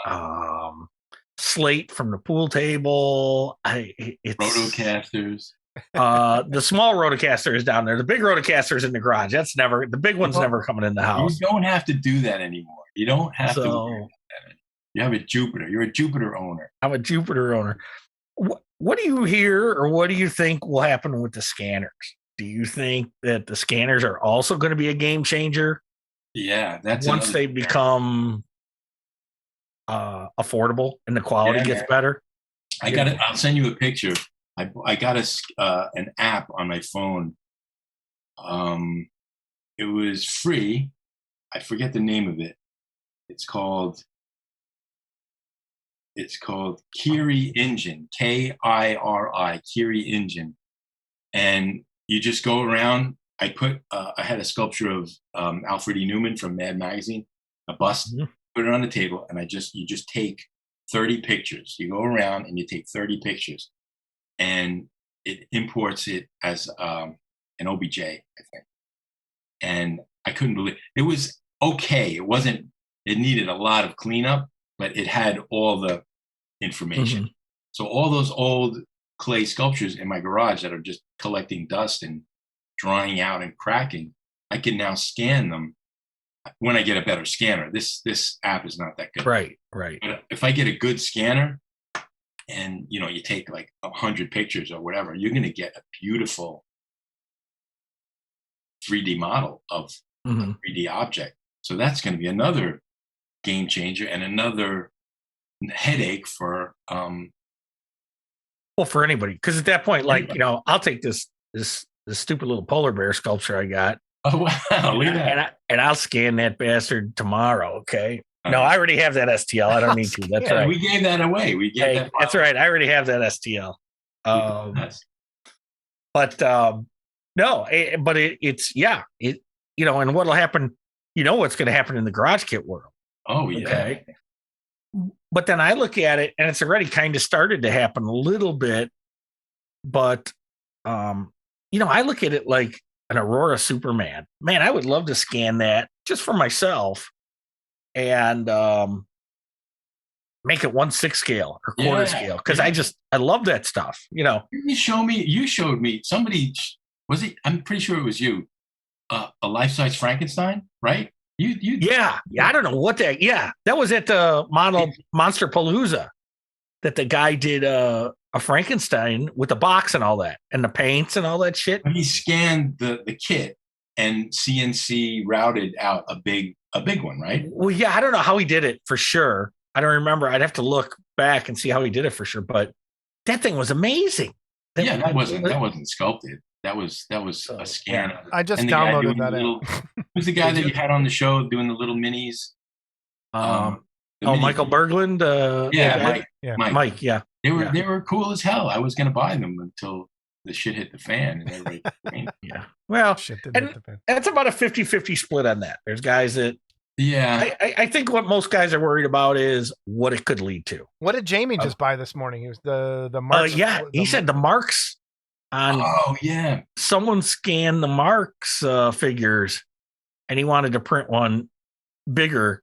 [SPEAKER 3] slate from the pool table. It's
[SPEAKER 4] Rotocasters.
[SPEAKER 3] The small Rotocaster is down there. The big Rotocaster is in the garage. The big one's never coming in the house.
[SPEAKER 4] You don't have to do that anymore. You don't have to worry about that. You have a Jupiter. You're a Jupiter owner.
[SPEAKER 3] I'm a Jupiter owner. What do you hear, or what do you think will happen with the scanners? Do you think that the scanners are also going to be a game changer?
[SPEAKER 4] Yeah, that's
[SPEAKER 3] once they become affordable and the quality gets better.
[SPEAKER 4] I'll send you a picture. I got an app on my phone. It was free. I forget the name of it. It's called Kiri Engine, Kiri, Kiri Engine. And you just go around. I had a sculpture of Alfred E. Newman from Mad Magazine, a bust, put it on the table, and you just take 30 pictures. You go around and you take 30 pictures. And it imports it as an OBJ, I think. And I couldn't believe it was okay. It wasn't. It needed a lot of cleanup, but it had all the information. So all those old clay sculptures in my garage that are just collecting dust and drying out and cracking, I can now scan them when I get a better scanner. This app is not that good.
[SPEAKER 3] Right.
[SPEAKER 4] But if I get a good scanner and, you take like 100 pictures or whatever, you're going to get a beautiful 3D model of a 3D object. So that's going to be another game changer and another headache for
[SPEAKER 3] for anybody, because at that point, like, I'll take this stupid little polar bear sculpture I got.
[SPEAKER 4] Oh wow, look at that.
[SPEAKER 3] And I'll scan that bastard tomorrow. Okay. No, I already have that STL. I don't need to. That's right.
[SPEAKER 4] We gave that away.
[SPEAKER 3] That's right. I already have that STL. But no, but it's and what'll happen, what's going to happen in the garage kit world.
[SPEAKER 4] Oh yeah.
[SPEAKER 3] Okay. But then I look at it and it's already kind of started to happen a little bit, but I look at it like an Aurora Superman. Man, I would love to scan that just for myself and make it 1/6 scale or quarter scale, because I love that stuff.
[SPEAKER 4] You showed me somebody, was it? I'm pretty sure it was you. A life-size Frankenstein, right?
[SPEAKER 3] Yeah. I don't know what that. Yeah, that was at the Monster Palooza that the guy did a Frankenstein with the box and all that and the paints and all that shit.
[SPEAKER 4] He scanned the kit and CNC routed out a big one, right?
[SPEAKER 3] Well, yeah, I don't know how he did it for sure. I don't remember. I'd have to look back and see how he did it for sure. But that thing was amazing.
[SPEAKER 4] That wasn't sculpted. That was a scan.
[SPEAKER 2] Yeah. I just downloaded that.
[SPEAKER 4] Who's the guy that you had on the show doing the little minis?
[SPEAKER 3] Michael Berglund. Mike. Yeah,
[SPEAKER 4] they were cool as hell. I was going to buy them until the shit hit the fan and everybody.
[SPEAKER 3] Yeah. Well,
[SPEAKER 2] shit didn't hit the fan.
[SPEAKER 3] That's about a 50-50 split on that. There's guys that.
[SPEAKER 4] Yeah.
[SPEAKER 3] I think what most guys are worried about is what it could lead to.
[SPEAKER 2] What did Jamie just buy this morning? It was the Marks.
[SPEAKER 3] He said the Marks. Someone scanned the Marks figures, and he wanted to print one bigger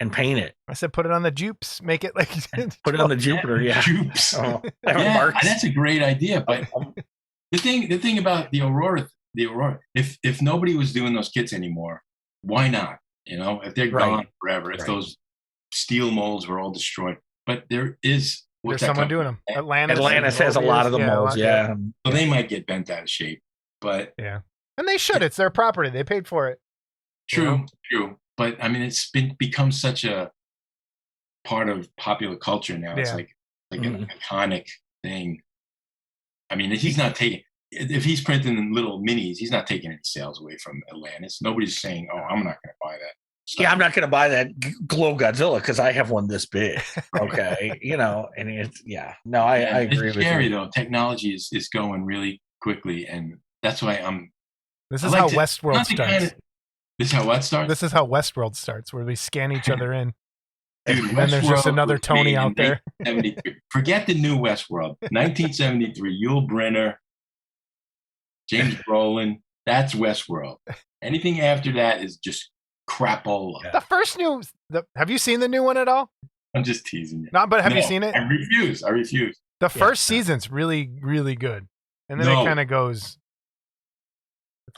[SPEAKER 3] and paint it.
[SPEAKER 2] I said, put it on the Jupes, make it like
[SPEAKER 3] put it on the Jupiter. Yeah,
[SPEAKER 4] Jupes.
[SPEAKER 3] Marks.
[SPEAKER 4] That's a great idea. But the thing about the Aurora, if nobody was doing those kits anymore, why not? If they're gone forever, if those steel molds were all destroyed, but there's
[SPEAKER 2] someone doing them.
[SPEAKER 3] Atlantis has a lot of the molds. Yeah.
[SPEAKER 4] So they might get bent out of shape, but
[SPEAKER 2] yeah, and they should. It's their property. They paid for it.
[SPEAKER 4] True. But I mean, it's become such a part of popular culture now. It's like an iconic thing. I mean, he's not taking. If he's printing little minis, he's not taking any sales away from Atlantis. Nobody's saying, "Oh, I'm not going to buy that." stuff.
[SPEAKER 3] Yeah, I'm not going to buy that Glow Godzilla because I have one this big. Okay, and it's I agree
[SPEAKER 4] it's
[SPEAKER 3] with
[SPEAKER 4] scary,
[SPEAKER 3] you.
[SPEAKER 4] though. Technology is going really quickly, and that's why I'm.
[SPEAKER 2] This is how Westworld starts.
[SPEAKER 4] This is how what starts?
[SPEAKER 2] This is how Westworld starts, where we scan each other in.
[SPEAKER 4] Dude,
[SPEAKER 2] and then there's just another Tony out there.
[SPEAKER 4] Forget the new Westworld. 1973, Yul Brynner, James Brolin. That's Westworld. Anything after that is just crapola.
[SPEAKER 2] The first have you seen the new one at all?
[SPEAKER 4] I'm just teasing you.
[SPEAKER 2] No, but have you seen it?
[SPEAKER 4] I refuse.
[SPEAKER 2] The first season's really, really good. And then it kind of goes.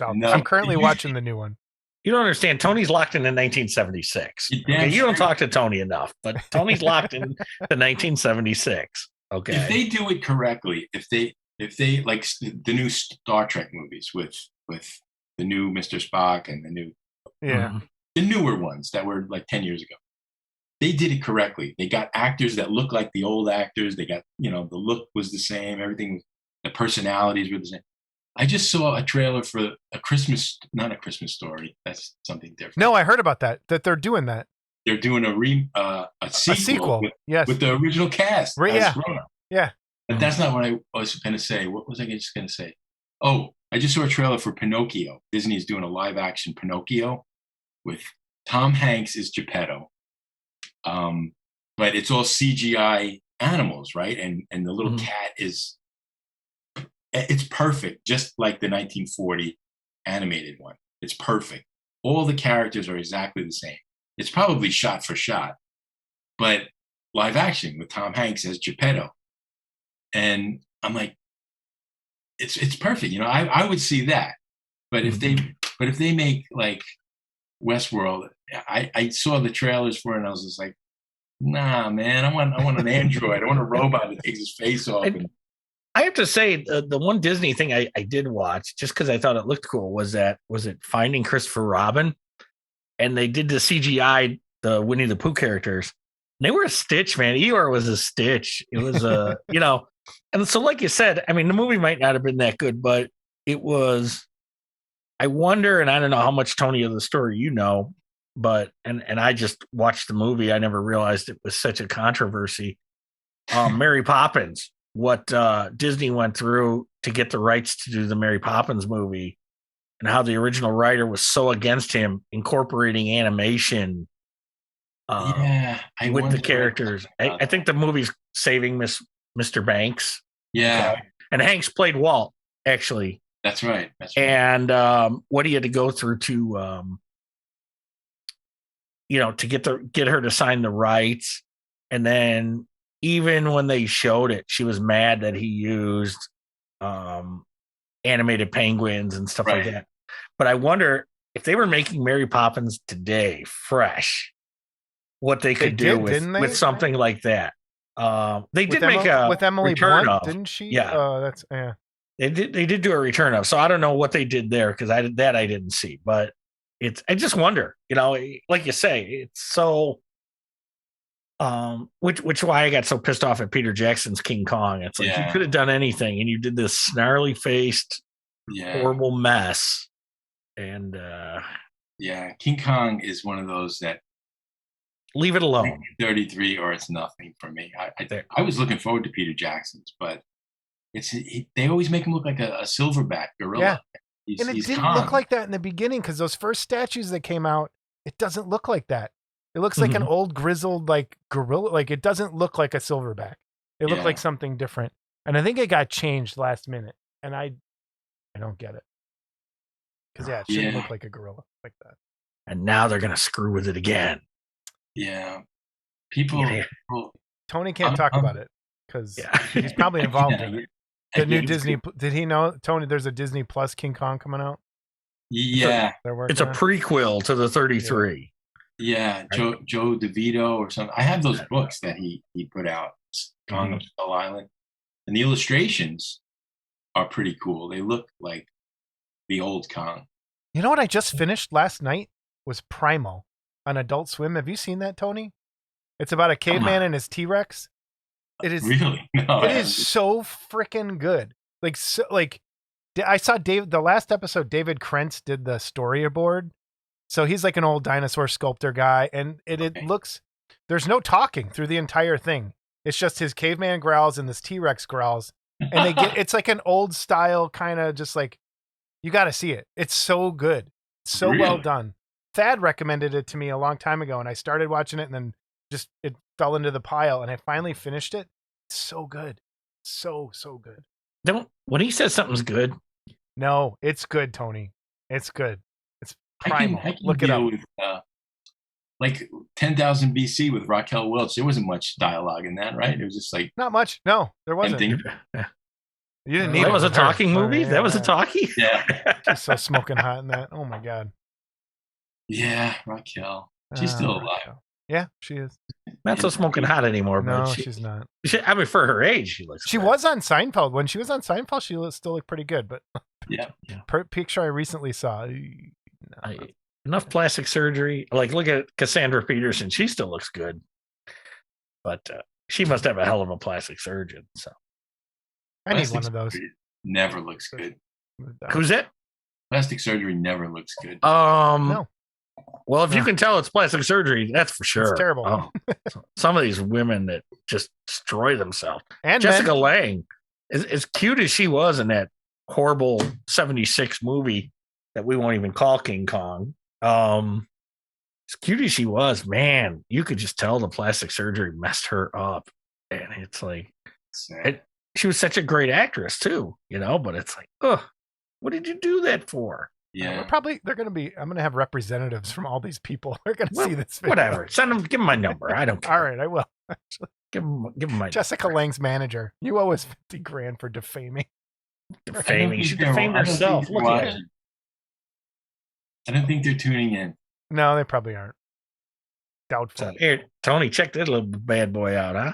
[SPEAKER 2] I'm currently watching the new one.
[SPEAKER 3] You don't understand. Tony's locked into 1976. Okay? You don't talk to Tony enough, but Tony's locked into 1976. Okay.
[SPEAKER 4] If they do it correctly, if they like the new Star Trek movies with the new Mr. Spock and the newer ones that were like 10 years ago, they did it correctly. They got actors that look like the old actors. They got, the look was the same. Everything, the personalities were the same. I just saw a trailer for not a Christmas Story. That's something different.
[SPEAKER 2] No, I heard about that they're doing that.
[SPEAKER 4] They're doing a sequel with the original cast.
[SPEAKER 2] Yeah.
[SPEAKER 4] But that's not what I was going to say. What was I just going to say? Oh, I just saw a trailer for Pinocchio. Disney's doing a live action Pinocchio with Tom Hanks as Geppetto. But it's all CGI animals, right? And the little cat is It's perfect, just like the 1940 animated one. It's perfect. All the characters are exactly the same. It's probably shot for shot, but live action with Tom Hanks as Geppetto. And I'm like, it's perfect. I would see that. But if they make like Westworld, I saw the trailers for it and I was just like, nah, man, I want an android. I want a robot that takes his face off.
[SPEAKER 3] I have to say, the one Disney thing I did watch just because I thought it looked cool was it Finding Christopher Robin, and they did the CGI the Winnie the Pooh characters. And they were a Stitch, man. Eeyore was a Stitch. It was a and so like you said, I mean, the movie might not have been that good, but it was. I wonder, and I don't know how much, Tony, of the story you know, but and I just watched the movie. I never realized it was such a controversy. Mary Poppins, what Disney went through to get the rights to do the Mary Poppins movie, and how the original writer was so against him incorporating animation with the characters. I think the movie's saving Mr. Banks.
[SPEAKER 4] Yeah.
[SPEAKER 3] Okay? And Hanks played Walt, actually.
[SPEAKER 4] That's right.
[SPEAKER 3] And what he had to go through to to get her to sign the rights. And then even when they showed it, she was mad that he used animated penguins and stuff like that. But I wonder if they were making Mary Poppins today fresh, what they could do with something like that. They did make a
[SPEAKER 2] with Emily
[SPEAKER 3] return
[SPEAKER 2] Blunt,
[SPEAKER 3] of,
[SPEAKER 2] didn't she?
[SPEAKER 3] Yeah.
[SPEAKER 2] That's yeah.
[SPEAKER 3] They did do a return of, so I don't know what they did there because I didn't see, but I just wonder, like you say, it's so which why I got so pissed off at Peter Jackson's King Kong. It's like you could have done anything and you did this snarly faced horrible mess. And
[SPEAKER 4] King Kong is one of those that
[SPEAKER 3] leave it alone.
[SPEAKER 4] 33 or it's nothing for me. I was looking forward to Peter Jackson's, but they always make him look like a silverback gorilla.
[SPEAKER 2] And it didn't look like that in the beginning because those first statues that came out, it doesn't look like that. It looks like an old grizzled like gorilla. Like it doesn't look like a silverback. It looked like something different. And I think it got changed last minute. And I don't get it. Because it shouldn't look like a gorilla like that.
[SPEAKER 3] And now they're gonna screw with it again.
[SPEAKER 4] Yeah. People
[SPEAKER 2] Tony can't talk about it because he's probably involved in it. The new Disney, did he know, Tony, there's a Disney Plus King Kong coming out?
[SPEAKER 4] Yeah.
[SPEAKER 3] It's a prequel to the 33.
[SPEAKER 4] Yeah. Joe DeVito or something. I have those books that he put out, Kong of Skull Island. And the illustrations are pretty cool. They look like the old Kong.
[SPEAKER 2] You know what I just finished last night was Primal on Adult Swim. Have you seen that, Tony? It's about a caveman and his T-Rex. It is
[SPEAKER 4] really
[SPEAKER 2] it is so freaking good. I saw the last episode. David Krentz did the storyboard, so he's like an old dinosaur sculptor guy, and it looks. There's no talking through the entire thing. It's just his caveman growls and this T-Rex growls, and it's like an old style kind of just like you got to see it. It's so good, so well done. Thad recommended it to me a long time ago, and I started watching it, and then just it fell into the pile, and I finally finished it. It's so good, so good.
[SPEAKER 3] When he says something's good,
[SPEAKER 2] no, it's good, Tony. It's good. It's Primal.
[SPEAKER 4] I can
[SPEAKER 2] Look it up.
[SPEAKER 4] with, like 10,000 BC with Raquel Welch. There wasn't much dialogue in that, right? It was just like
[SPEAKER 2] not much. No, there wasn't. You didn't need
[SPEAKER 3] that was a talking movie.
[SPEAKER 2] Yeah,
[SPEAKER 3] that was a talkie.
[SPEAKER 4] Yeah,
[SPEAKER 2] she's so smoking hot in that. Oh my god.
[SPEAKER 4] Yeah, Raquel. She's still alive.
[SPEAKER 2] Raquel. Yeah, she is.
[SPEAKER 3] Not so smoking hot anymore.
[SPEAKER 2] No,
[SPEAKER 3] but
[SPEAKER 2] she's not.
[SPEAKER 3] I mean, for her age, she looks.
[SPEAKER 2] She was on Seinfeld. When she was on Seinfeld, she still looked pretty good. But picture I recently saw.
[SPEAKER 3] Enough plastic surgery. Like, look at Cassandra Peterson. She still looks good, but she must have a hell of a plastic surgeon. So
[SPEAKER 2] I need one of those.
[SPEAKER 4] Never looks good.
[SPEAKER 3] Who's that?
[SPEAKER 4] Plastic surgery never looks good.
[SPEAKER 3] No. Well, if you can tell it's plastic surgery, that's for sure.
[SPEAKER 2] It's terrible.
[SPEAKER 3] Some of these women that just destroy themselves.
[SPEAKER 2] And
[SPEAKER 3] Jessica Lange, as cute as she was in that horrible 76 movie that we won't even call King Kong, as cute as she was, man, you could just tell the plastic surgery messed her up. And it's like, she was such a great actress too, but it's like, oh, what did you do that for?
[SPEAKER 4] Yeah.
[SPEAKER 2] They're going to be, I'm going to have representatives from all these people. They're going to see this video.
[SPEAKER 3] Whatever. Send them, give them my number. I don't care.
[SPEAKER 2] All right, I will.
[SPEAKER 3] Give them my
[SPEAKER 2] Jessica
[SPEAKER 3] number.
[SPEAKER 2] Lange's manager. You owe us $50,000 for defaming.
[SPEAKER 3] Defaming. She defamed herself. Look at her.
[SPEAKER 4] I don't think they're tuning in.
[SPEAKER 2] No, they probably aren't. Doubtful.
[SPEAKER 3] So, here, Tony, check that little bad boy out, huh?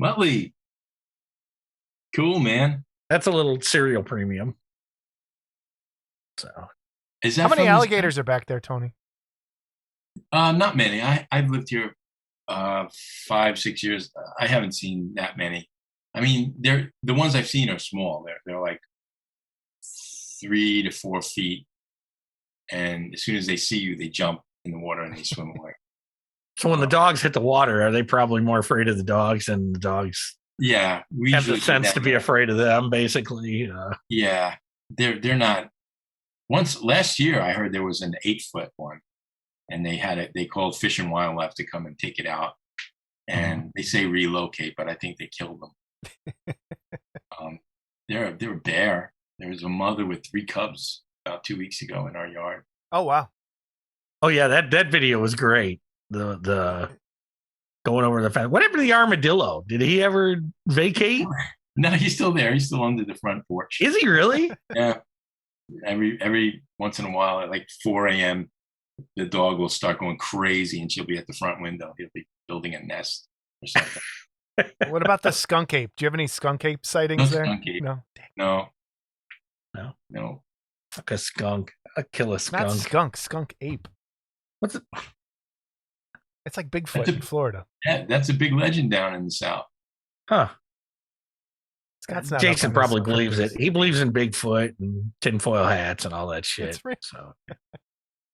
[SPEAKER 4] Muttley. Cool, man.
[SPEAKER 3] That's a little cereal premium. So,
[SPEAKER 4] is that
[SPEAKER 2] how many alligators are back there, Tony?
[SPEAKER 4] Not many. I've lived here 5-6 years. I haven't seen that many. I mean, the ones I've seen are small. They're like 3 to 4 feet, and as soon as they see you, they jump in the water and they swim away.
[SPEAKER 3] So when the dogs hit the water, are they probably more afraid of the dogs than the dogs?
[SPEAKER 4] Yeah, we
[SPEAKER 3] have the sense to be afraid of them, basically.
[SPEAKER 4] Yeah, they're not. Last year, I heard there was an 8-foot one, and they called Fish and Wildlife to come and take it out, and they say relocate, but I think they killed them. They're a bear. There was a mother with 3 cubs about 2 weeks ago in our yard.
[SPEAKER 2] Oh wow!
[SPEAKER 3] Oh yeah, that video was great. The going over the fence. What happened to the armadillo? Did he ever vacate?
[SPEAKER 4] No, he's still there. He's still under the front porch.
[SPEAKER 3] Is he really?
[SPEAKER 4] Yeah. Every once in a while, at like 4 a.m., the dog will start going crazy, and she'll be at the front window. He'll be building a nest or something.
[SPEAKER 2] What about the skunk ape? Do you have any skunk ape sightings there?
[SPEAKER 4] Skunk ape.
[SPEAKER 2] No.
[SPEAKER 3] Like a skunk. I'll kill a skunk.
[SPEAKER 2] Not skunk ape.
[SPEAKER 3] What's it?
[SPEAKER 2] It's like Bigfoot in Florida.
[SPEAKER 4] Yeah, that's a big legend down in the South.
[SPEAKER 3] Huh.
[SPEAKER 2] Jason
[SPEAKER 3] probably believes it. He believes in Bigfoot and tinfoil hats and all that shit. So,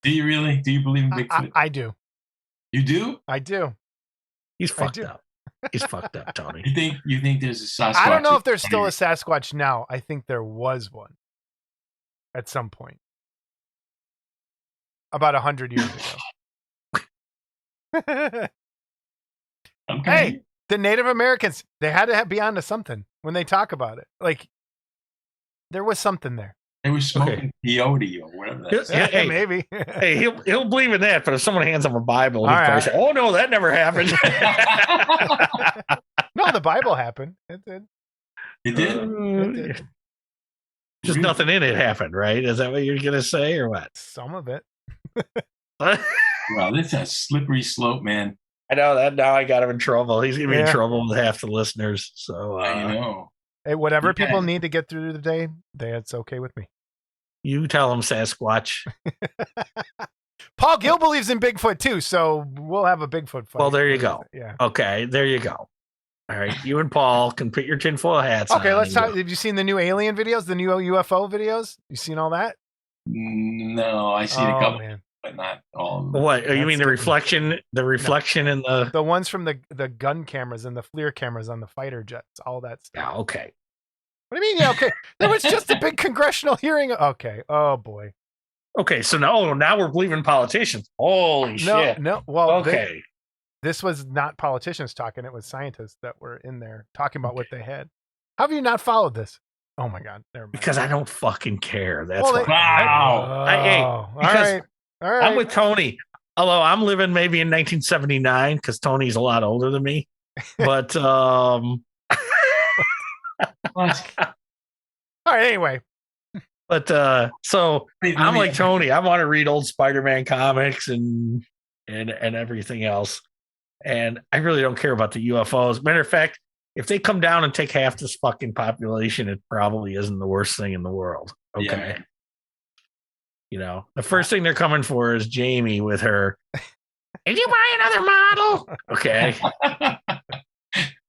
[SPEAKER 4] do you really? Do you believe in Bigfoot?
[SPEAKER 2] I do.
[SPEAKER 4] You do?
[SPEAKER 2] I do.
[SPEAKER 3] He's fucked up. He's fucked up, Tony.
[SPEAKER 4] You think there's a Sasquatch?
[SPEAKER 2] I don't know if there's still a Sasquatch now. I think there was one at some point, about 100 years ago.
[SPEAKER 4] Okay.
[SPEAKER 2] Hey, the Native Americans, they had to be onto something when they talk about it. Like, there was something there.
[SPEAKER 4] They were smoking peyote or whatever that is.
[SPEAKER 3] Hey,
[SPEAKER 2] maybe.
[SPEAKER 3] Hey, he'll believe in that, but if someone hands him a Bible, he'll probably say, "Oh no, that never happened."
[SPEAKER 2] No, the Bible happened. It did.
[SPEAKER 4] It did.
[SPEAKER 3] Just nothing in it happened, right? Is that what you're gonna say, or what?
[SPEAKER 2] Some of it.
[SPEAKER 4] Wow, this is a slippery slope, man.
[SPEAKER 3] I know that now. I got him in trouble. He's gonna be in trouble with half the listeners. So
[SPEAKER 4] I know.
[SPEAKER 2] Hey, whatever people need to get through the day, it's okay with me.
[SPEAKER 3] You tell him, Sasquatch.
[SPEAKER 2] Paul Gill believes in Bigfoot too, so we'll have a Bigfoot fight.
[SPEAKER 3] Well, there you go.
[SPEAKER 2] Yeah.
[SPEAKER 3] Okay, there you go. All right, you and Paul can put your tinfoil hats on.
[SPEAKER 2] Okay, let's talk. Have you seen the new alien videos, the new UFO videos? You seen all that?
[SPEAKER 4] No, I seen a couple, but not all of them.
[SPEAKER 3] What? You mean the reflection? The reflection in the
[SPEAKER 2] ones from the gun cameras and the FLIR cameras on the fighter jets, all that stuff.
[SPEAKER 3] Yeah, okay.
[SPEAKER 2] What do you mean? Yeah, okay. There was just a big congressional hearing. Okay. Oh boy.
[SPEAKER 3] Okay, so now we're believing politicians. Holy shit.
[SPEAKER 2] No. Well,
[SPEAKER 3] okay.
[SPEAKER 2] This was not politicians talking. It was scientists that were in there talking about what they had. How have you not followed this? Oh my God. Never mind.
[SPEAKER 3] Because I don't fucking care. That's why.
[SPEAKER 4] Wow.
[SPEAKER 2] All right.
[SPEAKER 3] I'm with Tony. Although I'm living maybe in 1979 because Tony's a lot older than me. But
[SPEAKER 2] all right, anyway.
[SPEAKER 3] But so I'm like Tony. I want to read old Spider-Man comics and everything else. And I really don't care about the UFOs. Matter of fact, if they come down and take half this fucking population, it probably isn't the worst thing in the world. Okay. Yeah. The first thing they're coming for is Jamie with her. Did you buy another model? Okay.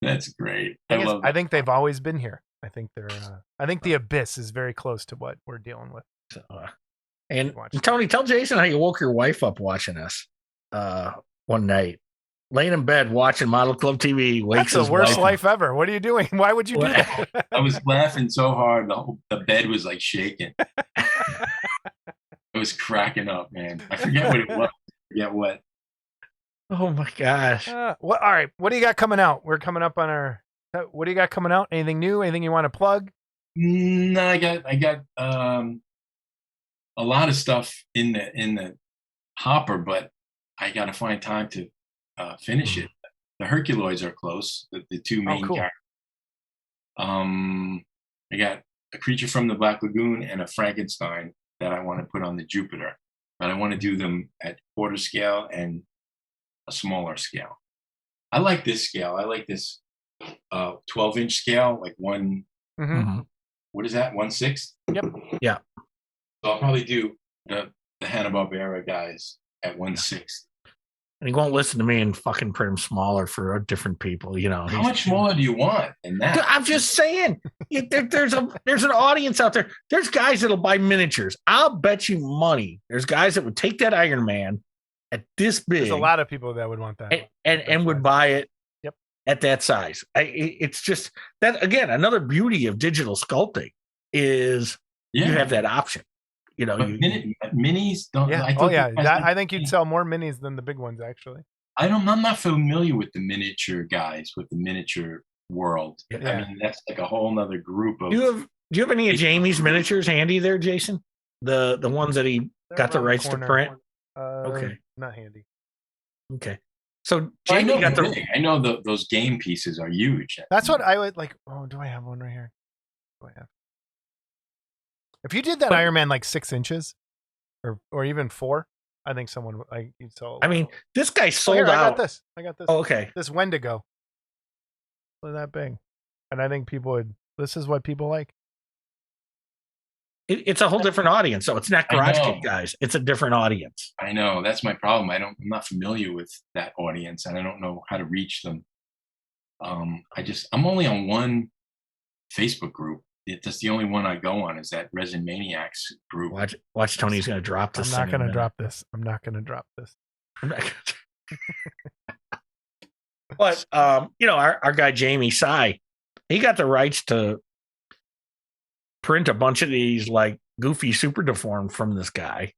[SPEAKER 4] That's great.
[SPEAKER 2] I think they've always been here. I think I think the abyss is very close to what we're dealing with.
[SPEAKER 3] So, and Tony, tell Jason how you woke your wife up watching us one night. Laying in bed watching Model Club TV.
[SPEAKER 2] That's the worst life ever. What are you doing? Why would you do that?
[SPEAKER 4] I was laughing so hard. The bed was like shaking. I was cracking up, man. I forget what it was. I forget what.
[SPEAKER 3] Oh my gosh.
[SPEAKER 2] All right. What do you got coming out? We're coming up on our What do you got coming out? Anything new? Anything you want to plug?
[SPEAKER 4] No, I got a lot of stuff in the hopper, but I got to find time to finish it. The Herculoids are close. The two main
[SPEAKER 2] cool.
[SPEAKER 4] characters. I got a Creature from the Black Lagoon and a Frankenstein that I want to put on the Jupiter, but I want to do them at quarter scale and a smaller scale. I like this scale. I like this 12-inch scale, like one.
[SPEAKER 2] Mm-hmm.
[SPEAKER 4] What is that? 1/6?
[SPEAKER 2] Yep.
[SPEAKER 3] Yeah.
[SPEAKER 4] So I'll probably do the Hanna-Barbera guys at 1/6.
[SPEAKER 3] And he won't listen to me and fucking print them smaller for different people, you know.
[SPEAKER 4] How much smaller do you want than that?
[SPEAKER 3] I'm just saying, there's an audience out there. There's guys that'll buy miniatures. I'll bet you money. There's guys that would take that Iron Man at this big.
[SPEAKER 2] There's a lot of people that would want that.
[SPEAKER 3] And would buy it
[SPEAKER 2] Yep.
[SPEAKER 3] at that size. It's just that, again, another beauty of digital sculpting is you have that option. You know,
[SPEAKER 4] minis don't.
[SPEAKER 2] Yeah. I think you'd sell more minis than the big ones, actually.
[SPEAKER 4] I'm not familiar with the miniature guys, with the miniature world.
[SPEAKER 2] Yeah.
[SPEAKER 4] I mean, that's like a whole nother group of.
[SPEAKER 3] Do you have any of Jamie's miniatures handy there, Jason? The ones that he got the rights to print? Okay.
[SPEAKER 2] Not handy.
[SPEAKER 3] Okay. So Jamie got the.
[SPEAKER 4] I know those game pieces are huge.
[SPEAKER 2] That's what I would like. Oh, do I have one right here? Do I have? If you did that Iron Man like 6 inches, or even 4, I think someone you'd sell.
[SPEAKER 3] I mean, this guy sold out.
[SPEAKER 2] I got this.
[SPEAKER 3] Oh, okay.
[SPEAKER 2] This Wendigo. Look that big, and I think people would. This is what people like.
[SPEAKER 3] It's a whole different audience, so it's not Garage Kid guys. It's a different audience.
[SPEAKER 4] I know, that's my problem. I'm not familiar with that audience, and I don't know how to reach them. I'm only on one Facebook group. That's the only one I go on, is that Resin Maniacs group.
[SPEAKER 3] Watch Tony's going to drop this.
[SPEAKER 2] I'm not going to drop this.
[SPEAKER 3] But you know, our guy Jamie Sy, he got the rights to print a bunch of these like goofy super deformed from this guy.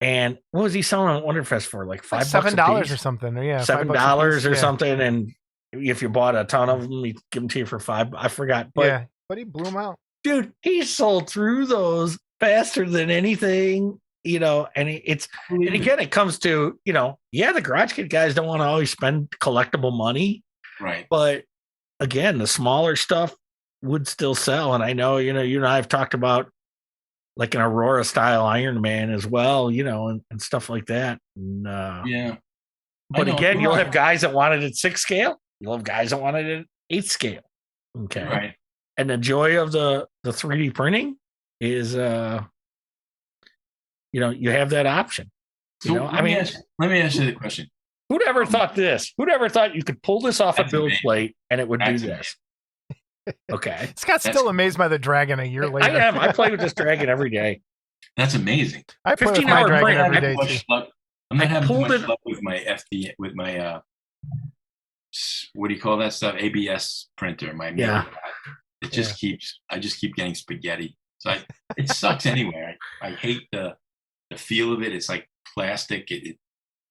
[SPEAKER 3] And what was he selling on Wonderfest for? Like $7
[SPEAKER 2] or something. Or yeah,
[SPEAKER 3] $7 or something. And if you bought a ton of them, he'd give them to you for $5. I forgot. But
[SPEAKER 2] but he blew them out.
[SPEAKER 3] Dude, he sold through those faster than anything, you know, and again, it comes to, you know, the Garage Kid guys don't want to always spend collectible money.
[SPEAKER 4] Right.
[SPEAKER 3] But again, the smaller stuff would still sell. And I know, you know, you and I have talked about like an Aurora style Iron Man as well, you know, and stuff like that. And, But again, you'll have guys that wanted it 6 scale. You'll have guys that wanted it 8 scale. Okay.
[SPEAKER 4] Right.
[SPEAKER 3] And the joy of the 3D printing is, you know, you have that option. You know?
[SPEAKER 4] Let me ask you the question.
[SPEAKER 3] Who'd ever thought this? Who'd ever thought you could pull this off a build plate and it would do this? Okay.
[SPEAKER 2] Scott's still amazed by the dragon a year later.
[SPEAKER 3] I am. I play with this dragon every day.
[SPEAKER 4] That's amazing.
[SPEAKER 2] I play with my dragon every day.
[SPEAKER 4] I'm not having too much luck with my what do you call that stuff? ABS printer. It just I just keep getting spaghetti. So it sucks anyway. I hate the feel of it. It's like plastic.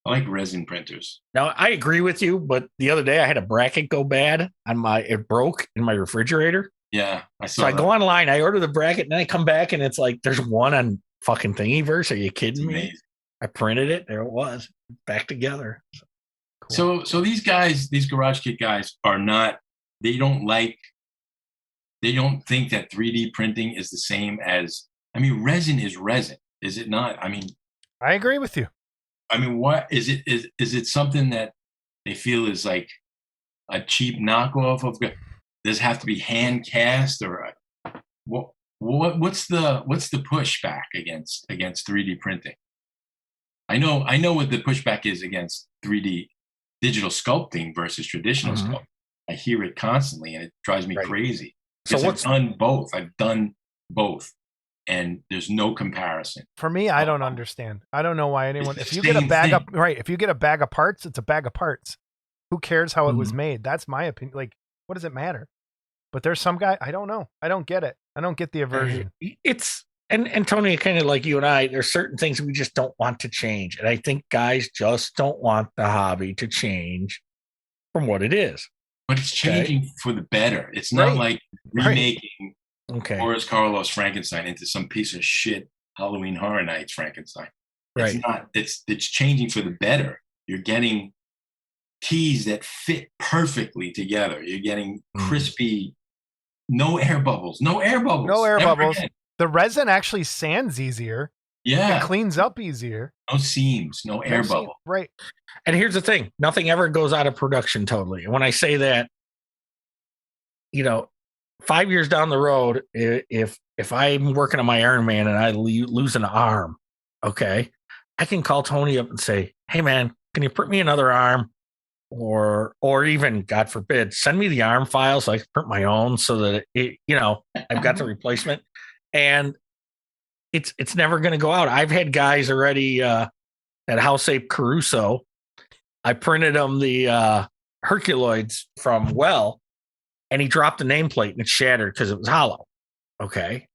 [SPEAKER 4] I like resin printers.
[SPEAKER 3] Now I agree with you, but the other day I had a bracket go bad on it broke in my refrigerator.
[SPEAKER 4] Yeah,
[SPEAKER 3] I go online, I order the bracket, and then I come back and it's like there's one on fucking Thingiverse. Are you kidding me? I printed it. There it was, back together.
[SPEAKER 4] Cool. So these guys, these Garage Kid guys, are not. They don't think that 3D printing is the same as. I mean, resin is resin, is it not? I mean,
[SPEAKER 2] I agree with you.
[SPEAKER 4] I mean, what is it? Is it something that they feel is like a cheap knockoff of? Does it have to be hand cast or what's the pushback against 3D printing? I know what the pushback is against 3D digital sculpting versus traditional sculpting. I hear it constantly and it drives me crazy. So I've done both. And there's no comparison.
[SPEAKER 2] For me, I don't understand. I don't know why anyone. If you get a bag of parts, it's a bag of parts. Who cares how it was made? That's my opinion. Like, what does it matter? But there's some guy. I don't know. I don't get it. I don't get the aversion.
[SPEAKER 3] It's and Tony, kind of like you and I. There's certain things we just don't want to change, and I think guys just don't want the hobby to change from what it is.
[SPEAKER 4] but it's changing for the better. It's not
[SPEAKER 2] Right.
[SPEAKER 4] like
[SPEAKER 2] Right.
[SPEAKER 4] remaking
[SPEAKER 3] Okay.
[SPEAKER 4] Boris Karloff's Frankenstein into some piece of shit Halloween Horror Nights Frankenstein.
[SPEAKER 3] Right.
[SPEAKER 4] It's not. It's changing for the better. You're getting keys that fit perfectly together. You're getting crispy, no air bubbles. No air bubbles.
[SPEAKER 2] No air
[SPEAKER 4] Never
[SPEAKER 2] bubbles.
[SPEAKER 4] again.
[SPEAKER 2] The resin actually sands easier.
[SPEAKER 4] Yeah.
[SPEAKER 2] It cleans up easier.
[SPEAKER 4] No seams. No air
[SPEAKER 2] No seam-
[SPEAKER 4] bubble.
[SPEAKER 2] Right.
[SPEAKER 3] And here's the thing: nothing ever goes out of production totally. And when I say that, 5 years down the road, if I'm working on my Iron Man and I lose an arm, okay, I can call Tony up and say, "Hey, man, can you print me another arm?" Or even, God forbid, send me the arm file so I can print my own, so that I've got the replacement, and it's never going to go out. I've had guys already at House Ape Caruso. I printed him the Herculoids from Well, and he dropped the nameplate and it shattered because it was hollow. Okay.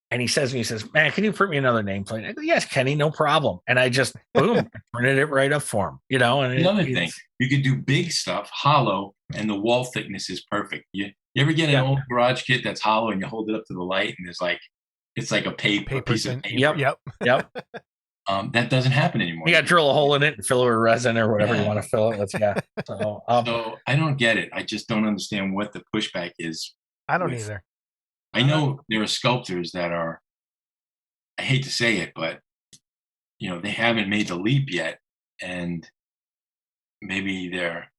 [SPEAKER 3] And he says, "Man, can you print me another nameplate?" I go, "Yes, Kenny, no problem." And I just, boom, printed it right up for him. And
[SPEAKER 4] Another thing, you could do big stuff, hollow, and the wall thickness is perfect. You ever get an old garage kit that's hollow and you hold it up to the light and it's like a piece of paper.
[SPEAKER 3] Yep.
[SPEAKER 4] That doesn't happen anymore.
[SPEAKER 3] You got to drill a hole in it and fill it with resin or whatever you want to fill it with. Yeah. So
[SPEAKER 4] I don't get it. I just don't understand what the pushback is.
[SPEAKER 2] I don't either.
[SPEAKER 4] I know there are sculptors that are, I hate to say it, but they haven't made the leap yet, and maybe they're,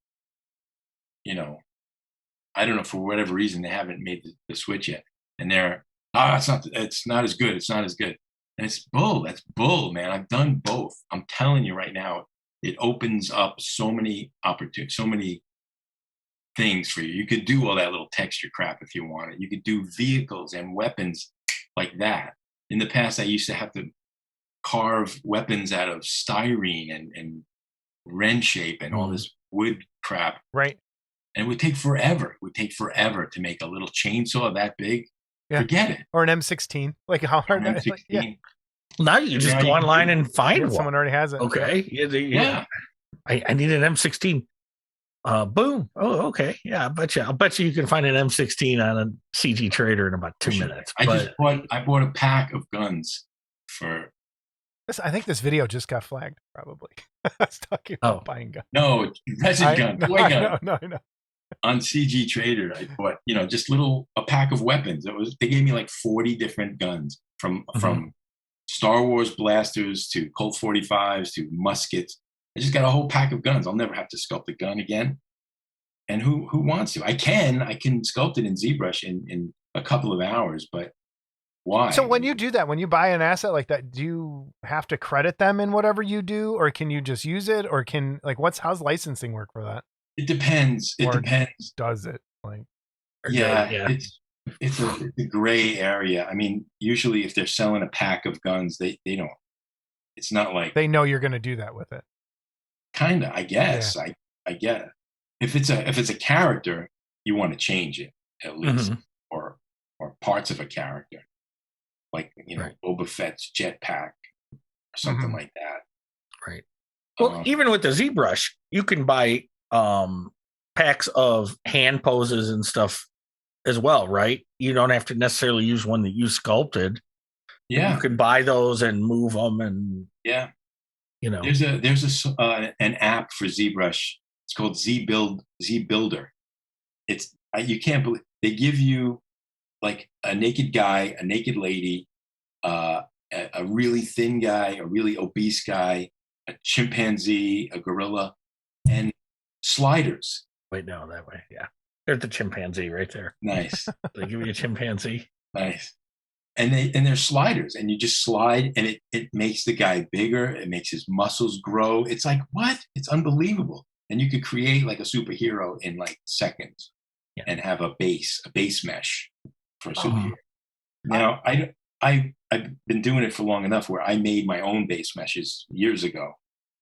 [SPEAKER 4] I don't know, for whatever reason they haven't made the switch yet, and they're, it's not as good. It's not as good. And it's bull. That's bull, man. I've done both. I'm telling you right now, it opens up so many opportunities, so many things for you. You could do all that little texture crap if you wanted. You could do vehicles and weapons like that. In the past, I used to have to carve weapons out of styrene and wren shape and all this wood crap.
[SPEAKER 2] Right.
[SPEAKER 4] And it would take forever. It would take forever to make a little chainsaw that big.
[SPEAKER 2] Yeah.
[SPEAKER 4] Forget it.
[SPEAKER 2] Or an M16. Like how hard
[SPEAKER 4] An
[SPEAKER 2] that
[SPEAKER 4] M16.
[SPEAKER 2] yeah.
[SPEAKER 3] Now you just go online and find one.
[SPEAKER 2] Someone already has it.
[SPEAKER 3] Okay. Yeah. I need an M16. Boom. Oh, okay. Yeah, I'll bet you can find an M16 on a CG Trader in about 2 minutes.
[SPEAKER 4] I bought a pack of guns for
[SPEAKER 2] this. I think this video just got flagged, probably. I was talking about buying guns.
[SPEAKER 4] No, resin gun, toy gun.
[SPEAKER 2] No.
[SPEAKER 4] On CG Trader, I bought, just a pack of weapons. They gave me like 40 different guns from Star Wars blasters to Colt 45s to muskets. I just got a whole pack of guns. I'll never have to sculpt a gun again. And who wants to? I can sculpt it in ZBrush in a couple of hours, but why?
[SPEAKER 2] So when you do that, when you buy an asset like that, do you have to credit them in whatever you do, or can you just use it, or how's licensing work for that?
[SPEAKER 4] It depends. It depends.
[SPEAKER 2] Does it?
[SPEAKER 4] It's a gray area. I mean, usually if they're selling a pack of guns, they don't. It's not like
[SPEAKER 2] they know you're going to do that with it.
[SPEAKER 4] Kinda, I guess. Yeah. I get it. If it's a character, you want to change it at least, or parts of a character, like Boba Fett's jetpack or something like that.
[SPEAKER 3] Right. Well, even with the ZBrush, you can buy packs of hand poses and stuff as well, right? You don't have to necessarily use one that you sculpted.
[SPEAKER 4] Yeah,
[SPEAKER 3] you can buy those and move them, and
[SPEAKER 4] there's an app for ZBrush. It's called ZBuilder. It's you can't believe they give you like a naked guy, a naked lady, a really thin guy, a really obese guy, a chimpanzee, a gorilla, and sliders.
[SPEAKER 3] Wait, no, that way, yeah. There's the chimpanzee right there.
[SPEAKER 4] Nice.
[SPEAKER 3] They give you a chimpanzee.
[SPEAKER 4] Nice. And they're sliders, and you just slide, and it makes the guy bigger. It makes his muscles grow. It's like, what? It's unbelievable. And you could create like a superhero in like seconds, and have a base mesh for a superhero. Now, I've been doing it for long enough where I made my own base meshes years ago,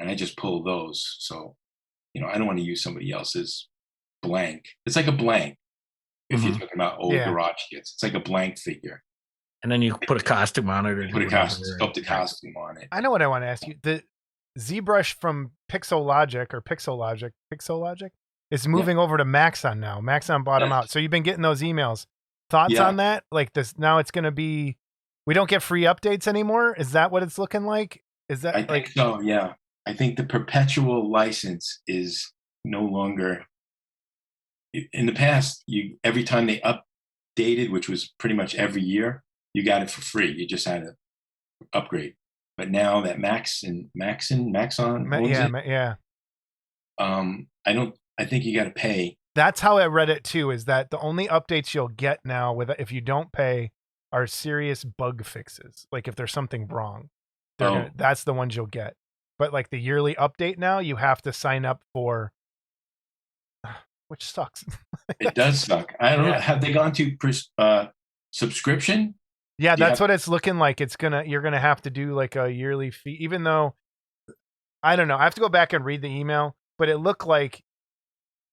[SPEAKER 4] and I just pull those. So, I don't want to use somebody else's blank. It's like a blank. If you're talking about old garage kits, it's like a blank figure.
[SPEAKER 3] And then you put a costume on it.
[SPEAKER 4] Put a sculpted costume on it.
[SPEAKER 2] I know what I want to ask you. The ZBrush from Pixologic. is moving over to Maxon now. Maxon bought them out. So you've been getting those emails. Thoughts on that? Like this, now it's going to be, we don't get free updates anymore. Is that what it's looking like? Is that
[SPEAKER 4] I think so. Yeah. I think the perpetual license is no longer. In the past, every time they updated, which was pretty much every year, you got it for free. You just had to upgrade. But now that Maxon owns it, I think you got to pay.
[SPEAKER 2] That's how I read it too. Is that the only updates you'll get now if you don't pay are serious bug fixes? Like if there's something wrong, that's the ones you'll get. But like the yearly update now, you have to sign up for. Which sucks.
[SPEAKER 4] It does suck. I don't know. Have they gone to subscription?
[SPEAKER 2] Yeah, that's what it's looking like. You're gonna have to do like a yearly fee, even though I don't know. I have to go back and read the email, but it looked like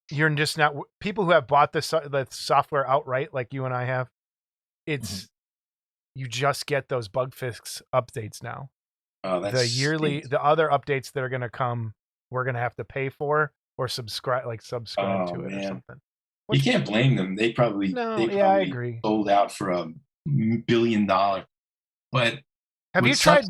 [SPEAKER 2] you're just not people who have bought the software outright, like you and I have. It's you just get those bug fix updates now.
[SPEAKER 4] Oh, that's
[SPEAKER 2] the other updates that are gonna come, we're gonna have to pay for. Or subscribe to it or something.
[SPEAKER 4] You can't blame them. They probably
[SPEAKER 2] I agree.
[SPEAKER 4] Sold out for $1 billion. But
[SPEAKER 2] have you tried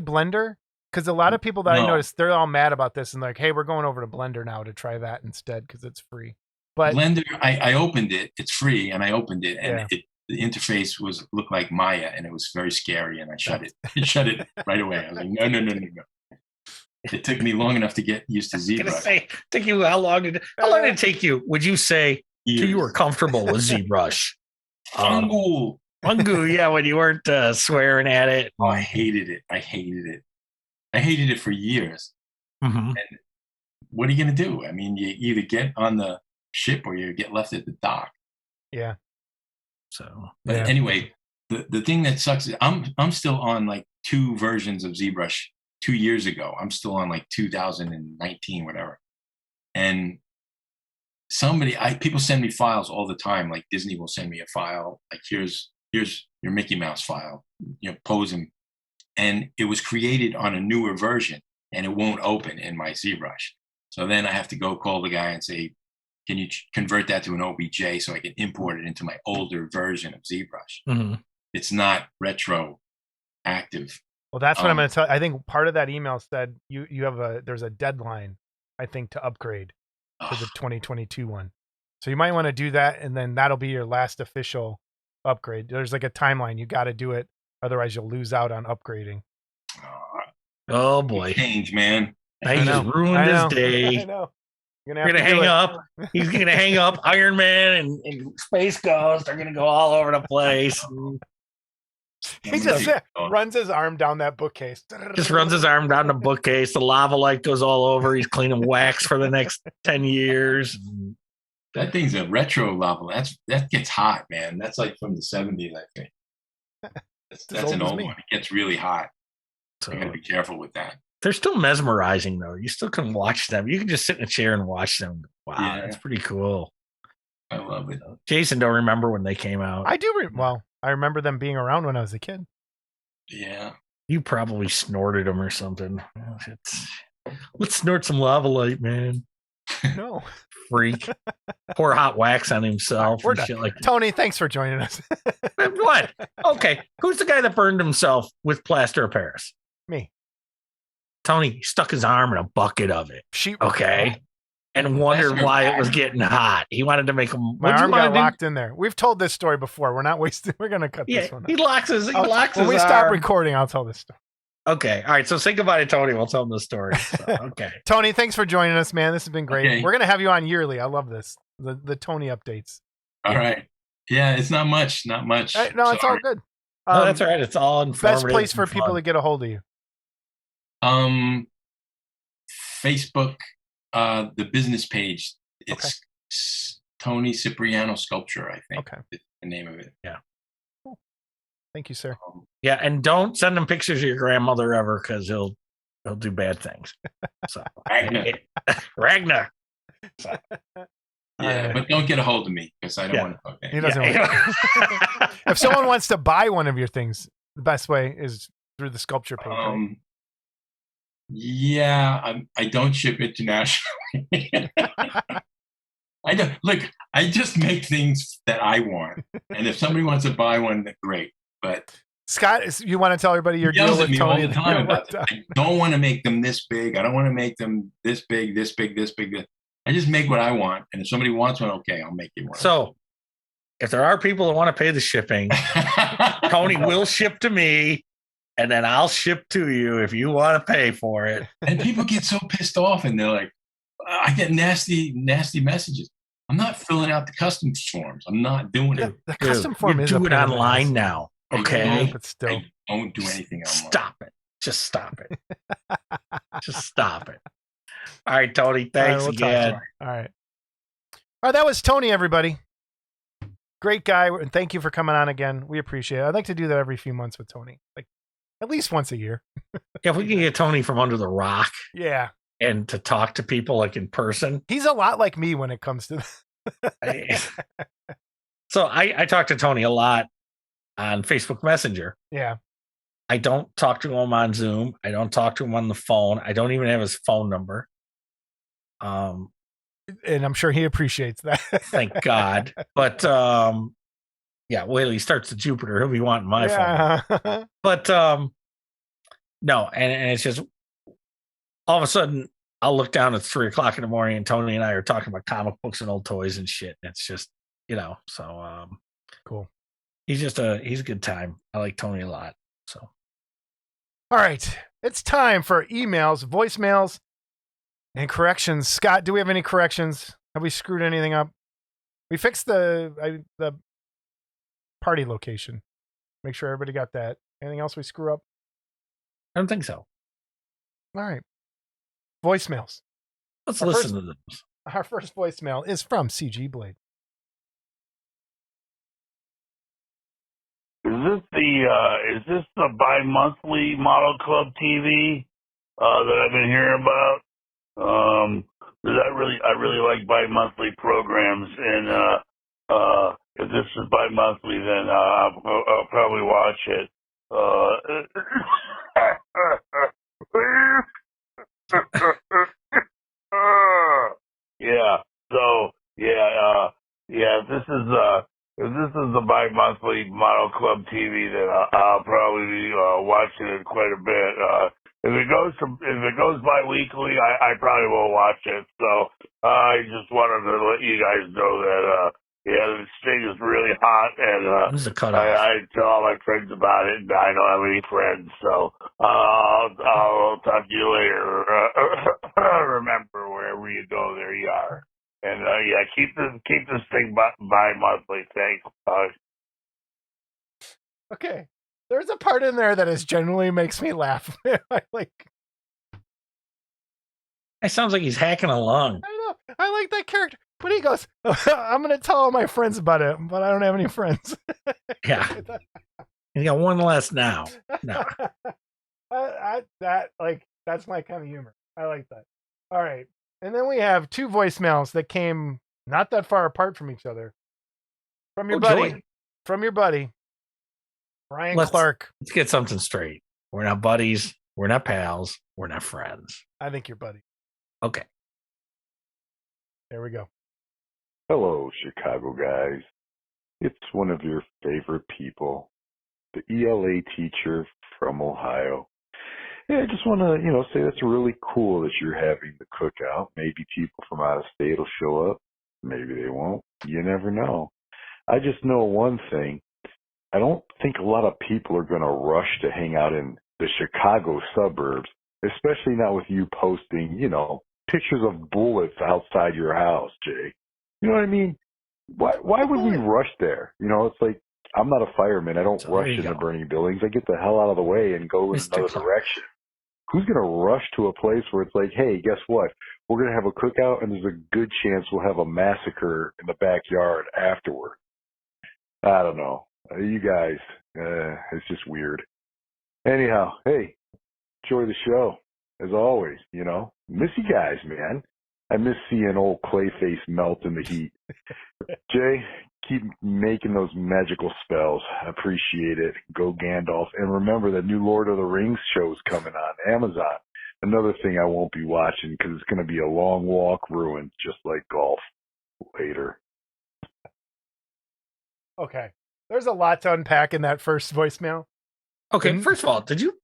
[SPEAKER 2] Blender? Because a lot of people that I noticed, they're all mad about this and like, hey, we're going over to Blender now to try that instead because it's free. But
[SPEAKER 4] Blender, I opened it. It's free, and I opened it, and the interface looked like Maya, and it was very scary, and I shut it. I shut it right away. I was like, no. It took me long enough to get used to ZBrush.
[SPEAKER 3] How long did it take you? Would you say you were comfortable with ZBrush?
[SPEAKER 4] Fungu,
[SPEAKER 3] yeah, when you weren't swearing at it.
[SPEAKER 4] Oh, I hated it. I hated it for years.
[SPEAKER 3] Mm-hmm.
[SPEAKER 4] And what are you going to do? I mean, you either get on the ship or you get left at the dock.
[SPEAKER 2] Yeah.
[SPEAKER 4] But anyway, the thing that sucks is I'm still on like 2 versions of ZBrush. 2 years ago, I'm still on like 2019, whatever. And people send me files all the time. Like Disney will send me a file. Like here's your Mickey Mouse file. Pose him. And it was created on a newer version, and it won't open in my ZBrush. So then I have to go call the guy and say, can you convert that to an OBJ so I can import it into my older version of ZBrush?
[SPEAKER 3] Mm-hmm.
[SPEAKER 4] It's not retroactive.
[SPEAKER 2] Well, that's what I'm going to tell. I think part of that email said there's a deadline, I think, to upgrade to the 2022 one. So you might want to do that, and then that'll be your last official upgrade. There's like a timeline. You got to do it, otherwise you'll lose out on upgrading.
[SPEAKER 3] Oh boy,
[SPEAKER 4] change, man!
[SPEAKER 3] He just ruined his day.
[SPEAKER 2] I know.
[SPEAKER 3] You're gonna hang up. He's gonna hang up Iron Man and Space Ghost. They're gonna go all over the place.
[SPEAKER 2] He just runs his arm down that bookcase.
[SPEAKER 3] Just runs his arm down the bookcase. The lava light goes all over. He's cleaning wax for the next 10 years.
[SPEAKER 4] That thing's a retro lava. That gets hot, man. That's like from the 70s, I think. That's an old one. It gets really hot. So you gotta be careful with that.
[SPEAKER 3] They're still mesmerizing, though. You still can watch them. You can just sit in a chair and watch them. Wow, that's pretty cool.
[SPEAKER 4] I love it.
[SPEAKER 3] Jason don't remember when they came out.
[SPEAKER 2] I do. I remember them being around when I was a kid.
[SPEAKER 4] Yeah.
[SPEAKER 3] You probably snorted them or something. Let's snort some lava light, man.
[SPEAKER 2] No.
[SPEAKER 3] Freak. Pour hot wax on himself.
[SPEAKER 2] We're done. Tony, thanks for joining us.
[SPEAKER 3] What? Okay. Who's the guy that burned himself with plaster of Paris?
[SPEAKER 2] Me.
[SPEAKER 3] Tony stuck his arm in a bucket of it.
[SPEAKER 2] Okay.
[SPEAKER 3] And wondered why it was getting hot. He wanted to make him.
[SPEAKER 2] My arm got locked in there. We've told this story before. We're not wasting. We're gonna cut this one out.
[SPEAKER 3] He locks his
[SPEAKER 2] when we stop recording, I'll tell this story.
[SPEAKER 3] Okay. All right. So say goodbye to Tony. We'll tell him the story. So, okay.
[SPEAKER 2] Tony, thanks for joining us, man. This has been great.
[SPEAKER 4] Okay.
[SPEAKER 2] We're gonna have you on yearly. I love this. The Tony updates.
[SPEAKER 4] All right. Yeah, it's not much. Not much.
[SPEAKER 2] No, it's all good.
[SPEAKER 3] No, that's all right. It's all informative.
[SPEAKER 2] Best place for people to get a hold of you.
[SPEAKER 4] Facebook, the business page. It's Tony Cipriano Sculpture, I think.
[SPEAKER 2] Okay.
[SPEAKER 4] It's the name of it.
[SPEAKER 3] Yeah.
[SPEAKER 2] Cool. Thank you, sir.
[SPEAKER 3] Yeah, and don't send him pictures of your grandmother ever, because he'll do bad things. So Ragnar. So.
[SPEAKER 4] Yeah, but don't get a hold of me because I don't want to. Okay.
[SPEAKER 2] He doesn't. If someone wants to buy one of your things, the best way is through the sculpture page. Right?
[SPEAKER 4] Yeah, I don't ship internationally. I don't look. I just make things that I want, and if somebody wants to buy one, then great. But
[SPEAKER 2] Scott, you want to tell everybody your
[SPEAKER 4] he yells
[SPEAKER 2] deal
[SPEAKER 4] at
[SPEAKER 2] with
[SPEAKER 4] me all
[SPEAKER 2] Tony?
[SPEAKER 4] the time about that. I don't want to make them this big. I don't want to make them this big, this big, this big. I just make what I want, and if somebody wants one, okay, I'll make you one.
[SPEAKER 3] So, if there are people that want to pay the shipping, Tony will ship to me, and then I'll ship to you if you want to pay for it.
[SPEAKER 4] And people get so pissed off, and they're like, I get nasty messages. I'm not filling out the customs forms. I'm not doing it.
[SPEAKER 2] The custom form is
[SPEAKER 3] do it online
[SPEAKER 2] nice.
[SPEAKER 3] now. Okay,
[SPEAKER 2] but still,
[SPEAKER 4] I don't do anything online.
[SPEAKER 3] Stop it. Just stop it. Just stop it. All right, Tony. Thanks again.
[SPEAKER 2] All right. That was Tony, everybody. Great guy, and thank you for coming on again. We appreciate it. I'd like to do that every few months with Tony, like at least once a year.
[SPEAKER 3] If we can get Tony from under the rock,
[SPEAKER 2] yeah,
[SPEAKER 3] and to talk to people like in person,
[SPEAKER 2] he's a lot like me when it comes to.
[SPEAKER 3] So I talk to Tony a lot on Facebook Messenger.
[SPEAKER 2] Yeah.
[SPEAKER 3] I don't talk to him on Zoom. I don't talk to him on the phone. I don't even have his phone number.
[SPEAKER 2] And I'm sure he appreciates that.
[SPEAKER 3] Thank God. But yeah, wait till he starts the Jupiter. He'll be wanting my phone. But no, and it's just all of a sudden I'll look down at 3:00 in the morning and Tony and I are talking about comic books and old toys and shit. And it's just, so
[SPEAKER 2] cool.
[SPEAKER 3] He's a good time. I like Tony a lot. So
[SPEAKER 2] all right. It's time for emails, voicemails, and corrections. Scott, do we have any corrections? Have we screwed anything up? We fixed the party location. Make sure everybody got that. Anything else we screw up?
[SPEAKER 3] I don't think so.
[SPEAKER 2] All right. Voicemails.
[SPEAKER 3] Let's listen to those.
[SPEAKER 2] Our first voicemail is from CG Blade.
[SPEAKER 5] Is this the bi-monthly Model Club TV that I've been hearing about? I really like bi-monthly programs, and if this is bi-monthly, then I'll probably watch it. Yeah. So if this is the bi-monthly Model Club TV, then I'll probably be watching it quite a bit. If it goes bi-weekly, I probably won't watch it. So I just wanted to let you guys know that this thing is really hot, and
[SPEAKER 3] This is a cutoff.
[SPEAKER 5] I tell all my friends about it, and I don't have any friends, so I'll talk to you later. Remember, wherever you go, there you are. And keep this thing bi-monthly. Thanks.
[SPEAKER 2] Okay. There's a part in there that is genuinely makes me laugh. It
[SPEAKER 3] sounds like he's hacking along.
[SPEAKER 2] I know. I like that character. But he goes, I'm going to tell all my friends about it, but I don't have any friends.
[SPEAKER 3] Yeah. You got one less now. No.
[SPEAKER 2] That's my kind of humor. I like that. All right. And then we have two voicemails that came not that far apart from each other. From your buddy.
[SPEAKER 3] Joy.
[SPEAKER 2] From your buddy, Brian Clark.
[SPEAKER 3] Let's get something straight. We're not buddies. We're not pals. We're not friends.
[SPEAKER 2] I think you're buddy.
[SPEAKER 3] Okay.
[SPEAKER 2] There we go.
[SPEAKER 6] Hello, Chicago guys. It's one of your favorite people, the ELA teacher from Ohio. Yeah, I just want to, say that's really cool that you're having the cookout. Maybe people from out of state will show up. Maybe they won't. You never know. I just know one thing. I don't think a lot of people are going to rush to hang out in the Chicago suburbs, especially not with you posting, pictures of bullets outside your house, Jay. You know what I mean? Why would we rush there? It's like, I'm not a fireman. I don't rush into burning buildings. I get the hell out of the way and go in another direction. Who's going to rush to a place where it's like, hey, guess what? We're going to have a cookout, and there's a good chance we'll have a massacre in the backyard afterward. I don't know. You guys, it's just weird. Anyhow, hey, enjoy the show, as always, Miss you guys, man. I miss seeing old Clayface melt in the heat. Jay, keep making those magical spells. I appreciate it. Go Gandalf. And remember, the new Lord of the Rings show's coming on Amazon. Another thing I won't be watching because it's going to be a long walk ruined, just like golf. later.
[SPEAKER 2] Okay. There's a lot to unpack in that first voicemail.
[SPEAKER 3] Okay, first of all, did you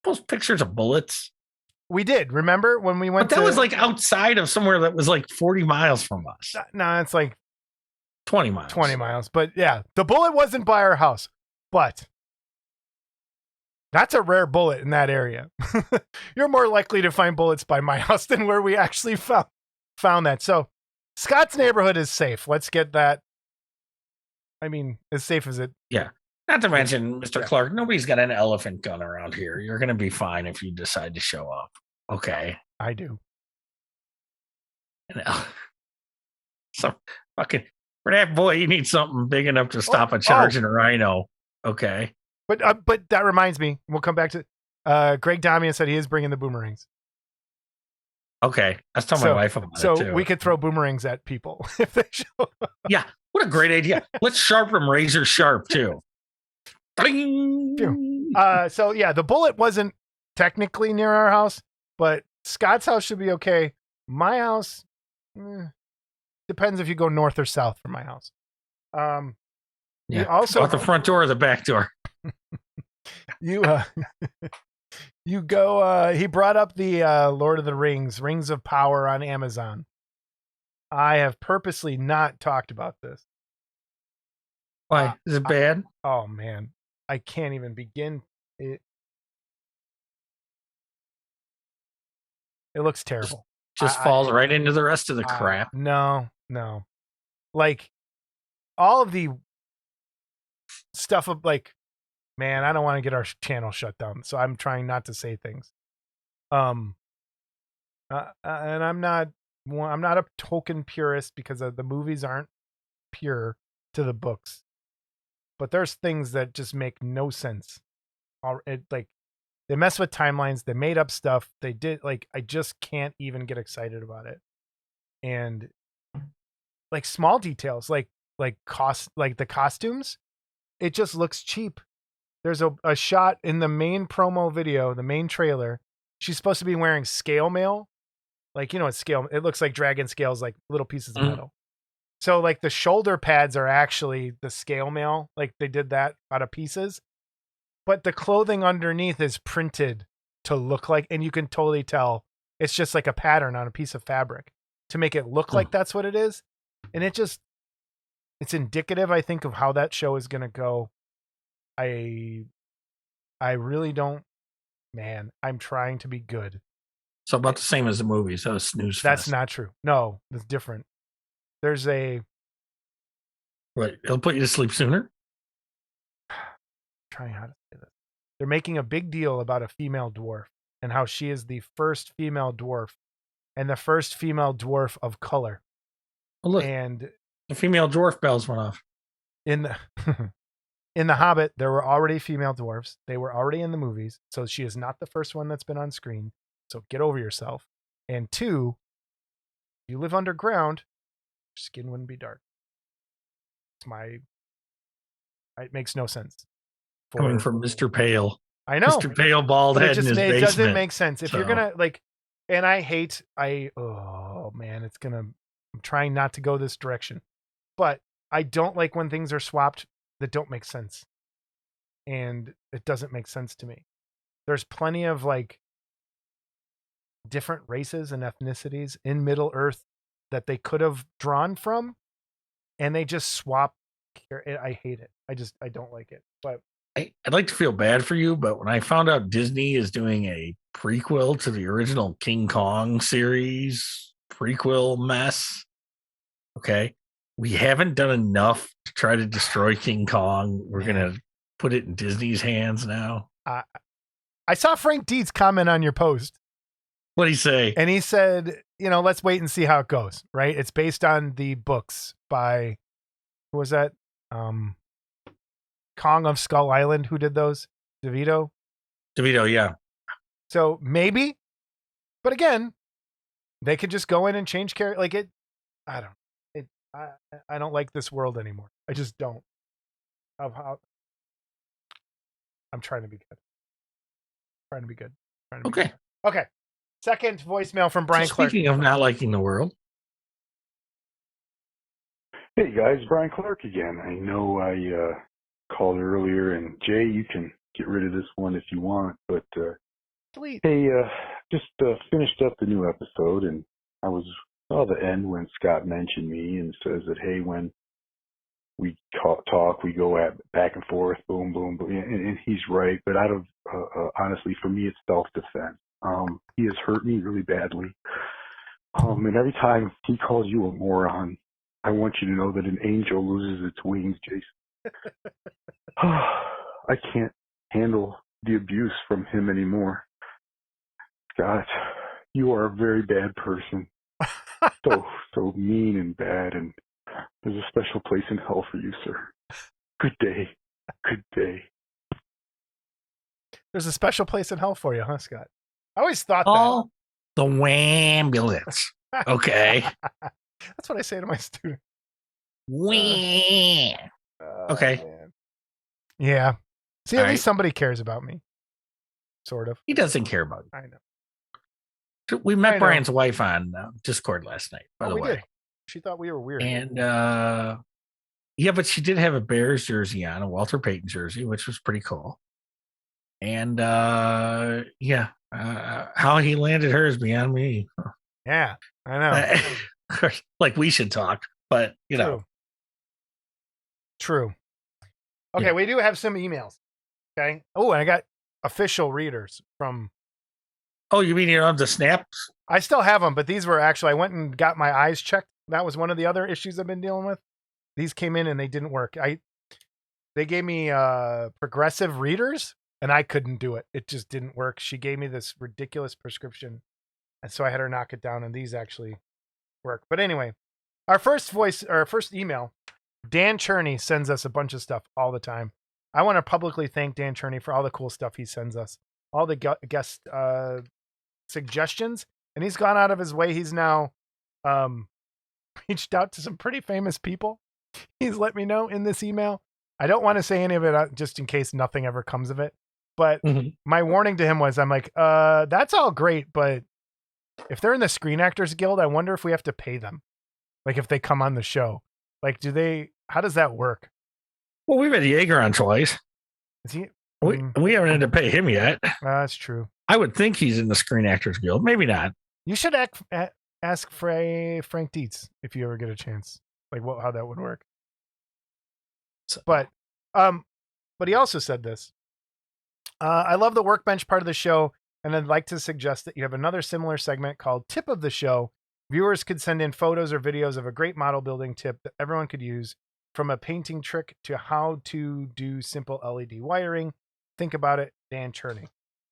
[SPEAKER 3] post pictures of bullets?
[SPEAKER 2] We did. Remember when we went
[SPEAKER 3] But that was like outside of somewhere that was like 40 miles from us.
[SPEAKER 2] No, it's like
[SPEAKER 3] 20 miles.
[SPEAKER 2] 20 miles. But yeah, the bullet wasn't by our house. But that's a rare bullet in that area. You're more likely to find bullets by my house than where we actually found that. So Scott's neighborhood is safe. Let's get that. I mean, as safe as it.
[SPEAKER 3] Yeah. Not to mention, Mr. Clark, nobody's got an elephant gun around here. You're going to be fine if you decide to show up. Okay.
[SPEAKER 2] I do.
[SPEAKER 3] So fucking for that boy, you need something big enough to stop a charging rhino. Okay.
[SPEAKER 2] But that reminds me, we'll come back to Greg Damian said he is bringing the boomerangs.
[SPEAKER 3] Okay. I was telling my wife about it too.
[SPEAKER 2] So we could throw boomerangs at people if they show up.
[SPEAKER 3] Yeah. What a great idea. Let's sharpen them razor sharp too.
[SPEAKER 2] So yeah, the bullet wasn't technically near our house, but Scott's house should be okay. My house depends if you go north or south from my house.
[SPEAKER 3] Yeah.
[SPEAKER 2] Also
[SPEAKER 3] out the front door or the back door.
[SPEAKER 2] You go. He brought up the Lord of the Rings, Rings of Power on Amazon. I have purposely not talked about this.
[SPEAKER 3] Why? Is it bad?
[SPEAKER 2] Oh man, I can't even begin. It looks terrible.
[SPEAKER 3] Just falls right into the rest of the crap.
[SPEAKER 2] No. Like all of the stuff of like, man, I don't want to get our channel shut down, so I'm trying not to say things. And I'm not a token purist because the movies aren't pure to the books, but there's things that just make no sense. Like they mess with timelines, they made up stuff, they did like I just can't even get excited about it. And like small details, like cost, like the costumes, it just looks cheap. There's a shot in the main promo video, the main trailer. She's supposed to be wearing scale mail. Like, it's scale. It looks like dragon scales, like little pieces of metal. So like the shoulder pads are actually the scale mail. Like they did that out of pieces. But the clothing underneath is printed to look like, and you can totally tell it's just like a pattern on a piece of fabric to make it look like that's what it is. And it's indicative, I think, of how that show is going to go. I really don't, man, I'm trying to be good.
[SPEAKER 3] So about the same as the movie. So snooze fest.
[SPEAKER 2] That's not true. No, it's different. There's
[SPEAKER 3] What? It'll put you to sleep sooner?
[SPEAKER 2] Trying how to say this. They're making a big deal about a female dwarf and how she is the first female dwarf and the first female dwarf of color.
[SPEAKER 3] Well, look,
[SPEAKER 2] and
[SPEAKER 3] the female dwarf bells went off.
[SPEAKER 2] In The Hobbit, there were already female dwarfs. They were already in the movies. So she is not the first one that's been on screen. So get over yourself. And 2, if you live underground, your skin wouldn't be dark. It makes no sense.
[SPEAKER 3] Coming from Mr. Pale.
[SPEAKER 2] I know.
[SPEAKER 3] Mr. Pale bald head in his basement.
[SPEAKER 2] It doesn't make sense. If you're going to and I'm trying not to go this direction, but I don't like when things are swapped that don't make sense. And it doesn't make sense to me. There's plenty of like different races and ethnicities in Middle Earth that they could have drawn from, and they just swap. I hate it. I don't like it. But
[SPEAKER 3] I'd like to feel bad for you, but when I found out Disney is doing a prequel to the original King Kong series, prequel mess, okay, we haven't done enough to try to destroy King Kong. We're going to put it in Disney's hands now.
[SPEAKER 2] I saw Frank Dietz comment on your post.
[SPEAKER 3] What'd he say?
[SPEAKER 2] And he said, let's wait and see how it goes, right? It's based on the books by, who was that? Kong of Skull Island. Who did those? DeVito,
[SPEAKER 3] yeah.
[SPEAKER 2] So maybe, but again, they could just go in and change character. Like it, I don't. I don't like this world anymore. I just don't. Of how I'm trying to be good.
[SPEAKER 3] Okay.
[SPEAKER 2] Okay. Second voicemail from Brian Clark.
[SPEAKER 3] Speaking of not liking the world,
[SPEAKER 6] Hey guys, Brian Clark again. I know I called earlier, and Jay, you can get rid of this one if you want, but
[SPEAKER 2] Sweet.
[SPEAKER 6] hey, just finished up the new episode, and I saw the end when Scott mentioned me and says that, hey, when we talk, we go back and forth, boom, boom, boom, and he's right. But out of honestly, for me, it's self-defense. He has hurt me really badly, and every time he calls you a moron, I want you to know that an angel loses its wings, Jason. I can't handle the abuse from him anymore. Scott, you are a very bad person. So mean and bad, and there's a special place in hell for you, sir. Good day. Good day.
[SPEAKER 2] There's a special place in hell for you, huh, Scott? I always thought
[SPEAKER 3] Oh, the wambulance. Okay.
[SPEAKER 2] That's what I say to my students.
[SPEAKER 3] Wham. Okay.
[SPEAKER 2] Man. Yeah. See,
[SPEAKER 3] All
[SPEAKER 2] at least
[SPEAKER 3] right.
[SPEAKER 2] somebody cares about me. Sort of.
[SPEAKER 3] He doesn't care about
[SPEAKER 2] I know.
[SPEAKER 3] you. We
[SPEAKER 2] I
[SPEAKER 3] met
[SPEAKER 2] know.
[SPEAKER 3] Brian's wife on Discord last night, by the
[SPEAKER 2] we
[SPEAKER 3] way.
[SPEAKER 2] did. She thought we were weird.
[SPEAKER 3] And yeah, but she did have a Bears jersey on, a Walter Payton jersey, which was pretty cool. And yeah, how he landed her is beyond me.
[SPEAKER 2] Yeah, I know.
[SPEAKER 3] Like we should talk, but you know.
[SPEAKER 2] True. Okay,
[SPEAKER 3] Yeah.
[SPEAKER 2] we do have some emails. Okay. Oh, and I got official readers from.
[SPEAKER 3] Oh, you mean you don't have the snaps?
[SPEAKER 2] I still have them, but these were actually, I went and got my eyes checked. That was one of the other issues I've been dealing with. These came in and they didn't work. They gave me progressive readers and I couldn't do it. It just didn't work. She gave me this ridiculous prescription. And so I had her knock it down and these actually work. But anyway, our first email, Dan Cherney sends us a bunch of stuff all the time. I want to publicly thank Dan Cherney for all the cool stuff he sends us, all the guest suggestions, and he's gone out of his way. He's now reached out to some pretty famous people. He's let me know in this email. I don't want to say any of it just in case nothing ever comes of it. But my warning to him was, I'm like, that's all great, but if they're in the Screen Actors Guild, I wonder if we have to pay them. Like if they come on the show. Like, how does that work?
[SPEAKER 3] Well, we've had Jaeger on twice.
[SPEAKER 2] Is he?
[SPEAKER 3] We haven't had to pay him yet.
[SPEAKER 2] That's true.
[SPEAKER 3] I would think he's in the Screen Actors Guild. Maybe not.
[SPEAKER 2] You should ask Frank Dietz if you ever get a chance, like how that would work. But he also said this. I love the workbench part of the show, and I'd like to suggest that you have another similar segment called Tip of the Show. Viewers could send in photos or videos of a great model building tip that everyone could use, from a painting trick to how to do simple LED wiring. Think about it, Dan Cherney.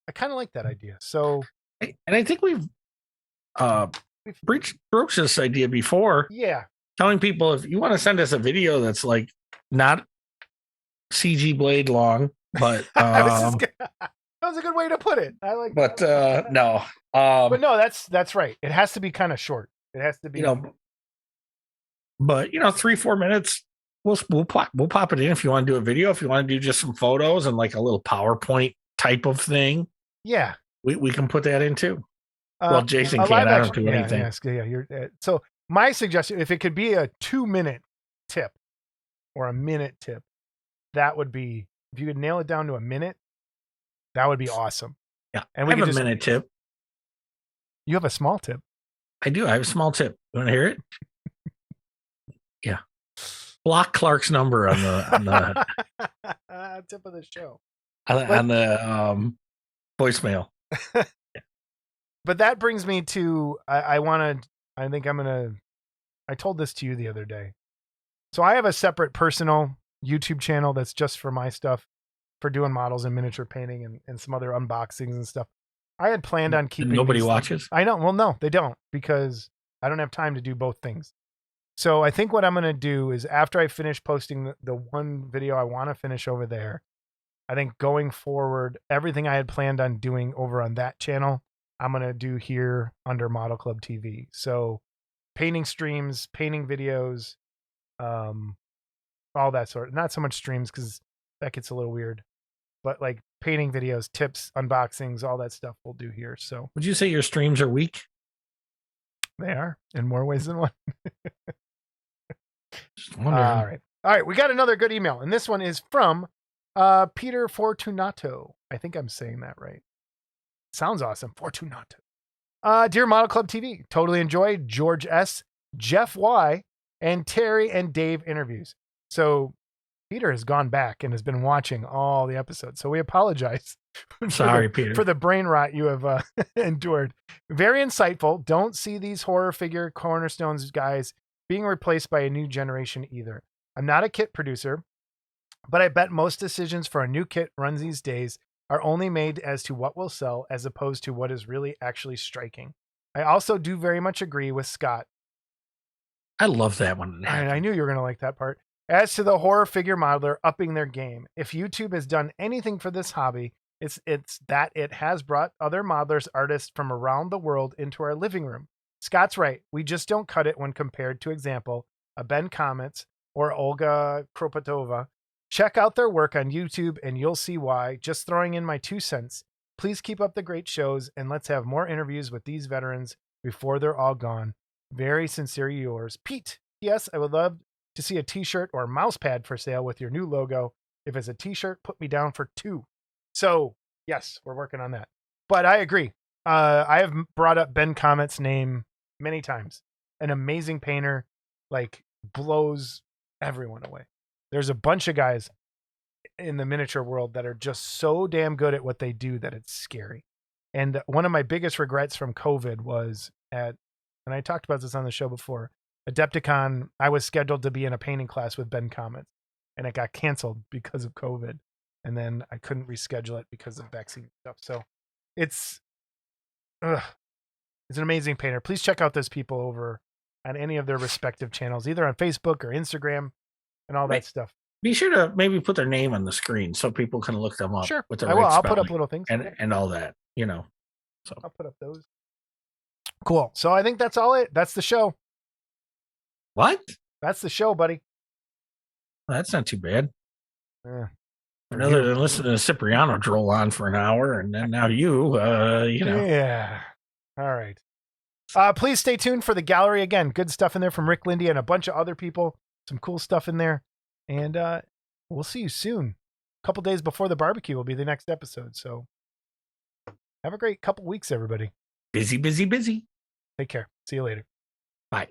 [SPEAKER 2] I kind of like that idea. So,
[SPEAKER 3] and I think we've broached this idea before.
[SPEAKER 2] Yeah.
[SPEAKER 3] Telling people, if you want to send us a video that's like not CG blade long, but
[SPEAKER 2] that was a good way to put it. I like.
[SPEAKER 3] But no.
[SPEAKER 2] But no, that's right. It has to be kind of short. It has to be.
[SPEAKER 3] But 3-4 minutes. We'll pop it in if you want to do a video. If you want to do just some photos and like a little PowerPoint type of thing,
[SPEAKER 2] yeah,
[SPEAKER 3] we can put that in too. Well, Jason can't. I don't do anything.
[SPEAKER 2] So my suggestion, if it could be a 2-minute tip or a minute tip, that would be, if you could nail it down to a minute, that would be awesome.
[SPEAKER 3] Yeah,
[SPEAKER 2] and we
[SPEAKER 3] have a minute tip.
[SPEAKER 2] You have a small tip.
[SPEAKER 3] I do. I have a small tip. You want to hear it? Yeah. Block Clark's number on the
[SPEAKER 2] tip of the show
[SPEAKER 3] on the voicemail.
[SPEAKER 2] But that brings me to I told this to you the other day. So I have a separate personal YouTube channel that's just for my stuff, for doing models and miniature painting and some other unboxings and stuff. I had planned on keeping.
[SPEAKER 3] Nobody watches.
[SPEAKER 2] I know. Well, no, they don't, because I don't have time to do both things. So I think what I'm going to do is, after I finish posting the one video I want to finish over there, I think going forward, everything I had planned on doing over on that channel, I'm going to do here under Model Club TV. So painting streams, painting videos, all that sort. Not so much streams, because that gets a little weird, but like painting videos, tips, unboxings, all that stuff we'll do here. So
[SPEAKER 3] would you say your streams are weak?
[SPEAKER 2] They are, in more ways than one.
[SPEAKER 3] Just wondering.
[SPEAKER 2] All right. We got another good email, and this one is from Peter Fortunato. I think I'm saying that right. Sounds awesome. Fortunato. Dear Model Club TV, totally enjoyed George S., Jeff Y., and Terry and Dave interviews. So Peter has gone back and has been watching all the episodes. So we apologize.
[SPEAKER 3] Sorry, Peter.
[SPEAKER 2] For the brain rot you have endured. Very insightful. Don't see these horror figure cornerstones guys being replaced by a new generation either. I'm not a kit producer, but I bet most decisions for a new kit runs these days are only made as to what will sell as opposed to what is really actually striking. I also do very much agree with Scott.
[SPEAKER 3] I love that one.
[SPEAKER 2] I knew you were going to like that part. As to the horror figure modeler upping their game, if YouTube has done anything for this hobby, it's that it has brought other modelers, artists from around the world into our living room. Scott's right. We just don't cut it when compared to, example, a Ben Comets or Olga Kropotova. Check out their work on YouTube and you'll see why. Just throwing in my 2 cents. Please keep up the great shows and let's have more interviews with these veterans before they're all gone. Very sincerely yours, Pete. Yes, I would love to see a t-shirt or mouse pad for sale with your new logo. If it's a t-shirt, put me down for 2. So yes, we're working on that. But I agree. I have brought up Ben Comet's name many times. An amazing painter, like blows everyone away. There's a bunch of guys in the miniature world that are just so damn good at what they do that it's scary. And one of my biggest regrets from COVID was and I talked about this on the show before, Adepticon, I was scheduled to be in a painting class with Ben Comet, and it got canceled because of COVID. And then I couldn't reschedule it because of vaccine stuff. So it's an amazing painter. Please check out those people over on any of their respective channels, either on Facebook or Instagram and all that stuff.
[SPEAKER 3] Be sure to maybe put their name on the screen so people can look them up.
[SPEAKER 2] Sure.
[SPEAKER 3] With the
[SPEAKER 2] I will.
[SPEAKER 3] right
[SPEAKER 2] I'll put up
[SPEAKER 3] spelling
[SPEAKER 2] little things.
[SPEAKER 3] and all that, So
[SPEAKER 2] I'll put up those. Cool. So I think that's all it. That's the show.
[SPEAKER 3] What?
[SPEAKER 2] That's the show, buddy.
[SPEAKER 3] Well, that's not too bad.
[SPEAKER 2] Yeah.
[SPEAKER 3] Other than listening to Cipriano droll on for an hour, and then now you.
[SPEAKER 2] Yeah. All right. Please stay tuned for the gallery. Again, good stuff in there from Rick Lindy and a bunch of other people. Some cool stuff in there. And we'll see you soon. A couple days before the barbecue will be the next episode. So have a great couple weeks, everybody.
[SPEAKER 3] Busy, busy, busy.
[SPEAKER 2] Take care. See you later.
[SPEAKER 3] Bye.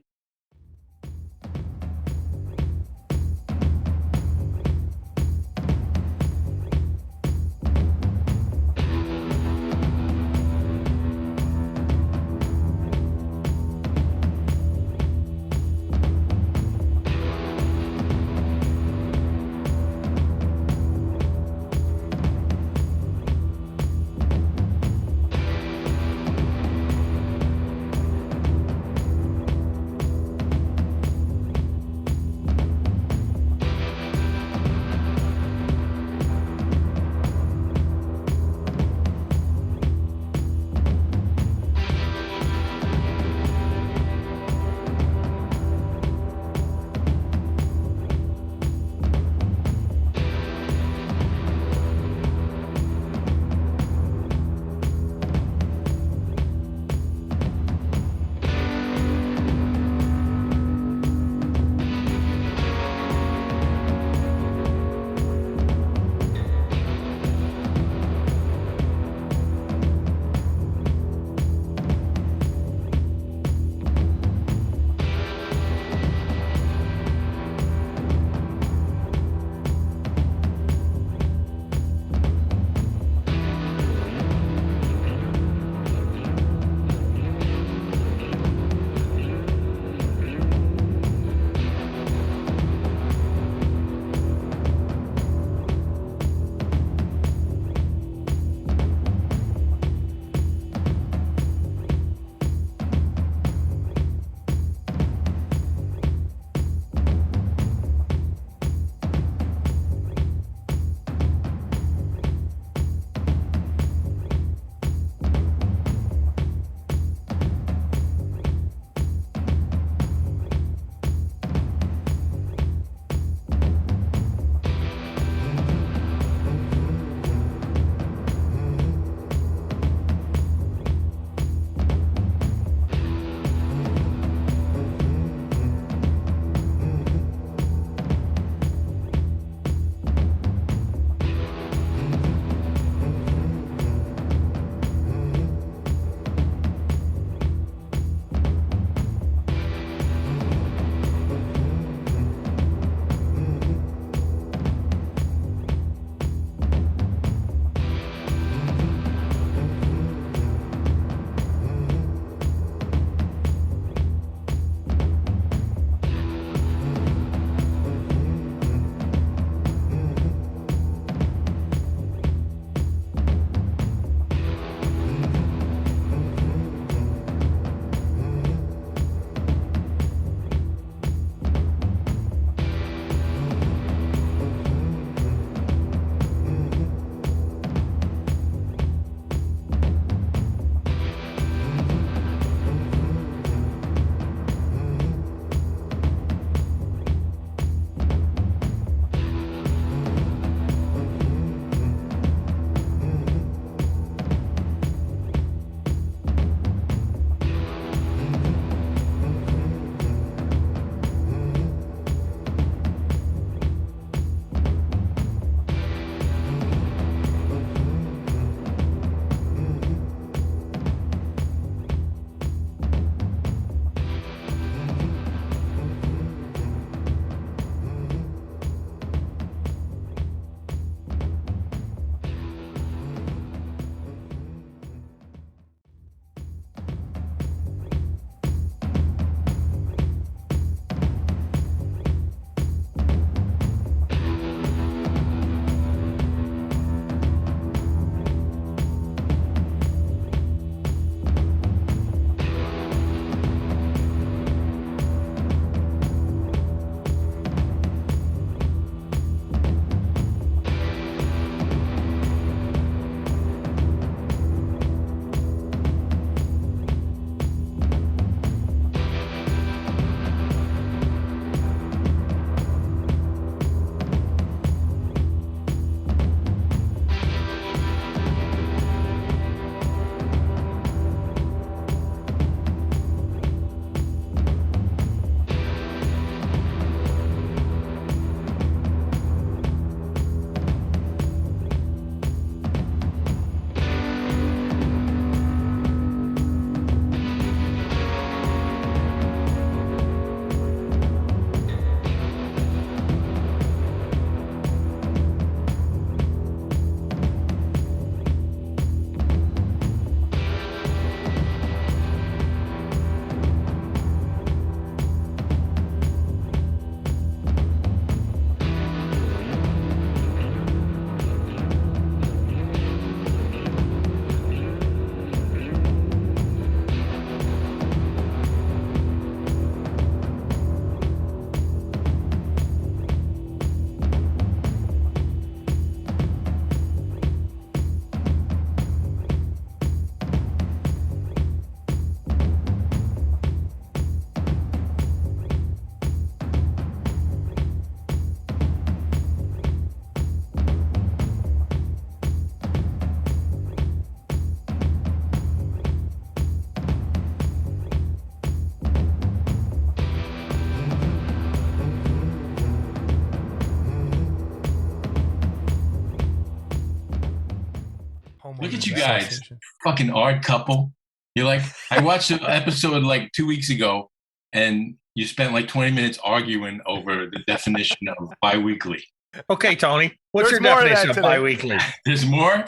[SPEAKER 4] Look at you guys, fucking odd couple. You're like, I watched an episode like 2 weeks ago, and you spent like 20 minutes arguing over the definition of biweekly.
[SPEAKER 3] Okay, Tony, what's
[SPEAKER 2] There's
[SPEAKER 3] your
[SPEAKER 2] more of
[SPEAKER 3] definition
[SPEAKER 2] that
[SPEAKER 3] of
[SPEAKER 2] today.
[SPEAKER 3] biweekly?
[SPEAKER 4] There's more.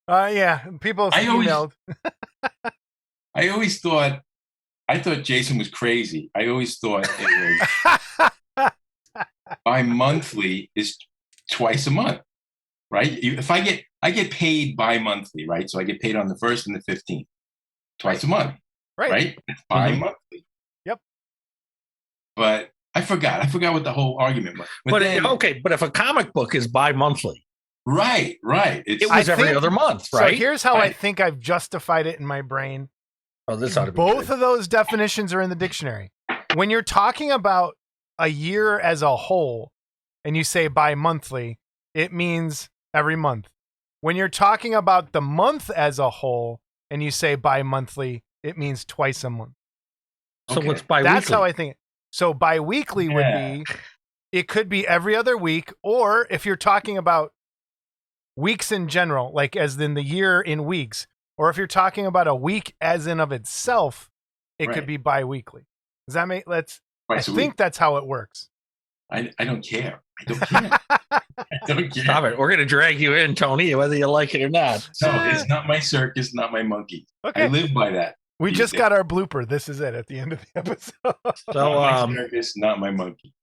[SPEAKER 2] Yeah, people have emailed.
[SPEAKER 4] I thought Jason was crazy. I always thought it was bi-monthly is twice a month, right? If I get paid bi-monthly, right? So I get paid on the 1st and the 15th, twice a month, right? It's bi-monthly.
[SPEAKER 2] Yep.
[SPEAKER 4] But I forgot what the whole argument was.
[SPEAKER 3] But if a comic book is bi-monthly,
[SPEAKER 4] right.
[SPEAKER 3] It was every other month, right?
[SPEAKER 2] So here's how I think I've justified it in my brain.
[SPEAKER 3] Oh, this ought to be
[SPEAKER 2] Both
[SPEAKER 3] good.
[SPEAKER 2] of those definitions are in the dictionary. When you're talking about a year as a whole and you say bi-monthly, it means every month. When you're talking about the month as a whole and you say bi-monthly, it means twice a month.
[SPEAKER 3] So what's bi-weekly?
[SPEAKER 2] That's how I think. So bi-weekly would be, it could be every other week, or if you're talking about weeks in general, like as in the year in weeks, or if you're talking about a week as in of itself, it could be bi-weekly. Does that make I think that's how it works.
[SPEAKER 4] I don't care. I don't care. I don't care.
[SPEAKER 3] Stop it. We're going to drag you in, Tony, whether you like it or not.
[SPEAKER 4] No, it's not my circus, not my monkey.
[SPEAKER 2] Okay.
[SPEAKER 4] I live by that.
[SPEAKER 2] We just got our blooper. This is it at the end of the episode.
[SPEAKER 3] So,
[SPEAKER 4] not my circus, not my monkey.